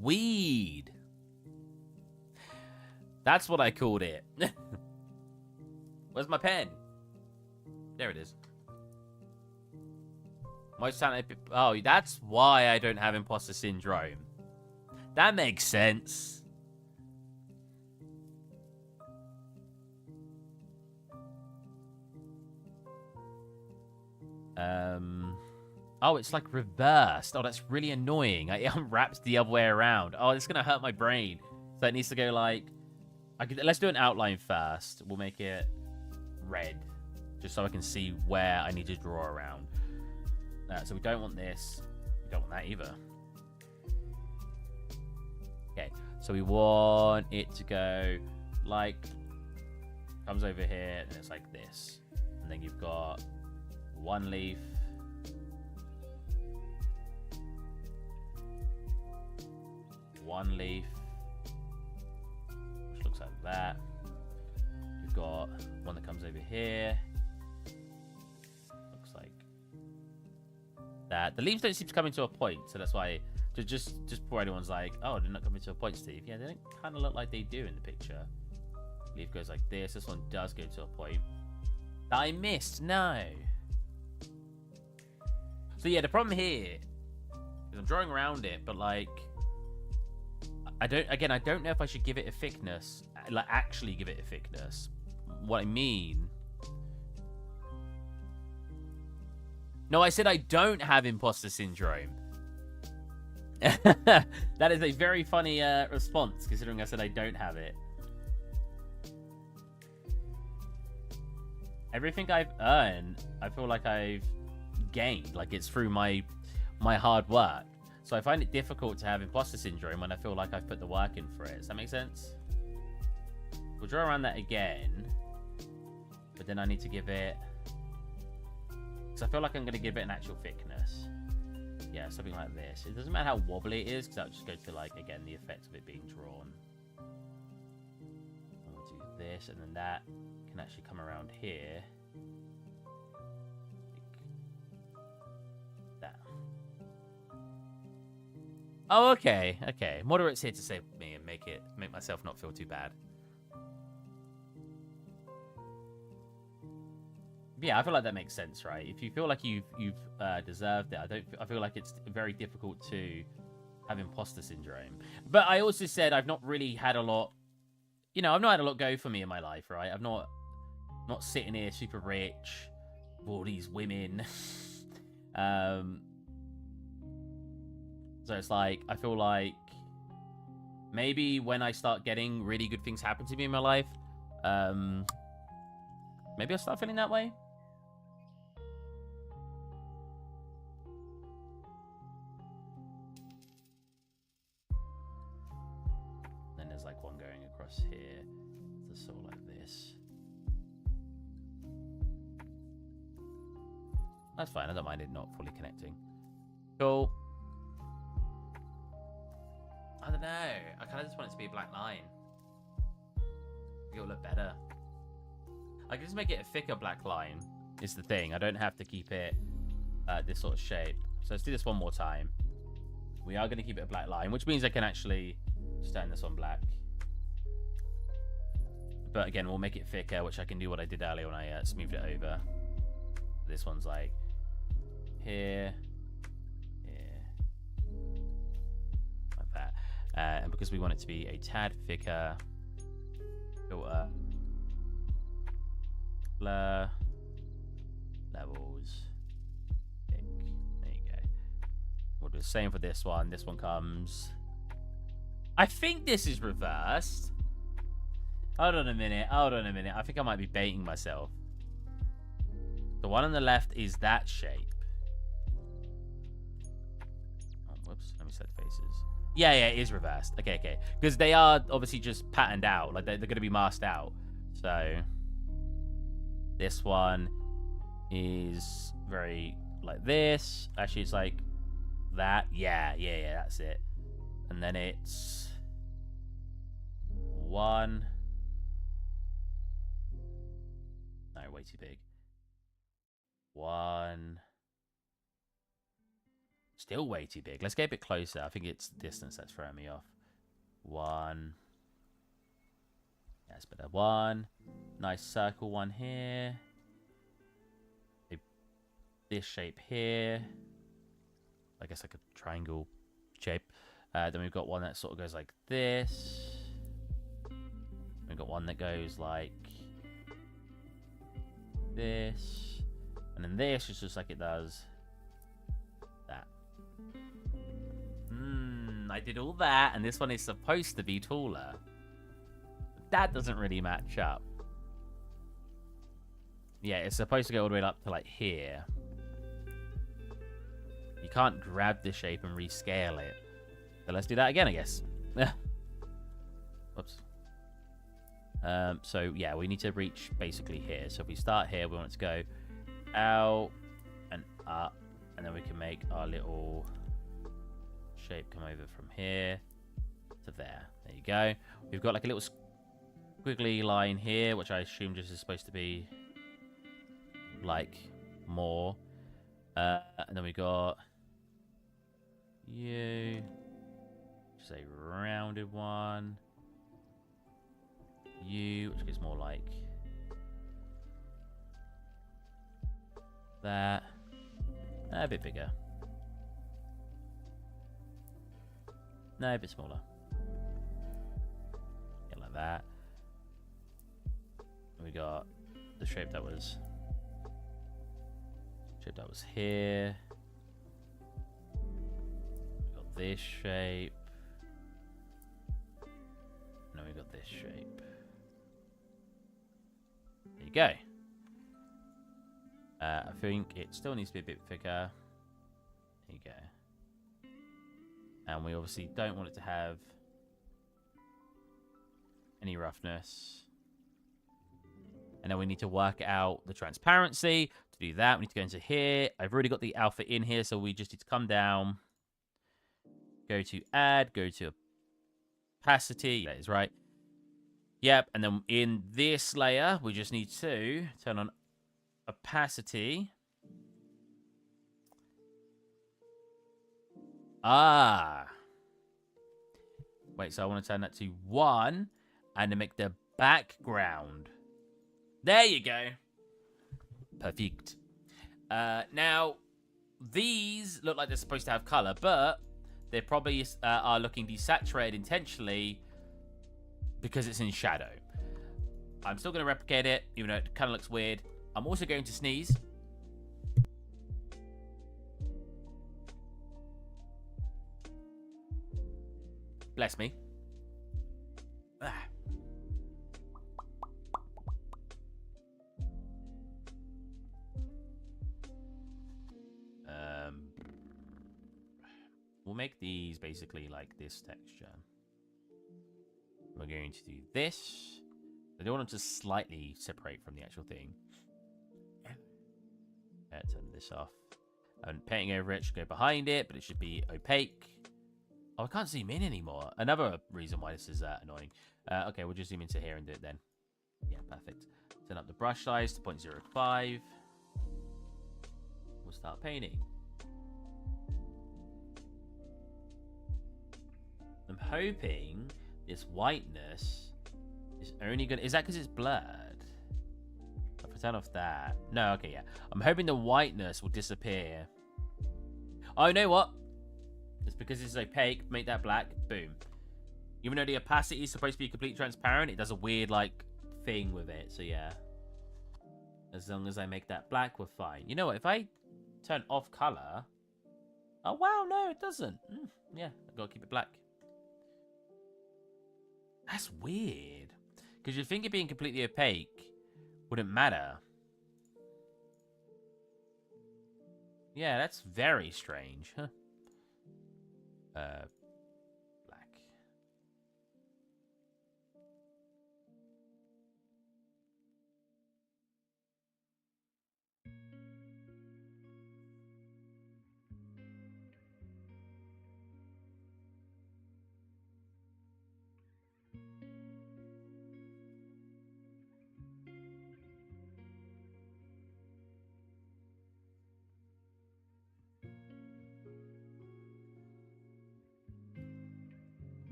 Weed. That's what I called it. Where's my pen? There it is. Most talented. Oh, that's why I don't have imposter syndrome. That makes sense. Oh, it's like reversed. Oh, that's really annoying. It unwraps the other way around. Oh, it's gonna hurt my brain. So it needs to go like... let's do an outline first. We'll make it red. Just so I can see where I need to draw around. So we don't want this. We don't want that either. Okay. So we want it to go like... Comes over here and it's like this. And then you've got one leaf. One leaf, which looks like that. You've got one that comes over here. Looks like that. The leaves don't seem to come into a point, so that's why. Just before anyone's like, "Oh, they're not coming to a point, Steve." Yeah, they don't kind of look like they do in the picture. Leaf goes like this. This one does go to a point that I missed. No. So yeah, the problem here is I'm drawing around it, but like. I don't know if I should give it a thickness. Like, actually give it a thickness. What I mean... No, I said I don't have imposter syndrome. That is a very funny response, considering I said I don't have it. Everything I've earned, I feel like I've gained. Like, it's through my hard work. So I find it difficult to have imposter syndrome when I feel like I've put the work in for it. Does that make sense? We'll draw around that again. But then I need to give it... Because I feel like I'm going to give it an actual thickness. Yeah, something like this. It doesn't matter how wobbly it is, because that'll just go to, like, again, the effect of it being drawn. And we'll do this, and then that can actually come around here. Oh, okay, okay. Moderate's here to save me and make myself not feel too bad. Yeah, I feel like that makes sense, right? If you feel like you've deserved it, I feel like it's very difficult to have imposter syndrome. But I also said I've not really had a lot, you know, I've not had a lot go for me in my life, right? I'm not sitting here super rich, with all these women. So it's like, I feel like maybe when I start getting really good things happen to me in my life, maybe I'll start feeling that way. Then there's like one going across here. It's sort of like this. That's fine. I don't mind it not fully connecting. Cool. I don't know. I kind of just want it to be a black line. It'll look better. I can just make it a thicker black line, is the thing. I don't have to keep it this sort of shape. So let's do this one more time. We are going to keep it a black line, which means I can actually just turn this on black. But again, we'll make it thicker, which I can do what I did earlier when I smoothed it over. This one's like here. And because we want it to be a tad thicker, filter, blur, levels, thick. There you go. We'll do the same for this one. This one comes... I think this is reversed. Hold on a minute. Hold on a minute. I think I might be baiting myself. The one on the left is that shape. Oh, whoops. Let me set faces. Yeah, it is reversed. Okay. Because they are obviously just patterned out. Like, they're going to be masked out. So, this one is very like this. Actually, it's like that. Yeah, that's it. And then it's one. No, way too big. 1. Still way too big. Let's get a bit closer. I think it's the distance that's throwing me off. 1. That's better. 1. Nice circle one here. This shape here. I guess like a triangle shape. Then we've got one that sort of goes like this. We've got one that goes like this. And then this is just like it does that. I did all that, and this one is supposed to be taller. But that doesn't really match up. Yeah, it's supposed to go all the way up to like here. You can't grab the shape and rescale it. So let's do that again, I guess. Whoops. So yeah, we need to reach basically here. So if we start here, we want it to go out and up, and then we can make our little shape come over from here to there. There you go. We've got like a little squiggly line here, which I assume just is supposed to be like more. And then we got you, just a rounded one. You, which gets more like that. A bit bigger. No, a bit smaller. Yeah, like that. And we got the shape that was here. We got this shape. And then we got this shape. There you go. I think it still needs to be a bit thicker. There you go. And we obviously don't want it to have any roughness. And then we need to work out the transparency. To do that, we need to go into here. I've already got the alpha in here, so we just need to come down. Go to add, go to opacity. That is right. Yep, and then in this layer, we just need to turn on opacity. Wait, so I want to turn that to 1 and then make the background. There you go. Perfect. Now, these look like they're supposed to have color, but they probably are looking desaturated intentionally because it's in shadow. I'm still going to replicate it, even though it kind of looks weird. I'm also going to sneeze. Bless me. We'll make these basically like this texture. We're going to do this. I don't want them to slightly separate from the actual thing. Turn this off. And painting over it should go behind it, but it should be opaque. Oh, I can't zoom in anymore. Another reason why this is annoying. Okay, we'll just zoom into here and do it then. Yeah, perfect. Turn up the brush size to 0.05. We'll start painting. I'm hoping this whiteness is only gonna... Is that because it's blurred? If I turn off that... No, okay, yeah. I'm hoping the whiteness will disappear. Oh, you know what? It's because it's opaque. Make that black. Boom. Even though the opacity is supposed to be completely transparent, it does a weird, like, thing with it. So, yeah. As long as I make that black, we're fine. You know what? If I turn off color... Oh, wow. No, it doesn't. Yeah, I've got to keep it black. That's weird. Because you'd think it being completely opaque wouldn't matter. Yeah, that's very strange. Huh? Black.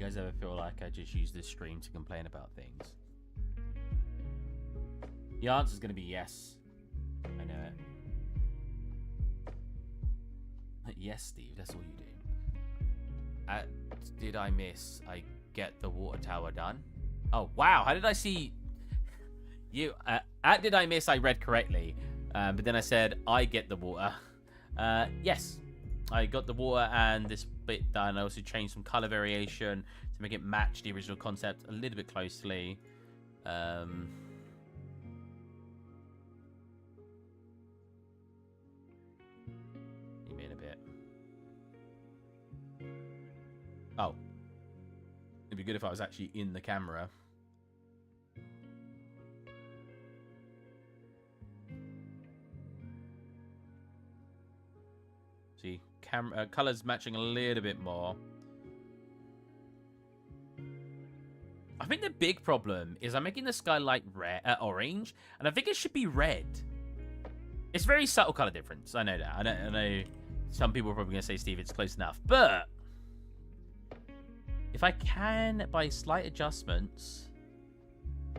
You guys ever feel like I just use this stream to complain about things? The answer's going to be yes. I know it. Yes, Steve, that's all you do. Did I miss? I get the water tower done. Oh, wow. How did I see you? Did I miss? I read correctly. But then I said, I get the water. Yes. I got the water and this bit done. I also changed some color variation to make it match the original concept a little bit closely. You mean a bit. Oh. It'd be good if I was actually in the camera. See, colors matching a little bit more. I think the big problem is I'm making the skylight orange, and I think it should be red. It's very subtle color difference. I know that. I know some people are probably going to say, Steve, it's close enough. But if I can, by slight adjustments,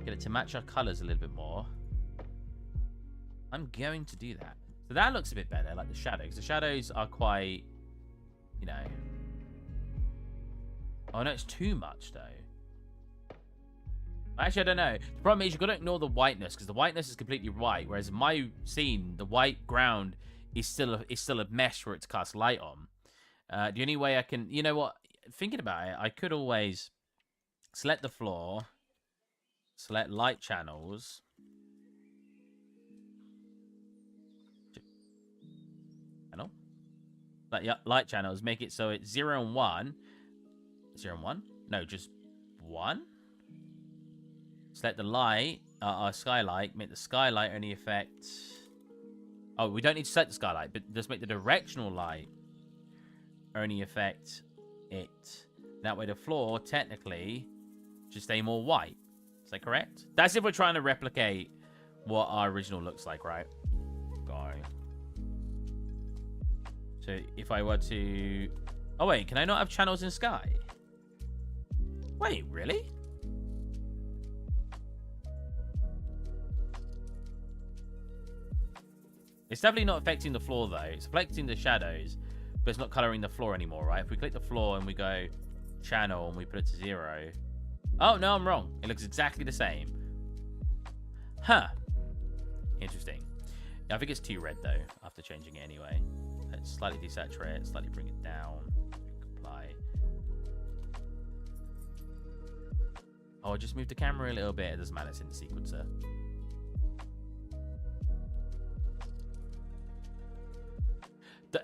get it to match our colors a little bit more, I'm going to do that. So that looks a bit better, like the shadows. The shadows are quite, you know... Oh, no, it's too much, though. Actually, I don't know. The problem is you've got to ignore the whiteness, because the whiteness is completely white, whereas in my scene, the white ground is still a mesh for it to cast light on. The only way I can... You know what? Thinking about it, I could always select the floor, select light channels... light channels, make it so it's 0 and 1. 0 and 1? No, just 1. Select the light, our skylight, make the skylight only affect... Oh, we don't need to set the skylight, but just make the directional light only affect it. That way the floor, technically, should stay more white. Is that correct? That's if we're trying to replicate what our original looks like, right? Go. So if I were to... Oh, wait. Can I not have channels in sky? Wait, really? It's definitely not affecting the floor, though. It's affecting the shadows, but it's not coloring the floor anymore, right? If we click the floor and we go channel and we put it to 0... Oh, no, I'm wrong. It looks exactly the same. Huh. Interesting. I think it's too red, though, after changing it anyway. Let's slightly desaturate it, slightly bring it down. Apply. Oh, I just moved the camera a little bit. It doesn't matter, it's in the sequencer.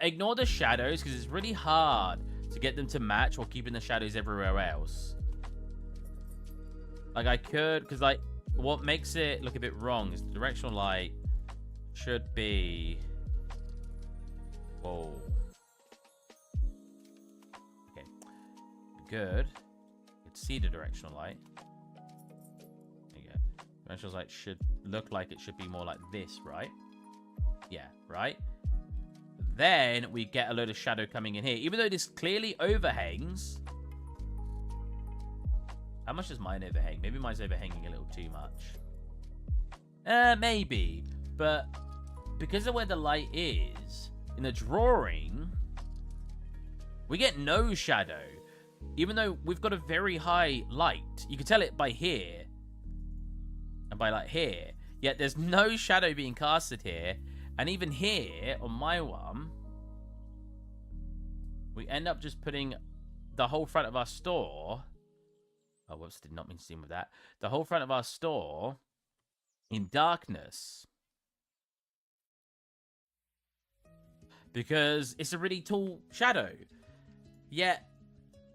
Ignore the shadows, because it's really hard to get them to match while keeping the shadows everywhere else. Like, I could, because, like, what makes it look a bit wrong is the directional light should be... Whoa. Okay. Good. You can see the directional light. There you go. Directional light should look like it should be more like this, right? Yeah, right? Then we get a load of shadow coming in here. Even though this clearly overhangs. How much does mine overhang? Maybe mine's overhanging a little too much. Maybe. But because of where the light is... In the drawing, we get no shadow, even though we've got a very high light. You can tell it by here, and by like here, yet there's no shadow being casted here. And even here, on my one, we end up just putting the whole front of our store... Oh, whoops, did not mean to seem with that. The whole front of our store in darkness. Because it's a really tall shadow. Yet,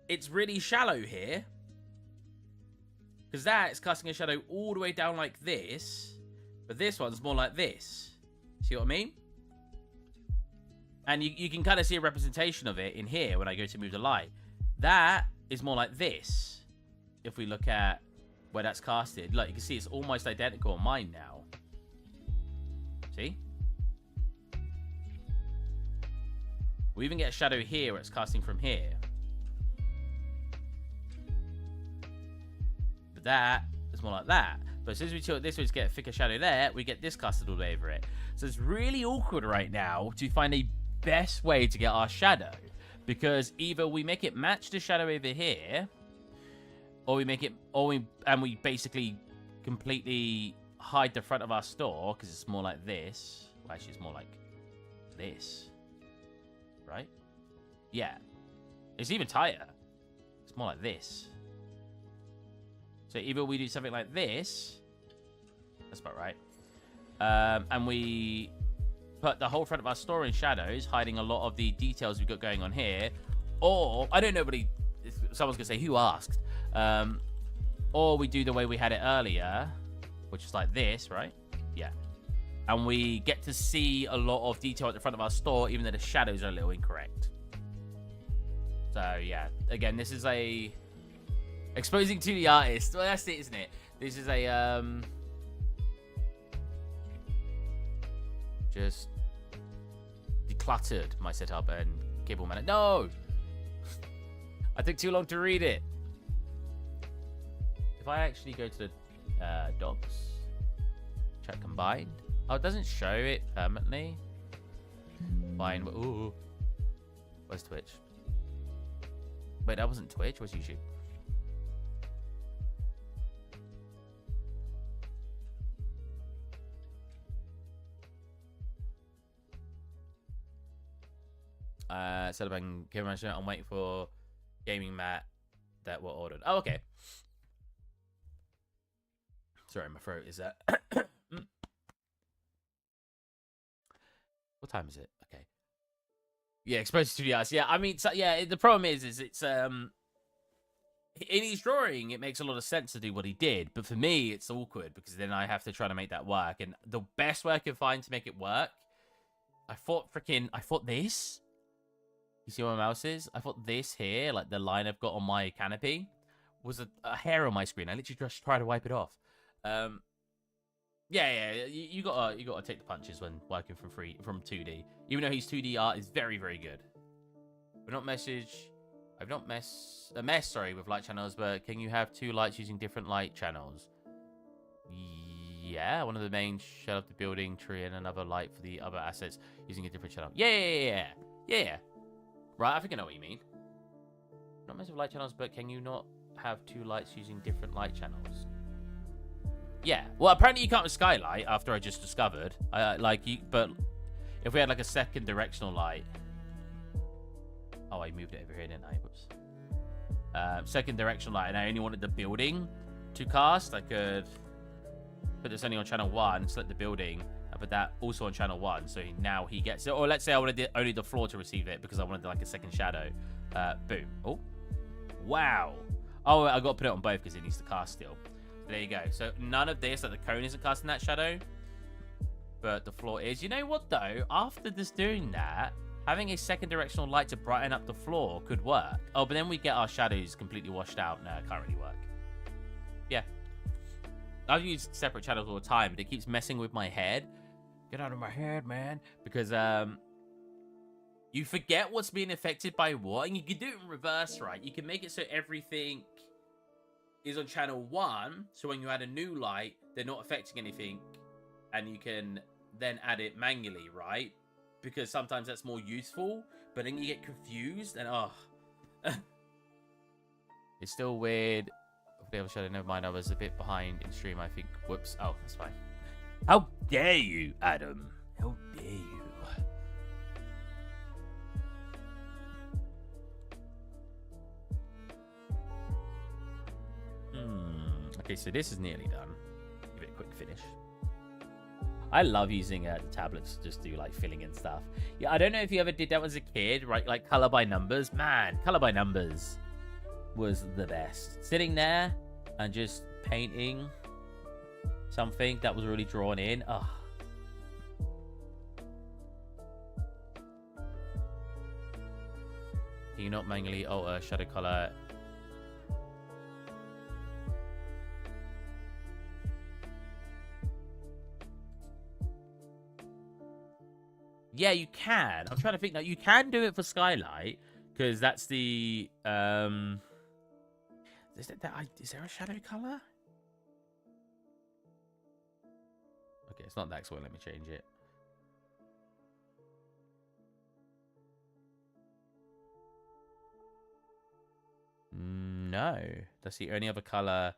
it's really shallow here. Because that is casting a shadow all the way down like this. But this one's more like this. See what I mean? And you can kind of see a representation of it in here when I go to move the light. That is more like this. If we look at where that's casted. Look, you can see it's almost identical on mine now. See? We even get a shadow here where it's casting from here. But that is more like that. But as soon as we tilt this way to get a thicker shadow there, we get this casted all over it. So it's really awkward right now to find a best way to get our shadow. Because either we make it match the shadow over here, or we make it, and we basically completely hide the front of our store, because it's more like this. Well, actually, it's more like this. Right? Yeah. It's even tighter. It's more like this. So either we do something like this. That's about right. And we put the whole front of our store in shadows, hiding a lot of the details we've got going on here. Or, I don't know, but someone's going to say, who asked? Or we do the way we had it earlier, which is like this, right? Yeah. And we get to see a lot of detail at the front of our store, even though the shadows are a little incorrect. So, yeah. Again, this is a... exposing to the artist. Well, that's it, isn't it? This is a, just decluttered my setup and cable man. No! I took too long to read it. If I actually go to the docs, check combined. Oh, it doesn't show it permanently. Fine. Ooh. Where's Twitch? Wait, that wasn't Twitch. Where's YouTube? Celebrating Game Manager. I'm waiting for gaming mat that were ordered. Oh, okay. Sorry, my throat is that. What time is it? Okay. Yeah, exposed to the arts. Yeah, I mean, so, yeah. The problem is it's in his drawing, it makes a lot of sense to do what he did, but for me, it's awkward because then I have to try to make that work. And the best way I can find to make it work, I thought this. You see where my mouse is? I thought this here, like the line I've got on my canopy, was a hair on my screen. I literally just tried to wipe it off. Yeah. You gotta take the punches when working from 2D. Even though his 2D art is very, very good. I've not messed with light channels, but can you have two lights using different light channels? Yeah, one of the main shell of the building tree and another light for the other assets using a different channel. Yeah. Right, I think I know what you mean. Not mess with light channels, but can you not have two lights using different light channels? Yeah. Well, apparently you can't with skylight after I just discovered. But if we had like a second directional light. Oh, I moved it over here, didn't I? Whoops. Second directional light, and I only wanted the building to cast. I could put this only on channel 1, select the building, and put that also on channel 1. So now he gets it. Or let's say I wanted only the floor to receive it because I wanted like a second shadow. Boom. Oh. Wow. Oh, I got to put it on both because it needs to cast still. There you go. So none of this, like the cone isn't casting that shadow, but the floor is. You know what though? After just doing that, having a second directional light to brighten up the floor could work. Oh, but then we get our shadows completely washed out. No, it can't really work. Yeah. I've used separate channels all the time, but it keeps messing with my head. Get out of my head, man. Because you forget what's being affected by what, and you can do it in reverse, right? You can make it so everything is on channel 1, so when you add a new light, they're not affecting anything, and you can then add it manually, right? Because sometimes that's more useful, but then you get confused, and it's still weird. Shadow, never mind, I was a bit behind in stream, I think. Whoops. Oh, that's fine. How dare you, Adam? How dare you? Okay, so this is nearly done. Give it a quick finish. I love using the tablets to just do like filling and stuff. Yeah, I don't know if you ever did that as a kid, right? Like color by numbers. Man, color by numbers was the best. Sitting there and just painting something that was really drawn in. Oh. Can you not manually alter shadow color? Yeah, you can. I'm trying to think now. You can do it for Skylight because that's the is there a shadow color? It's not that, so let me change it. No, that's the only other color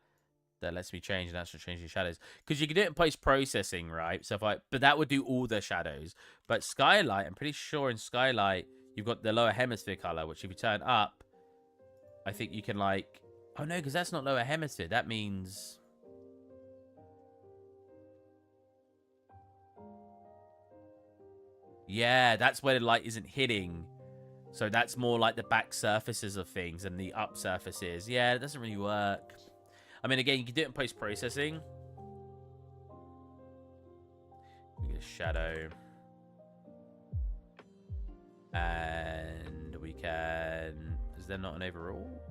that lets me change, and that's to change the shadows. Because you can do it in post-processing, right? So if but that would do all the shadows. But Skylight, I'm pretty sure in Skylight, you've got the lower hemisphere color, which if you turn up, I think you can like... Oh, no, because that's not lower hemisphere. That means... Yeah, that's where the light isn't hitting. So that's more like the back surfaces of things and the up surfaces. Yeah, it doesn't really work. I mean, again, you can do it in post-processing. We get a shadow. And we can... Is there not an overall?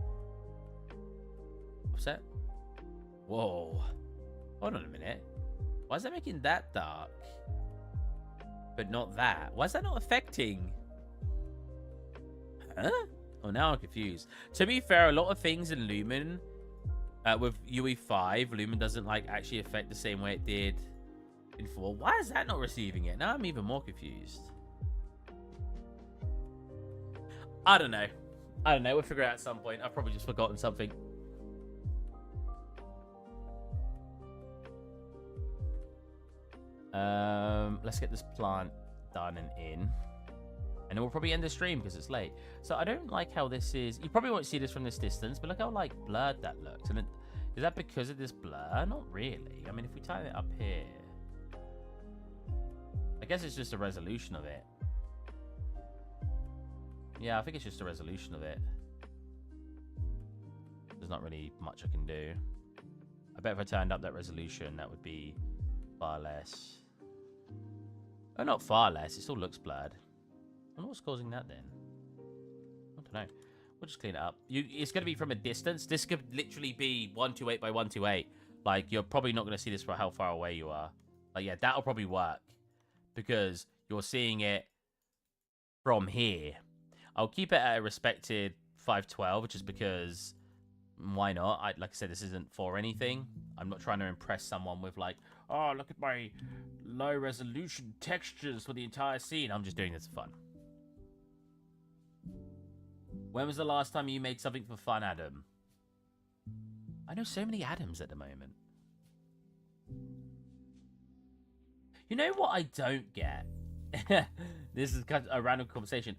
Offset? Whoa. Hold on a minute. Why is that making that dark? But not that. Why is that not affecting? Huh? Oh, now I'm confused. To be fair, a lot of things in Lumen, with UE5, Lumen doesn't like actually affect the same way it did in 4. Why is that not receiving it? Now I'm even more confused. I don't know. I don't know. We'll figure it out at some point. I've probably just forgotten something. Let's get this plant done and in. And then we'll probably end the stream because it's late. So I don't like how this is... You probably won't see this from this distance, but look how, like, blurred that looks. And is that because of this blur? Not really. I mean, if we tighten it up here... I guess it's just a resolution of it. Yeah, I think it's just a resolution of it. There's not really much I can do. I bet if I turned up that resolution, that would be far less. Oh, not far less. It still looks blurred. I wonder what's causing that then. I don't know. We'll just clean it up. It's going to be from a distance. This could literally be 128 by 128. Like, you're probably not going to see this for how far away you are. Like, yeah, that'll probably work. Because you're seeing it from here. I'll keep it at a respected 512, which is because... Why not? Like I said, this isn't for anything. I'm not trying to impress someone with like, oh, look at my low resolution textures for the entire scene. I'm just doing this for fun. When was the last time you made something for fun, Adam? I know so many Adams at the moment. You know what I don't get? This is kind of a random conversation.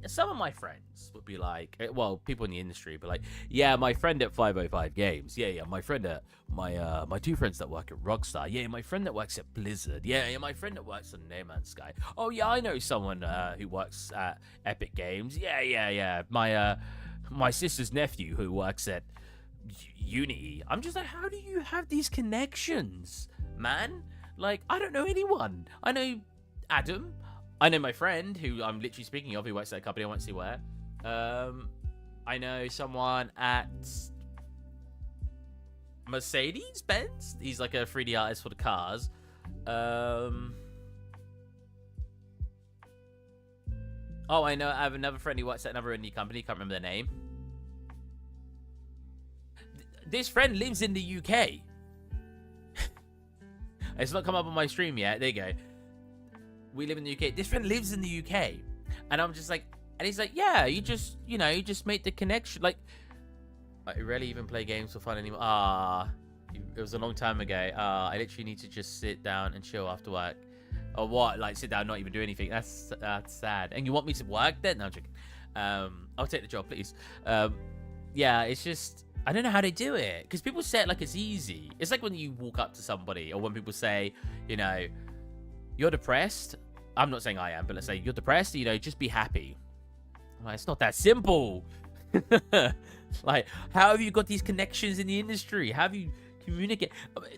Some of my friends would be like, well, people in the industry, but like, yeah, my friend at 505 Games, yeah, my friend at my two friends that work at Rockstar, yeah, my friend that works at Blizzard, yeah, my friend that works on No Man's Sky. Oh yeah, I know someone who works at Epic Games, yeah. My sister's nephew who works at Unity. I'm just like, how do you have these connections, man? Like, I don't know anyone. I know Adam. I know my friend, who I'm literally speaking of, who works at a company I won't see where. I know someone at Mercedes-Benz. He's like a 3D artist for the cars. Oh, I have another friend who works at another indie company. Can't remember their name. This friend lives in the UK. It's not come up on my stream yet. There you go. We live in the UK. This friend lives in the UK. And I'm just like, and he's like, yeah, you just made the connection. Like, I rarely even play games for fun anymore. It was a long time ago. I literally need to just sit down and chill after work. Or what? Like, sit down, not even do anything. That's sad. And you want me to work then? No, I'm joking. I'll take the job, please. Yeah, it's just, I don't know how they do it. Because people say it like it's easy. It's like when you walk up to somebody, or when people say, you're depressed. I'm not saying I am, but let's say you're depressed, just be happy. Like, it's not that simple. Like, how have you got these connections in the industry? How have you communicate?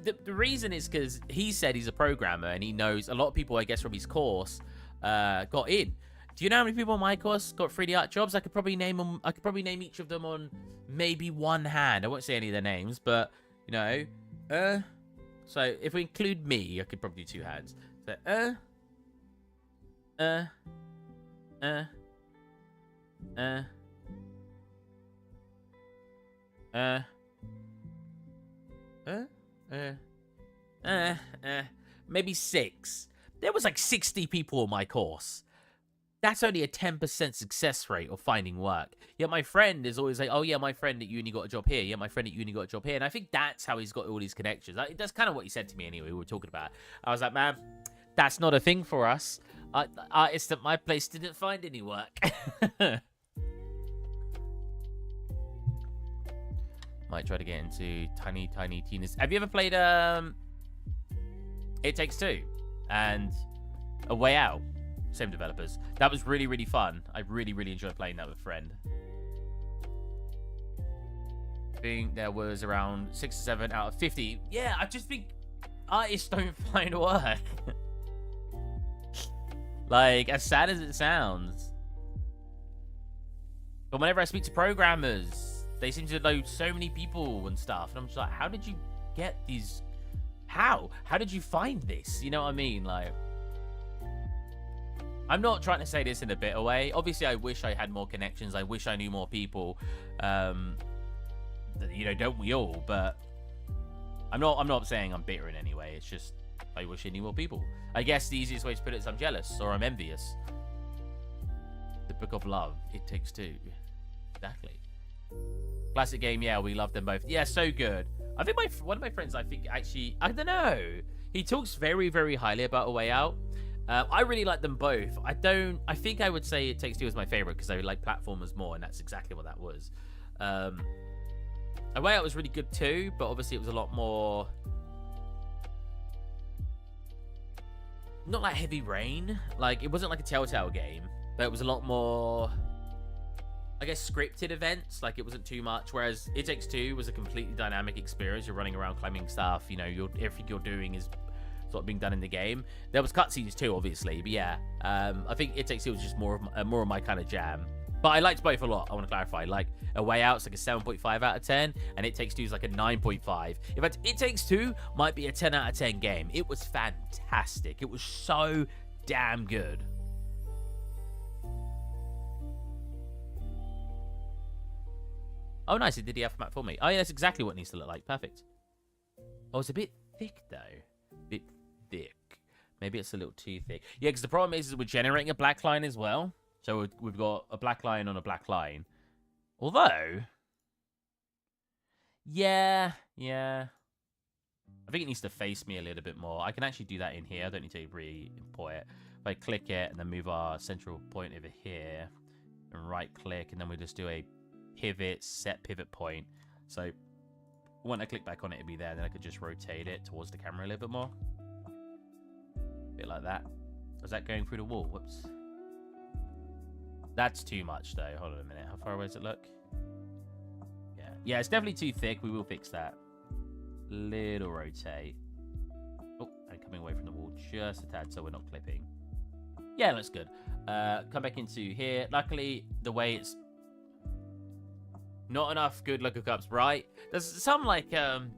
The reason is because he said he's a programmer and he knows a lot of people, I guess, from his course got in. Do you know how many people on my course got 3D art jobs? I could probably name them. I could probably name each of them on maybe one hand. I won't say any of their names, but so if we include me, I could probably do two hands. So maybe 6. There was like 60 people in my course. That's only a 10% success rate of finding work. Yet my friend is always like, oh yeah, my friend at uni got a job here. Yeah, my friend at uni got a job here. And I think that's how he's got all these connections. That's kind of what he said to me anyway. We were talking about it. I was like, man, that's not a thing for us. Artists at my place didn't find any work. Might try to get into Tiny Tina's. Have you ever played It Takes Two and A Way Out? Same developers. That was really, really fun. I really, really enjoyed playing that with a friend. I think there was around 6 or 7 out of 50. Yeah, I just think artists don't find work. Like, as sad as it sounds. But whenever I speak to programmers, they seem to know so many people and stuff. And I'm just like, how did you get these? How? How did you find this? You know what I mean? Like, I'm not trying to say this in a bitter way. Obviously, I wish I had more connections. I wish I knew more people. You know, don't we all? But I'm not saying I'm bitter in any way. It's just I wish I knew more people. I guess the easiest way to put it is I'm jealous or I'm envious. The Book of Love. It Takes Two. Exactly. Classic game. Yeah, we love them both. Yeah, so good. I think one of my friends, I think actually, I don't know. He talks very, very highly about A Way Out. I really like them both. I think I would say It Takes Two is my favorite because I like platformers more, and that's exactly what that was. A Way Out was really good too, but obviously it was a lot more, not like Heavy Rain. Like, it wasn't like a Telltale game, but it was a lot more, I guess, scripted events. Like, it wasn't too much, whereas It Takes Two was a completely dynamic experience. You're running around climbing stuff, you know, everything you're doing is sort of being done in the game. There was cutscenes too, obviously, but yeah, I think It Takes Two was just more of my kind of jam. But I liked both a lot. I want to clarify. Like, A Way Out's like a 7.5 out of 10, and It Takes Two is like a 9.5. In fact, It Takes Two might be a 10 out of 10 game. It was fantastic. It was so damn good. Oh, nice. It did the alpha map for me. Oh, yeah, that's exactly what it needs to look like. Perfect. Oh, it's a bit thick, though. Bit thick. Maybe it's a little too thick. Yeah, because the problem is we're generating a black line as well. So we've got a black line on a black line. Although, yeah. I think it needs to face me a little bit more. I can actually do that in here. I don't need to re-import it. If I click it and then move our central point over here and right click, and then we just do a pivot, set pivot point. So when I click back on it, it'd be there. Then I could just rotate it towards the camera a little bit more. A bit like that. Is that going through the wall? Whoops. That's too much, though. Hold on a minute. How far away does it look? Yeah, it's definitely too thick. We will fix that. Little rotate. Oh, and coming away from the wall just a tad so we're not clipping. Yeah, looks good. Come back into here. Luckily, the way it's not enough good lookups, right? There's some like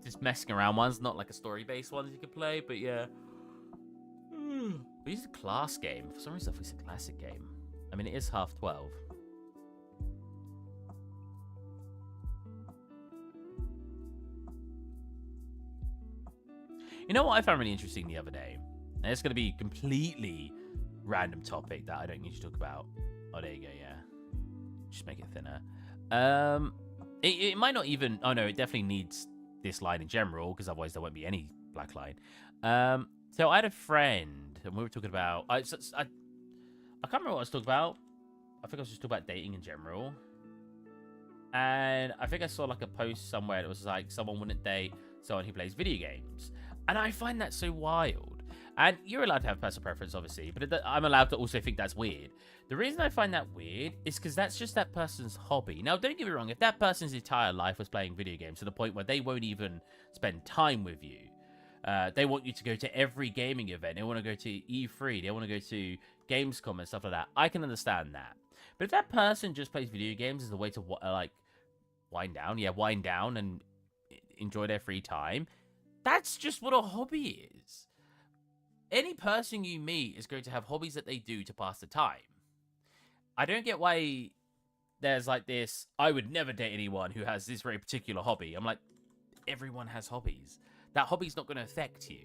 just messing around ones, not like a story-based ones you can play, but yeah. But it's a class game. For some reason, it's a classic game. I mean, it is 12:30. You know what I found really interesting the other day? And it's going to be a completely random topic that I don't need to talk about. Oh, there you go, yeah. Just make it thinner. It might not even... Oh, no, it definitely needs this line in general, because otherwise there won't be any black line. So I had a friend, and we were talking about... I can't remember what I was talking about. I think I was just talking about dating in general. And I think I saw like a post somewhere that was like someone wouldn't date someone who plays video games. And I find that so wild. And you're allowed to have personal preference, obviously, but I'm allowed to also think that's weird. The reason I find that weird is because that's just that person's hobby. Now, don't get me wrong. If that person's entire life was playing video games to the point where they won't even spend time with you, they want you to go to every gaming event. They want to go to E3. They want to go to Gamescom and stuff like that. I can understand that. But if that person just plays video games as a way to like wind down and enjoy their free time, that's just what a hobby is. Any person you meet is going to have hobbies that they do to pass the time. I don't get why there's like this, I would never date anyone who has this very particular hobby. I'm like, everyone has hobbies. That hobby's not going to affect you.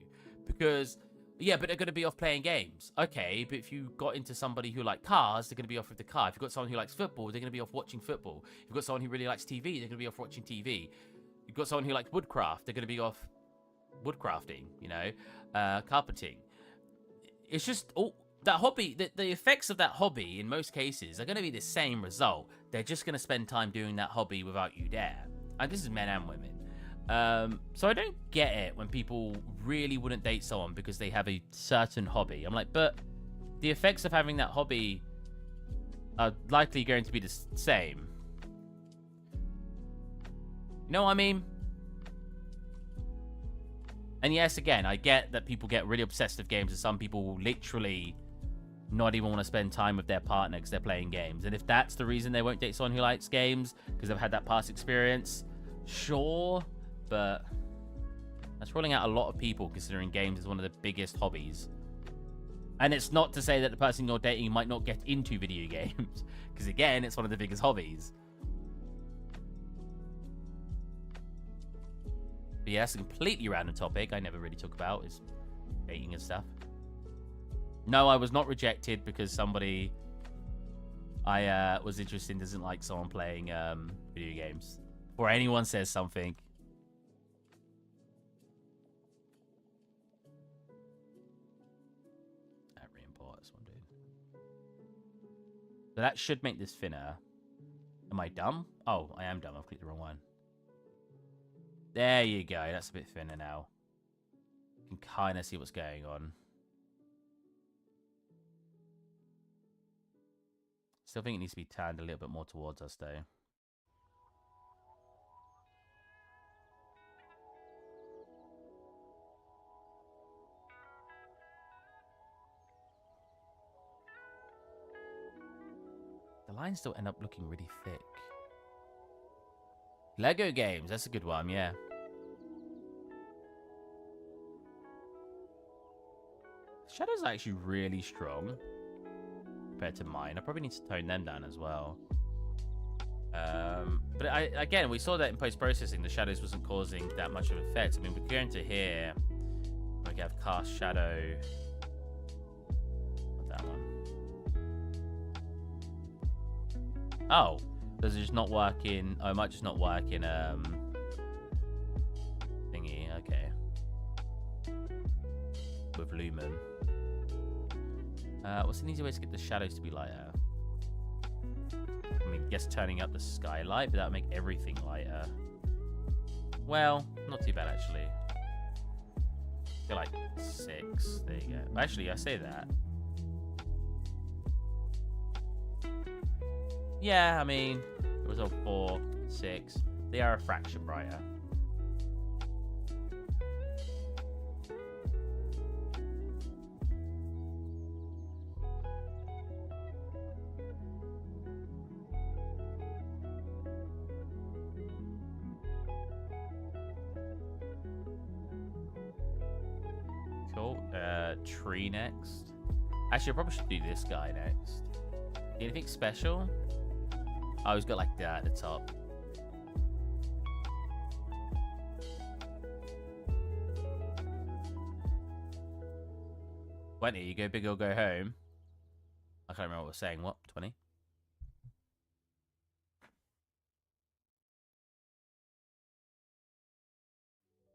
Because Yeah, but they're going to be off playing games. Okay, but if you got into somebody who likes cars, they're going to be off with the car. If you've got someone who likes football, they're going to be off watching football. If you've got someone who really likes TV, they're going to be off watching TV. You've got someone who likes woodcraft, they're going to be off woodcrafting, you know, carpeting. It's just, that hobby, the effects of that hobby in most cases are going to be the same result. They're just going to spend time doing that hobby without you there. And this is men and women. So I don't get it when people really wouldn't date someone because they have a certain hobby. I'm like, but the effects of having that hobby are likely going to be the same. You know what I mean? And yes, again, I get that people get really obsessed with games, and some people will literally not even want to spend time with their partner because they're playing games. And if that's the reason they won't date someone who likes games, because they've had that past experience, sure. But that's ruling out a lot of people, considering games is one of the biggest hobbies. And it's not to say that the person you're dating might not get into video games, because again, it's one of the biggest hobbies. But yeah, that's a completely random topic I never really talk about, is dating and stuff. No, I was not rejected because somebody I was interested in doesn't like someone playing video games. Before anyone says something. So that should make this thinner. Am I dumb? Oh, I am dumb. I've clicked the wrong one. There you go. That's a bit thinner now. You can kind of see what's going on. Still think it needs to be turned a little bit more towards us, though. The lines still end up looking really thick. Lego games. That's a good one, yeah. Shadows are actually really strong compared to mine. I probably need to tone them down as well. But again, we saw that in post-processing, the shadows wasn't causing that much of an effect. I mean, we're going to here. We have cast shadow. Not that one. Oh, does it just not work in... Oh, it might just not work in... Thingy, okay. With Lumen. What's an easy way to get the shadows to be lighter? I mean, I guess turning up the skylight, but that would make everything lighter. Well, not too bad, actually. I feel like 6. There you go. Actually, I say that. Yeah, I mean, it was all 4, 6. They are a fraction brighter. Cool. Tree next. Actually, I probably should do this guy next. Anything special? Oh, he's got like that at the top. When you go big or go home. I can't remember what I was saying. What? 20?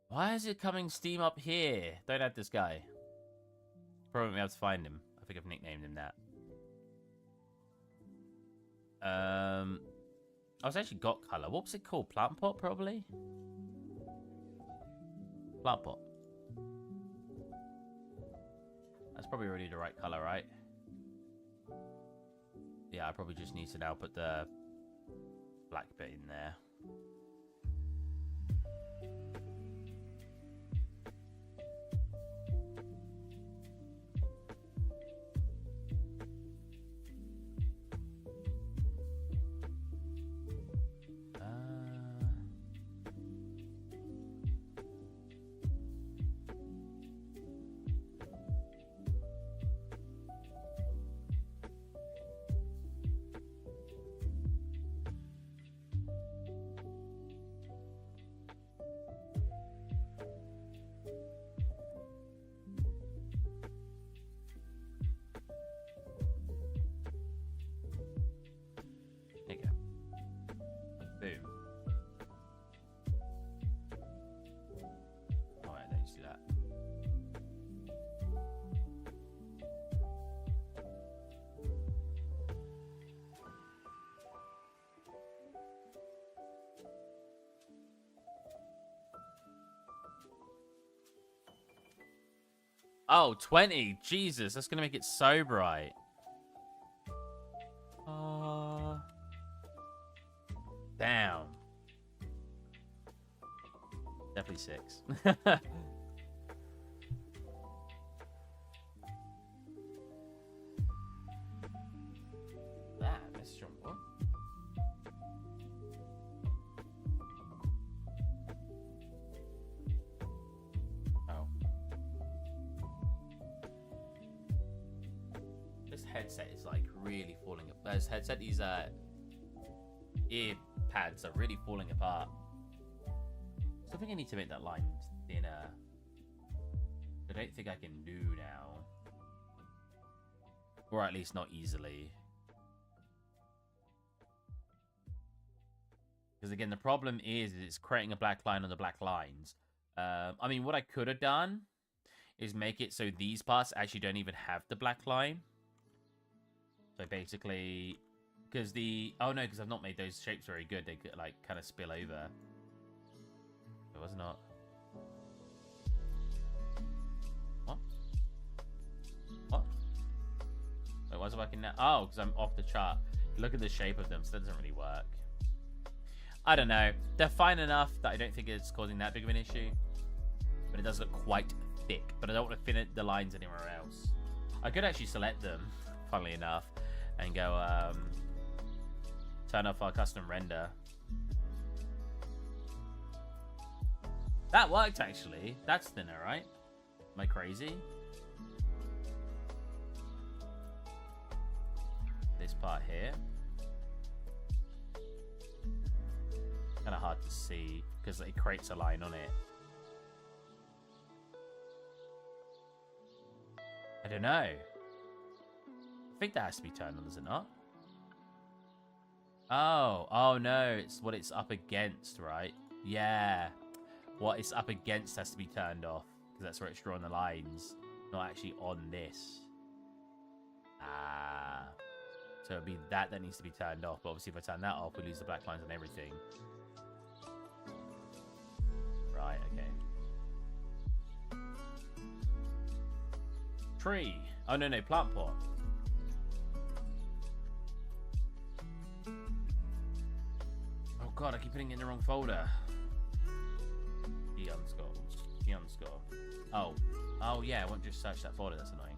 Why is it coming Steam up here? Don't add this guy. Probably won't be able to find him. I think I've nicknamed him that. I was actually got color. What was it called? Plant pot, probably? Plant pot. That's probably already the right color, right? Yeah, I probably just need to now put the black bit in there. Oh, 20. Jesus, that's gonna make it so bright. Damn. Definitely 6. That message on what? Oh. This headset is like really falling apart. This headset, these ear pads are really falling apart. So I think I need to make that line thinner. I don't think I can do now. Or at least not easily. Because again, the problem is it's creating a black line on the black lines. I mean, what I could have done is make it so these parts actually don't even have the black line. So basically, because the... Oh no, because I've not made those shapes very good. They could, like, kind of spill over. It was not. What? What? Wait, why is it working now? Oh, because I'm off the chart. Look at the shape of them, so that doesn't really work. I don't know. They're fine enough that I don't think it's causing that big of an issue. But it does look quite thick. But I don't want to fit the lines anywhere else. I could actually select them, funnily enough, and go turn off our custom render. That worked, actually. That's thinner, right? Am I crazy? This part here. Kind of hard to see because it creates a line on it. I don't know. I think that has to be turned on, does it not? Oh no, it's what it's up against, right? Yeah. What it's up against has to be turned off because that's where it's drawing the lines, not actually on this. Ah. So it'd be that needs to be turned off, but obviously if I turn that off, we lose the black lines and everything. Right, okay. Tree. Oh, no, plant pot. Oh, God, I keep putting it in the wrong folder. Key underscore. Oh, yeah, I won't just search that folder. That's annoying.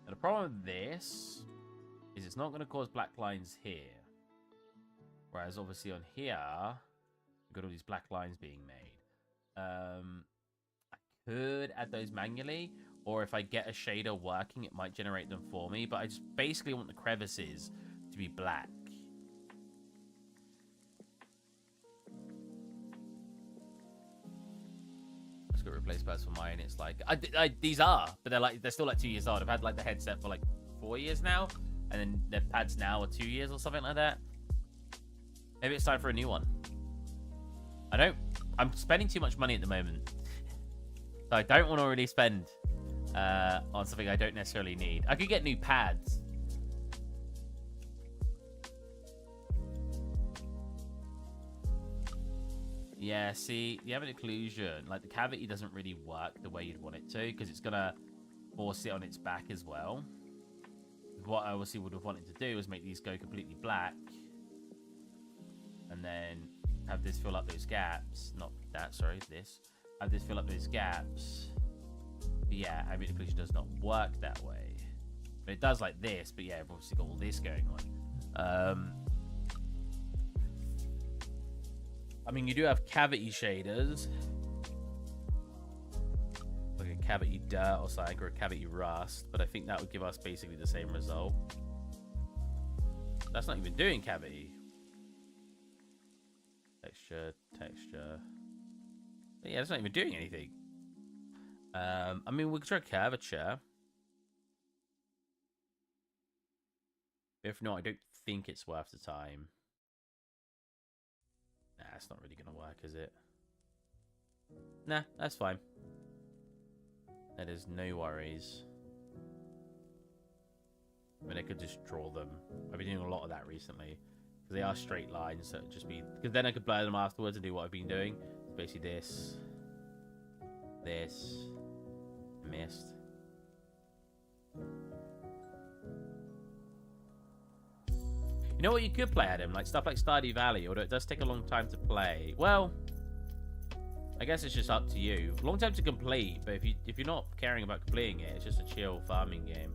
The problem with this is it's not going to cause black lines here. Whereas obviously on here, we've got all these black lines being made. I could add those manually, or if I get a shader working, it might generate them for me. But I just basically want the crevices to be black. Got replaced parts for mine. It's like these are, but they're still like 2 years old. I've had like the headset for like 4 years now, and then the pads now are 2 years or something like that. Maybe it's time for a new one. I'm spending too much money at the moment, so I don't want to really spend on something I don't necessarily need. I could get new pads. Yeah, see, the ambient occlusion, like the cavity doesn't really work the way you'd want it to, because it's gonna force it on its back as well. What I obviously would have wanted to do was make these go completely black, and then have this fill up those gaps. Not that, sorry, this. Have this fill up those gaps. But yeah, ambient occlusion does not work that way. But it does like this, but yeah, I've obviously got all this going on. I mean, you do have cavity shaders. Like a cavity dirt or something, or a cavity rust. But I think that would give us basically the same result. That's not even doing cavity. Texture. But yeah, that's not even doing anything. I mean, we could try curvature. If not, I don't think it's worth the time. Nah, it's not really going to work, is it? Nah, that's fine. That is no worries. I mean, I could just draw them. I've been doing a lot of that recently. Because they are straight lines, so it'd just be... Because then I could blur them afterwards and do what I've been doing. It's basically this. This. Missed. You know what you could play, Adam? Like stuff like Stardew Valley, although it does take a long time to play. Well, I guess it's just up to you. Long time to complete, but if you're not caring about completing it, it's just a chill farming game.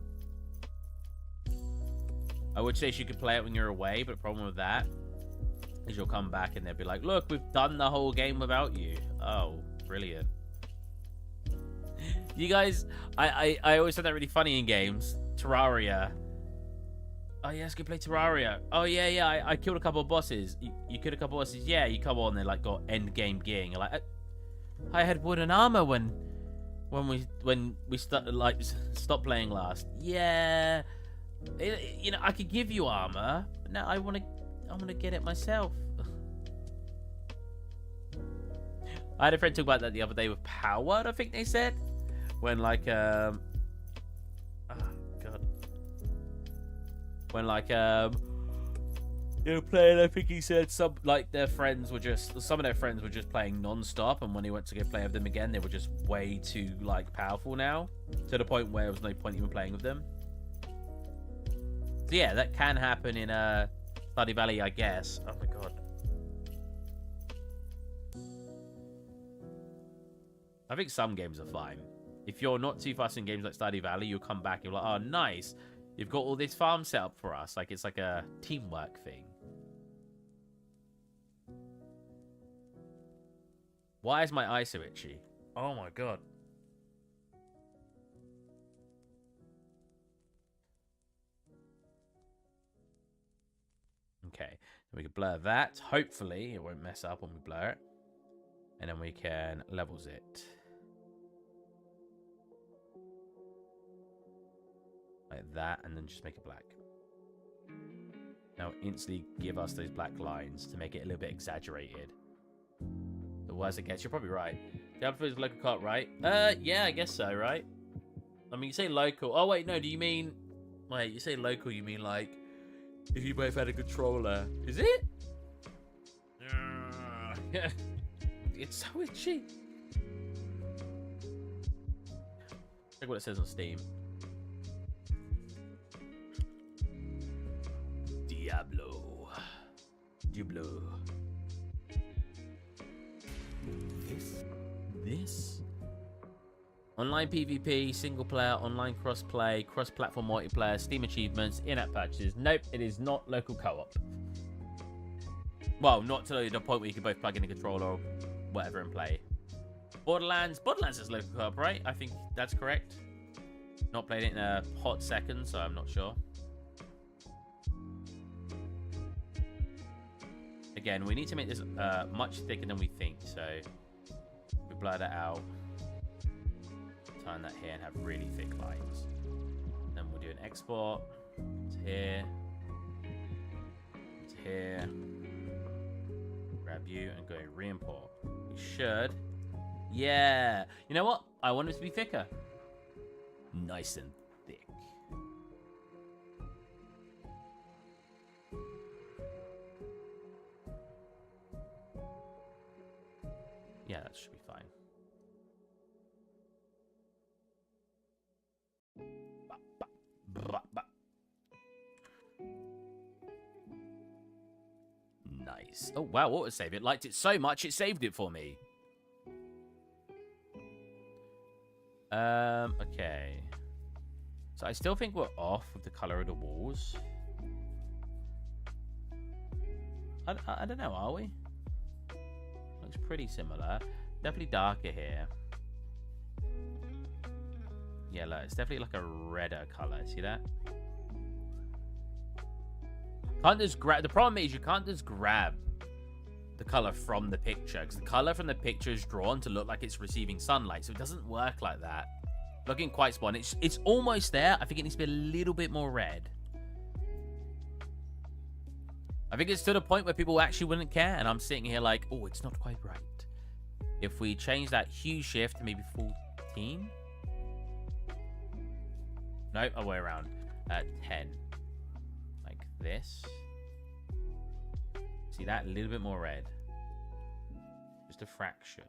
I would say you could play it when you're away, but the problem with that is you'll come back and they'll be like, look, we've done the whole game without you. Oh, brilliant. You guys, I always find that really funny in games. Terraria. Oh, yeah, let's go play Terraria. Oh, yeah, I killed a couple of bosses. You killed a couple of bosses? Yeah, you come on, they like got end game gear. You're like, I had wooden armor when we stopped playing last. Yeah. You know, I could give you armor, but now I want to get it myself. I had a friend talk about that the other day with Power, I think they said, when like oh god, when like they were playing. I think he said some of their friends were just playing non-stop, and when he went to go play with them again, they were just way too like powerful now, to the point where there was no point even playing with them. So yeah, that can happen in Stardew Valley, I guess. Oh my god. I think some games are fine. If you're not too fussed in games like Stardew Valley, you'll come back and you're like, oh, nice. You've got all this farm set up for us. Like, it's like a teamwork thing. Why is my eye so itchy? Oh my god. Okay, we can blur that. Hopefully, it won't mess up when we blur it. And then we can levels it. Like that, and then just make it black. Now instantly give us those black lines to make it a little bit exaggerated. The worse it gets, you're probably right. The other is local cart, right? Yeah, I guess so, right? I mean, you say local. Oh, wait, no, do you mean... Wait, you say local, you mean like... If you both had a controller. Is it? Yeah. It's so itchy. Check what it says on Steam. Diablo. This? Online PvP, single player, online cross-play, cross-platform multiplayer, Steam achievements, in-app purchases. Nope, it is not local co-op. Well, not to the point where you can both plug in a controller or whatever and play. Borderlands is local co-op, right? I think that's correct. Not played it in a hot second, so I'm not sure. Again, we need to make this much thicker than we think, so we blur that out. Turn that here and have really thick lines. Then we'll do an export to here, to here. Grab you and go re-import. We should. Yeah. You know what? I want it to be thicker. Nice and thick. Yeah, that should be fine. Nice. Oh, wow, what was save? It liked it so much, it saved it for me. Okay. So I still think we're off with the color of the walls. I don't know, are we? Looks pretty similar. Definitely darker here. Yeah, look, it's definitely like a redder color. See that? Can't just grab. The problem is you can't just grab the color from the picture, because the color from the picture is drawn to look like it's receiving sunlight, so it doesn't work like that. Looking quite spot on. It's almost there. I think it needs to be a little bit more red. I think it's to the point where people actually wouldn't care, and I'm sitting here like, oh, it's not quite right. If we change that hue shift to maybe 14? Nope, other way around. 10. Like this. See that? A little bit more red. Just a fraction.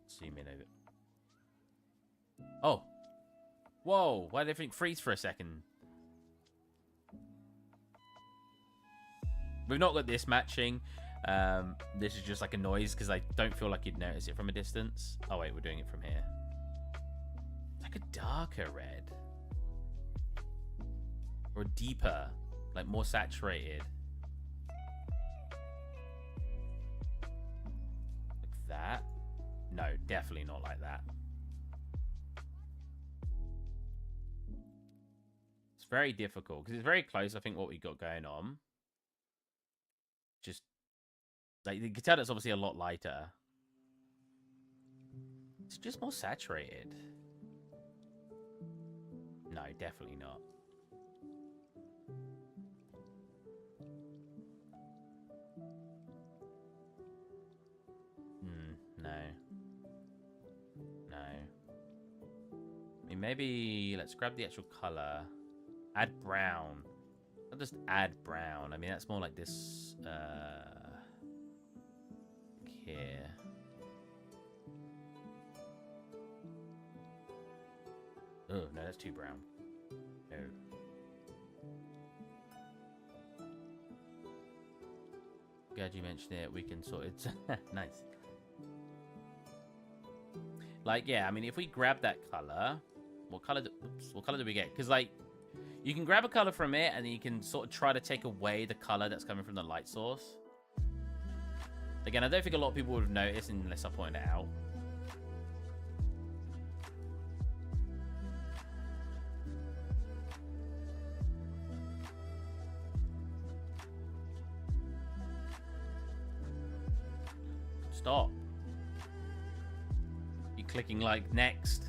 Zoom in a bit. Oh. Whoa, why did everything freeze for a second? We've not got this matching. This is just like a noise because I don't feel like you'd notice it from a distance. Oh wait, we're doing it from here. Like a darker red. Or a deeper, like more saturated. Like that? No, definitely not like that. It's very difficult because it's very close, I think, what we got going on. Just like you can tell it's obviously a lot lighter. It's just more saturated. No, definitely not. No. No. I mean, maybe let's grab the actual color. Add brown. I'll just add brown. I mean, that's more like this, here. Oh, no, that's too brown. No. Glad you mentioned it. We can sort it. Nice. Like, yeah, I mean, if we grab that color, what color do we get? Because, like, you can grab a color from it, and then you can sort of try to take away the color that's coming from the light source. Again, I don't think a lot of people would have noticed unless I pointed it out. Stop. You're clicking like next.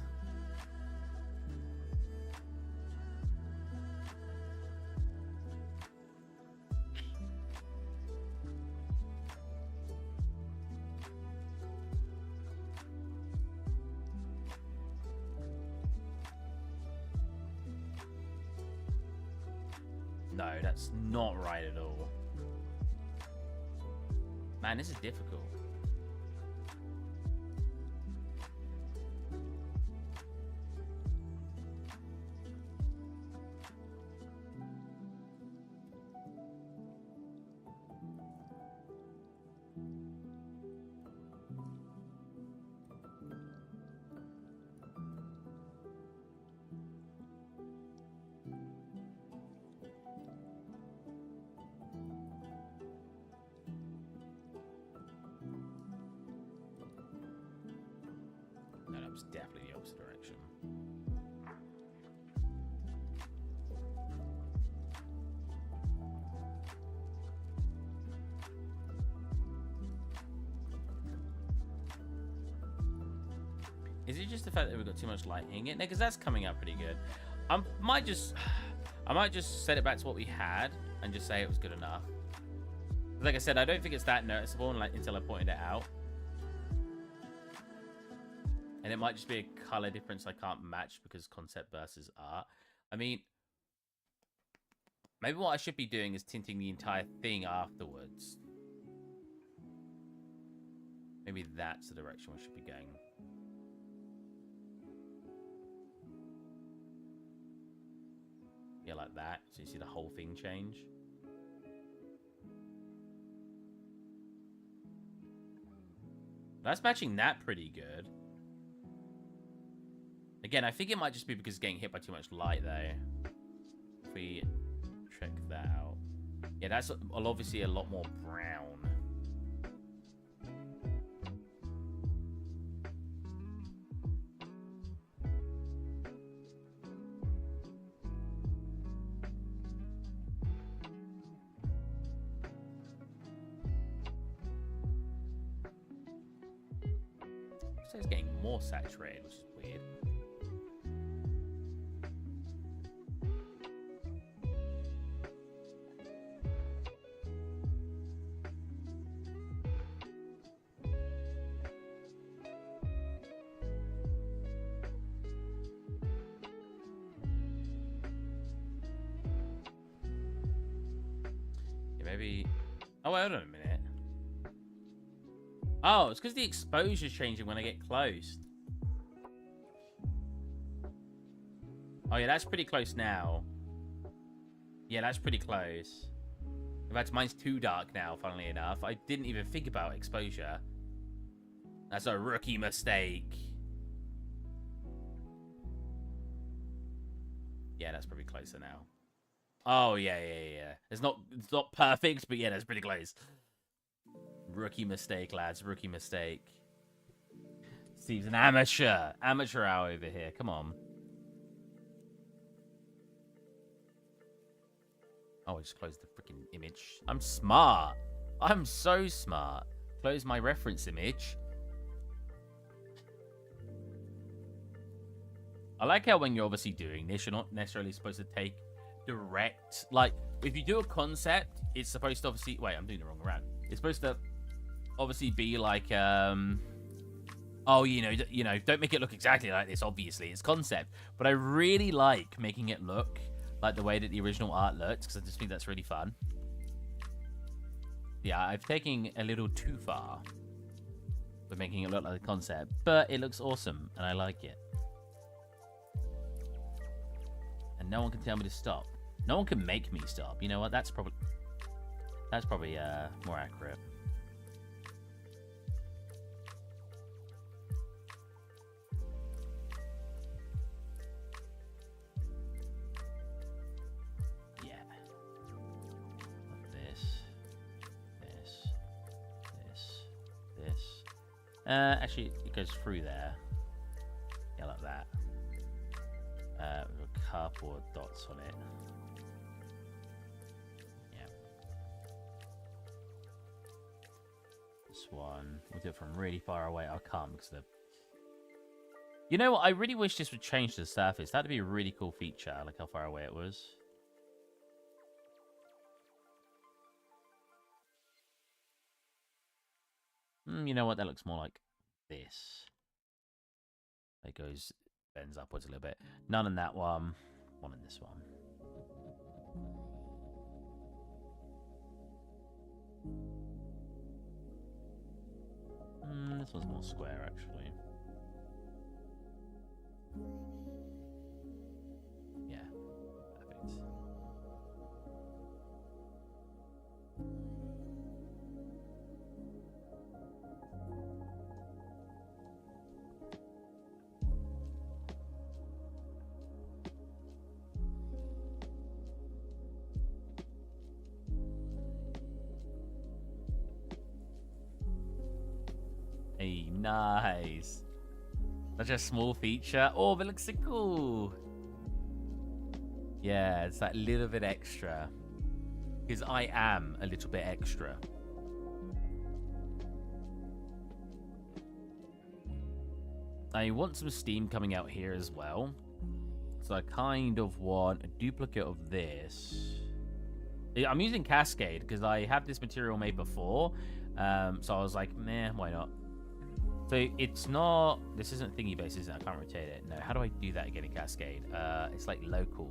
No, that's not right at all. Man, this is difficult. No, that was definitely the opposite direction. Is it just the fact that we've got too much light hitting it? No, because that's coming out pretty good. I might just set it back to what we had and just say it was good enough. Like I said, I don't think it's that noticeable until I pointed it out. And it might just be a color difference I can't match because concept versus art. I mean, maybe what I should be doing is tinting the entire thing afterwards. Maybe that's the direction we should be going. Yeah, like that. So you see the whole thing change. That's matching that pretty good. Again, I think it might just be because it's getting hit by too much light, though. If we check that out. Yeah, that's obviously a lot more brown. So it's getting more saturated, which is weird. maybe... Oh, wait, hold on a minute. Oh, it's because the exposure's changing when I get close. Oh, yeah, that's pretty close now. Yeah, that's pretty close. In fact, mine's too dark now, funnily enough. I didn't even think about exposure. That's a rookie mistake. Yeah, that's probably closer now. Oh, yeah. It's not perfect, but yeah, that's pretty close. Rookie mistake, lads. Rookie mistake. Steve's an amateur. Amateur hour over here. Come on. Oh, I just closed the freaking image. I'm smart. I'm so smart. Close my reference image. I like how when you're obviously doing this, you're not necessarily supposed to take direct... Like, if you do a concept, it's supposed to obviously... Wait, I'm doing the wrong round. It's supposed to obviously be like... Oh, you know, don't make it look exactly like this, obviously. It's concept. But I really like making it look like the way that the original art looks, because I just think that's really fun. Yeah, I've taken a little too far with making it look like the concept, but it looks awesome, and I like it. And no one can tell me to stop. No one can make me stop. You know what? That's probably more accurate. Yeah. Like this. Actually, it goes through there. Yeah, like that. With a couple of dots on it. Yeah. This one. We'll do it from really far away. I can't because the... You know what? I really wish this would change the surface. That'd be a really cool feature. I like how far away it was. You know what? That looks more like this. It goes... bends upwards a little bit. None in that one. One in this one. This one's more square, actually. Yeah, perfect. Hey, nice. Such a small feature. Oh, but it looks so cool. Yeah, it's that little bit extra. Because I am a little bit extra. I want some steam coming out here as well. So I kind of want a duplicate of this. I'm using Cascade because I have this material made before. So I was like, meh, why not? So it's not... This isn't thingy based, is it? I can't rotate it. No, how do I do that again in Cascade? It's like local.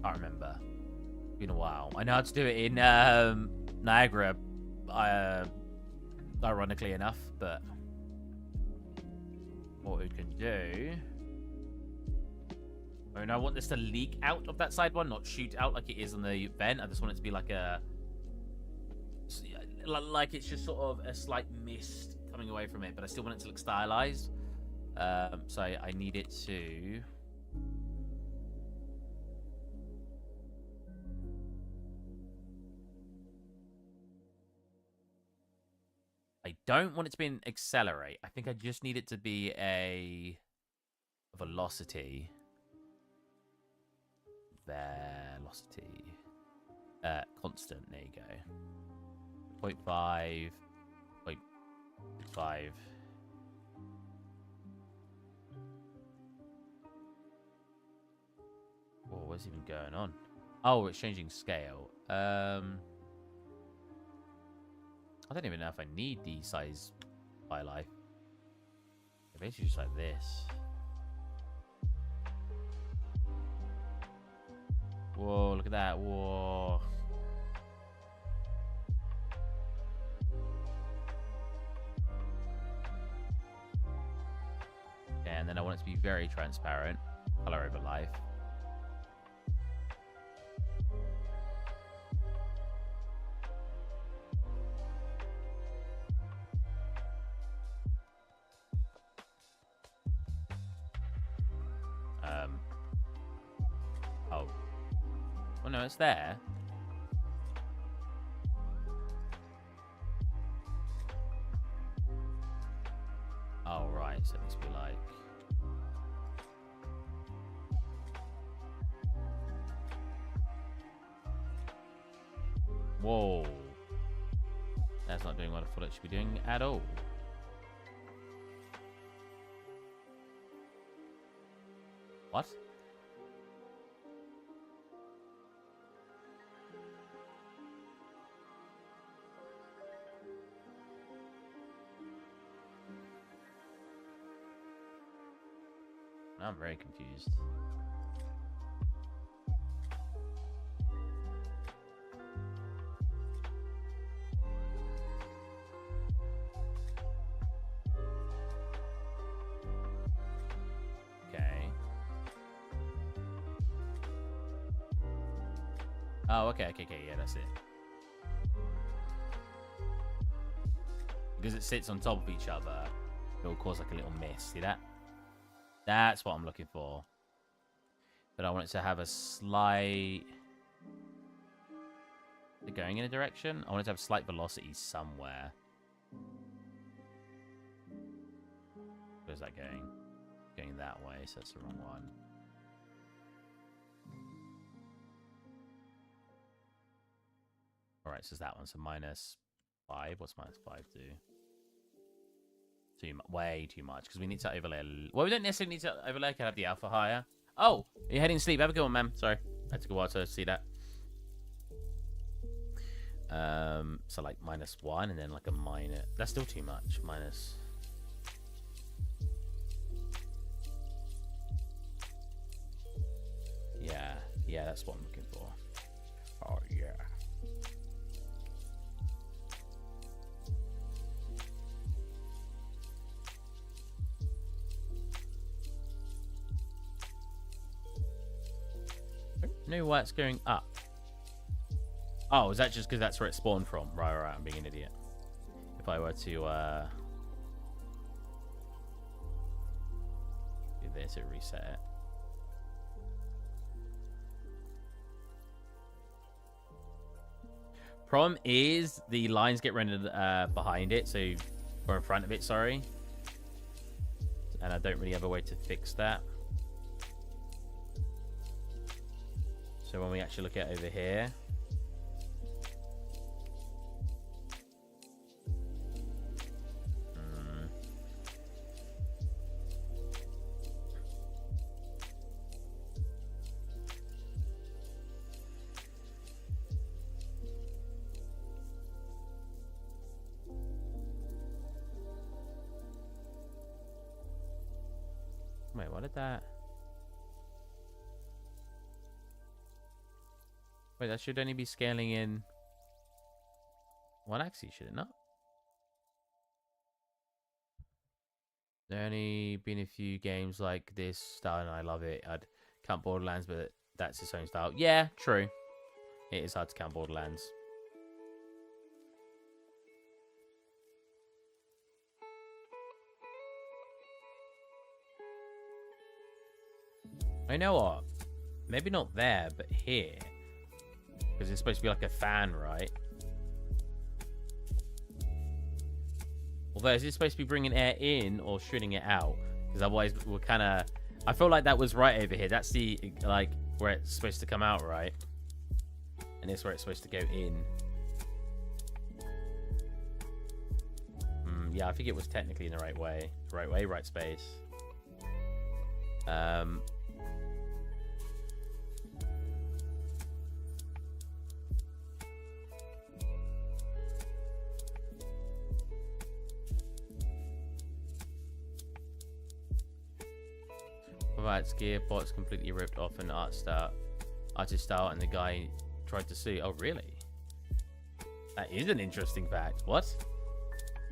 Can't remember. It's been a while. I know how to do it in Niagara, ironically enough, but what we can do... Oh, and I want this to leak out of that side one, not shoot out like it is on the vent. I just want it to be like a... Like it's just sort of a slight mist coming away from it, but I still want it to look stylized. So I need it to... I don't want it to be an accelerate. I think I just need it to be a velocity. Velocity. Constant. There you go. 0.5. 0.5. Whoa, what's even going on? Oh, it's changing scale. I don't even know if I need the size by life. They're basically just like this. Whoa, look at that. Whoa. want it to be very transparent. Color over life. Oh. Oh no, it's there. Oh, right. So it must be like... Whoa. That's not doing what I thought it should be doing at all. What? I'm very confused. Okay. Oh, okay, yeah, that's it. Because it sits on top of each other, it will cause like a little mist. See that? That's what I'm looking for. But I want it to have a slight... Is it going in a direction? I want it to have slight velocity somewhere. Where's that going? Going that way, so that's the wrong one. Alright, so it's that one. So -5. What's -5 do? Way too much, because we need to overlay. Well, we don't necessarily need to overlay. Can have the alpha higher. Oh, you're heading to sleep. Have a good one, man. Sorry, I took a while to see that. So like -1, and then like a minus. That's still too much. Minus. Yeah, that's what I'm looking for. Oh yeah. No, why it's going up. Oh, is that just because that's where it spawned from? Right, I'm being an idiot. If I were to do this, it reset it. Problem is the lines get rendered behind it, so or in front of it, sorry. And I don't really have a way to fix that. So when we actually look at over here, wait, what did that? Wait, that should only be scaling in one axis, should it not? There only been a few games like this style, and I love it. I'd count Borderlands, but that's its own style. Yeah, true. It is hard to count Borderlands. I know what? Maybe not there, but here. Because it's supposed to be like a fan, right? Although, is it supposed to be bringing air in or shooting it out? Because otherwise, we're kind of... I feel like that was right over here. That's the, like, where it's supposed to come out, right? And it's where it's supposed to go in. Yeah, I think it was technically in the right way. Right way, right space. Provides gearbox completely ripped off an artist style, and the guy tried to sue. Oh, really? That is an interesting fact. What?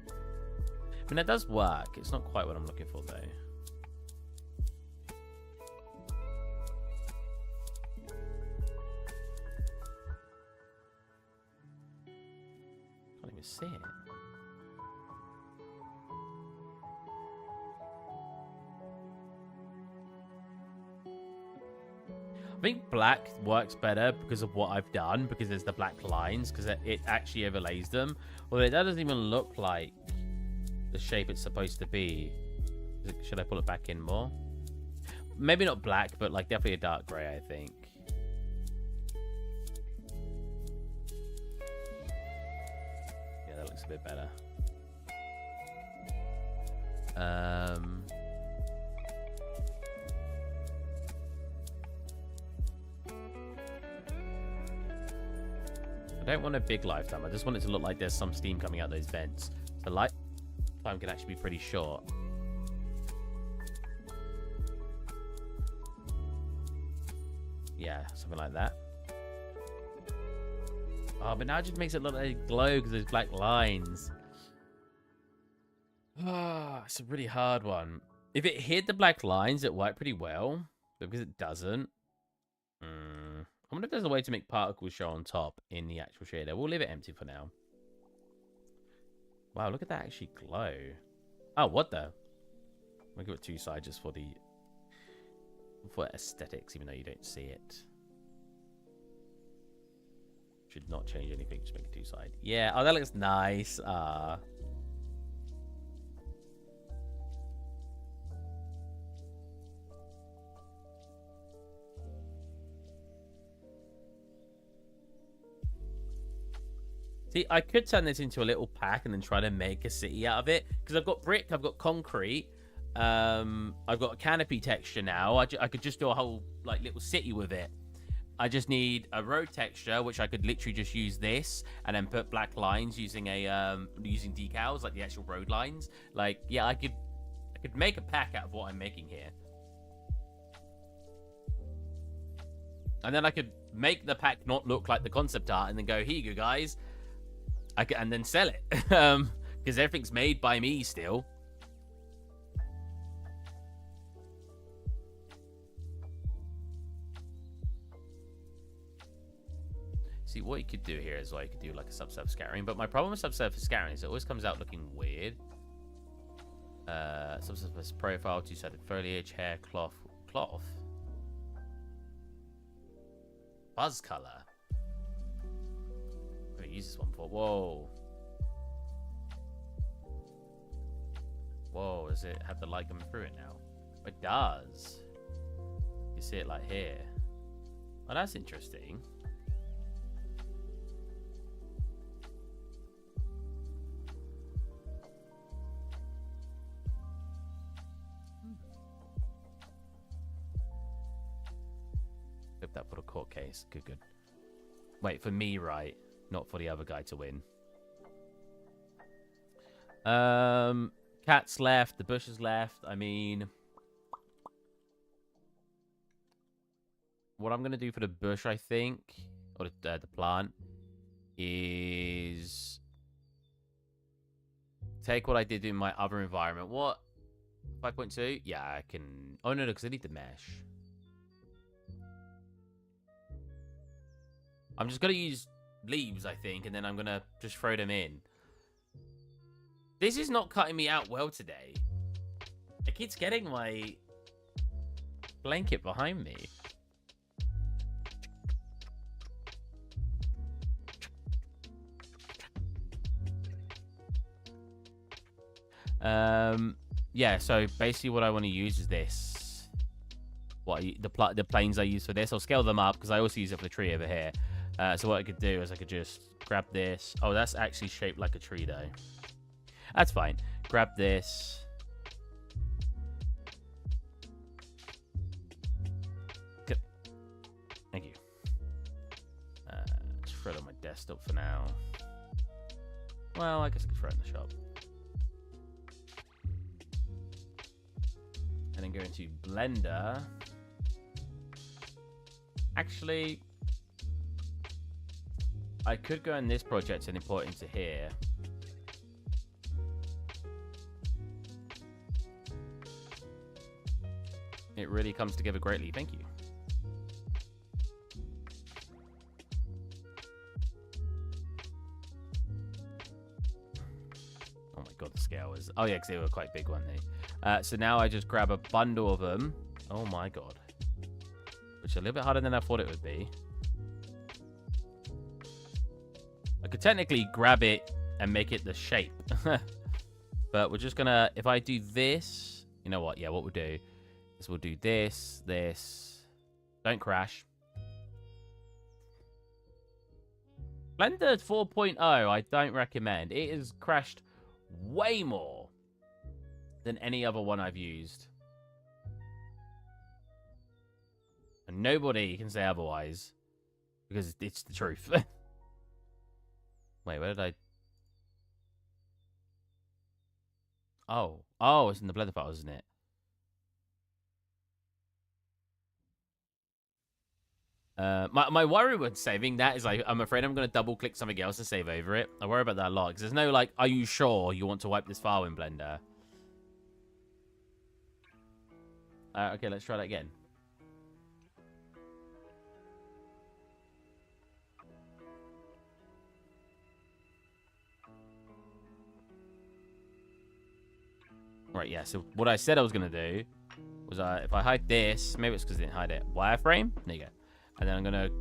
I mean, that does work. It's not quite what I'm looking for, though. see it. I think black works better because of what I've done, because there's the black lines, because it actually overlays them. Although that doesn't even look like the shape it's supposed to be. Should I pull it back in more? Maybe not black, but like definitely a dark gray, I think. Yeah, that looks a bit better. I don't want a big lifetime. I just want it to look like there's some steam coming out those vents. So lifetime can actually be pretty short. Yeah, something like that. Oh, but now it just makes it look like a glow because there's black lines. Ah, it's a really hard one. If it hid the black lines, it worked pretty well. But because it doesn't... I wonder if there's a way to make particles show on top in the actual shader. We'll leave it empty for now. Wow, look at that actually glow. Oh, what the? We'll give it two sides just for the... for aesthetics, even though you don't see it. Should not change anything, just make it two-side. Yeah, oh, that looks nice. See, I could turn this into a little pack and then try to make a city out of it. Because I've got brick, I've got concrete. I've got a canopy texture now. I could just do a whole like little city with it. I just need a road texture, which I could literally just use this and then put black lines using a using decals, like the actual road lines. Like, yeah, I could make a pack out of what I'm making here. And then I could make the pack not look like the concept art and then go, here you go, guys. And then sell it. Because everything's made by me still. See, what you could do here is you could do like a subsurface scattering. But my problem with subsurface scattering is it always comes out looking weird. Subsurface profile, two-sided foliage, hair, cloth. Buzz color. I'm gonna use this one for. Whoa. Whoa, does it have the light coming through it now? It does. You see it like here. Oh, that's interesting. Flip that for the court case. Good, good. Wait, for me, right? Not for the other guy to win. Cat's left. The bush is left. I mean... what I'm going to do for the bush, I think, or the plant, is take what I did in my other environment. What? 5.2? Yeah, I can... oh, no, because I need the mesh. I'm just going to use leaves, I think, and then I'm going to just throw them in. This is not cutting me out well today. It keeps getting my blanket behind me. Yeah, so basically what I want to use is this. The planes I use for this. I'll scale them up because I also use it for the tree over here. So what I could do is I could just grab this. Oh, that's actually shaped like a tree though. That's fine. Grab this. Good. Thank you. Just throw it on my desktop for now. Well, I guess I could throw it in the shop. And then go into Blender. Actually, I could go in this project and import it into here. It really comes together greatly. Thank you. was... Oh, yeah, because they were quite big, weren't they? So now I just grab a bundle of them. Oh, my God. Which is a little bit harder than I thought it would be. I could technically grab it and make it the shape. But we're just going to... If I do this... You know what? Yeah, what we'll do is we'll do this, this. Don't crash. Blender 4.0, I don't recommend. It has crashed way more than any other one I've used. And nobody can say otherwise. Because it's the truth. Wait, where did I... Oh. Oh, it's in the Blender files, isn't it? My worry with saving that is like, I'm afraid I'm going to double click something else to save over it. I worry about that a lot because there's no like, are you sure you want to wipe this file in Blender? Okay, let's try that again. Right, yeah, so what I said I was going to do was if I hide this, maybe it's because I didn't hide it. Wireframe? There you go. And then I'm going to...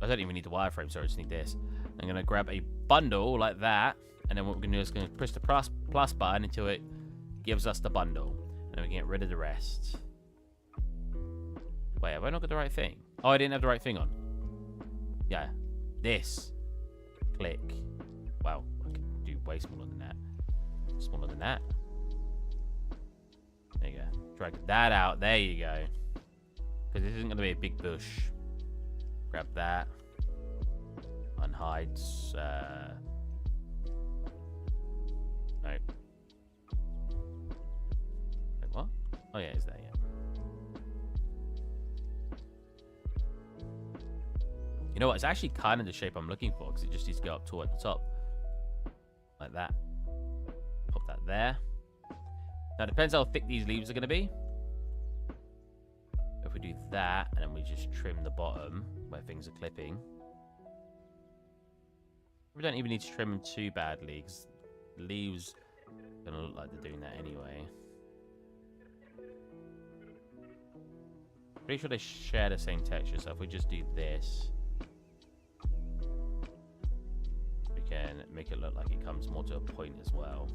I don't even need the wireframe, sorry, I just need this. I'm going to grab a bundle like that. And then what we're going to do is going to push the plus button until it gives us the bundle. And then we can get rid of the rest. Wait, have I not got the right thing? Oh, I didn't have the right thing on. Yeah. This. Click. Wow, I can do way smaller than that. Smaller than that. There you go. Drag that out. There you go. Because this isn't going to be a big bush. Grab that. Unhides. No. Wait, what? Oh, yeah, it's there, yeah. You know what? It's actually kind of the shape I'm looking for because it just needs to go up toward the top. Like that. Pop that there. Now, it depends how thick these leaves are going to be. If we do that, and then we just trim the bottom where things are clipping. We don't even need to trim them too badly, because the leaves are going to look like they're doing that anyway. Pretty sure they share the same texture, so if we just do this, we can make it look like it comes more to a point as well.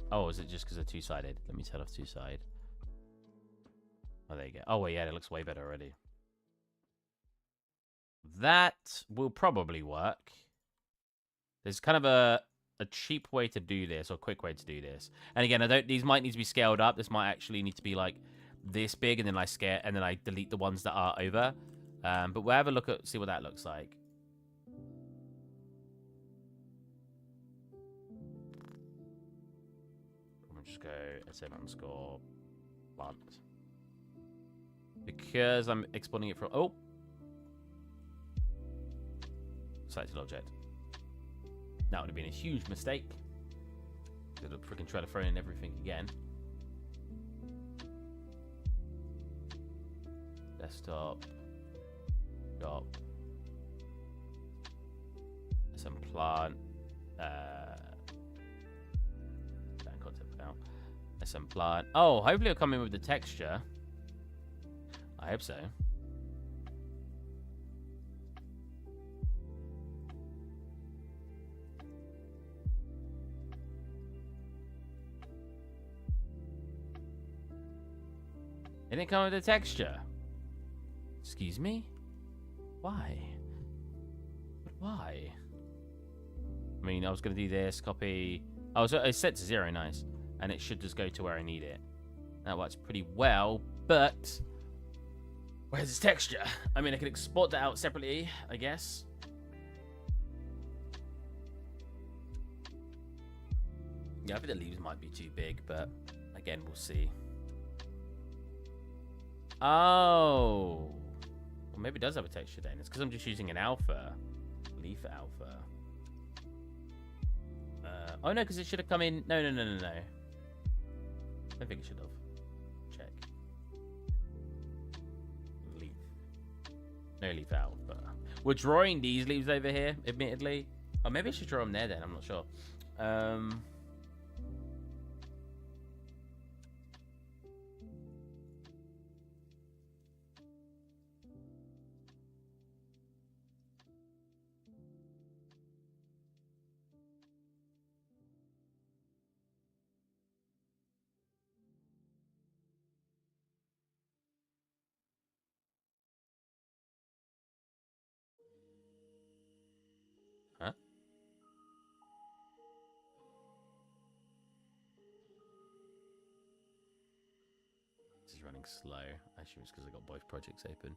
Oh, is it just because they're two-sided? Let me turn off two-side. Oh, there you go. Oh, wait, yeah, it looks way better already. That will probably work. There's kind of a cheap way to do this, or quick way to do this. And again, these might need to be scaled up. This might actually need to be like this big, and then I delete the ones that are over. But we'll have a look at, see what that looks like. Just go SM_ plant. Because I'm exporting it from... Oh! Selected object. That would have been a huge mistake. Could have freaking tried to throw in everything again. Desktop. Shop. SM plant. SM plant. Oh, hopefully it'll come in with the texture. I hope so. It didn't come with the texture. Excuse me? Why? But why? I mean, I was going to do this, copy... Oh, so it's set to 0, nice. And it should just go to where I need it. That works pretty well, but... Where's its texture? I mean, I can export that out separately, I guess. Yeah, I think the leaves might be too big, but again, we'll see. Oh. Or maybe it does have a texture then. It's because I'm just using an alpha. Leaf alpha. Oh no, because it should have come in. No. I don't think it should have. Check. Leaf. No leaf alpha. We're drawing these leaves over here, admittedly. Oh, maybe I should draw them there then. I'm not sure. Huh? This is running slow. Actually, it's because I got both projects open.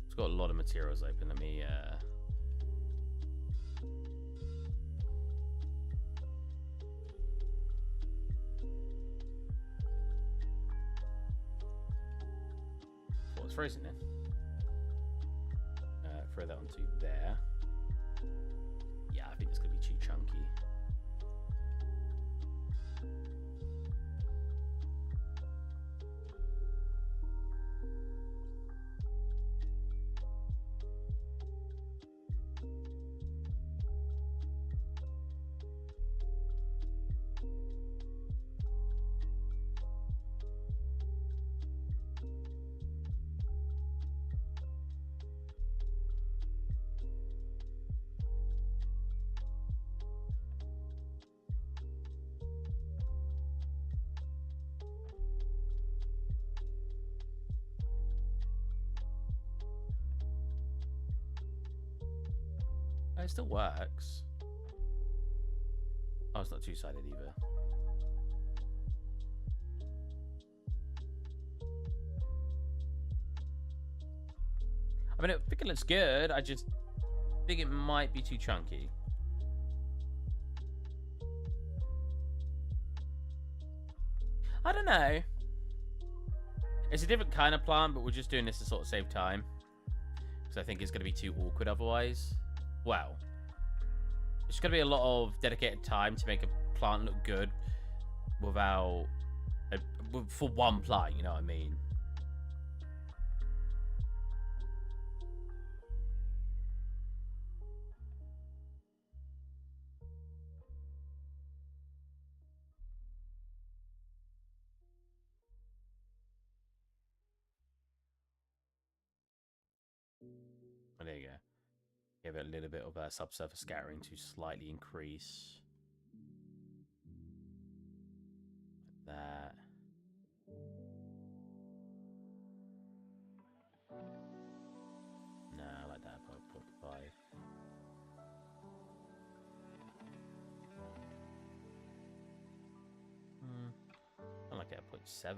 It's got a lot of materials open. Let me oh, it's frozen then. Throw that onto there. Yeah, I think it's gonna be too chunky. It still works. Oh, it's not two-sided either. I mean, I think it looks good. I just think it might be too chunky. I don't know. It's a different kind of plant, but we're just doing this to sort of save time. Because I think it's going to be too awkward otherwise. Wow. It's going to be a lot of dedicated time to make a plant look good without... for one plant, you know what I mean? Oh, there you go. Give it a little bit of a subsurface scattering to slightly increase. Like that. No, I like that. 0.5. I like it at 0.7.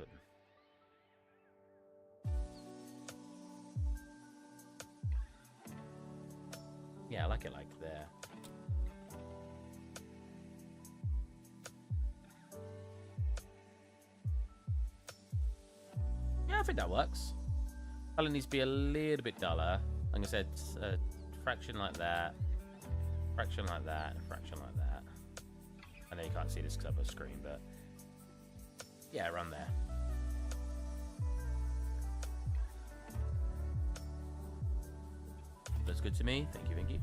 Yeah, I like it like there. Yeah, I think that works. Color needs to be a little bit duller. Like I said, a fraction like that, fraction like that, and a fraction like that. I know you can't see this because I have a screen, but yeah, around there. Looks good to me. Thank you, thank you.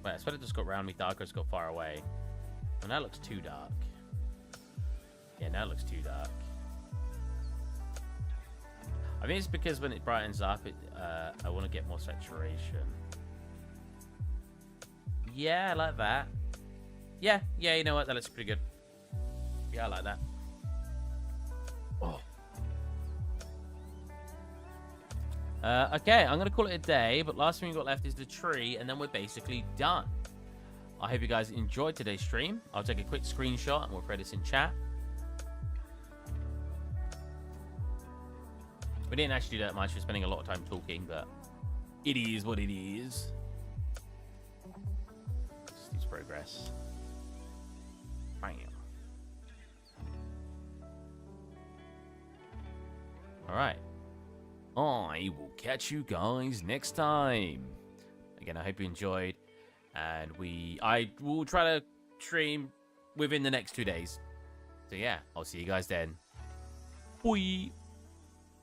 Wait, I swear it just got round me darker, it's got far away. Well, now it looks too dark. Yeah, now it looks too dark. I think it's because when it brightens up, I want to get more saturation. Yeah, I like that. Yeah, you know what? That looks pretty good. Yeah, I like that. Oh. Okay, I'm going to call it a day, but last thing we've got left is the tree, and then we're basically done. I hope you guys enjoyed today's stream. I'll take a quick screenshot, and we'll throw this in chat. We didn't actually do that much. We're spending a lot of time talking, but it is what it is. Steve's progress. Bam. Alright. I will catch you guys next time. Again, I hope you enjoyed. And I will try to stream within the next 2 days. So yeah, I'll see you guys then. Bye.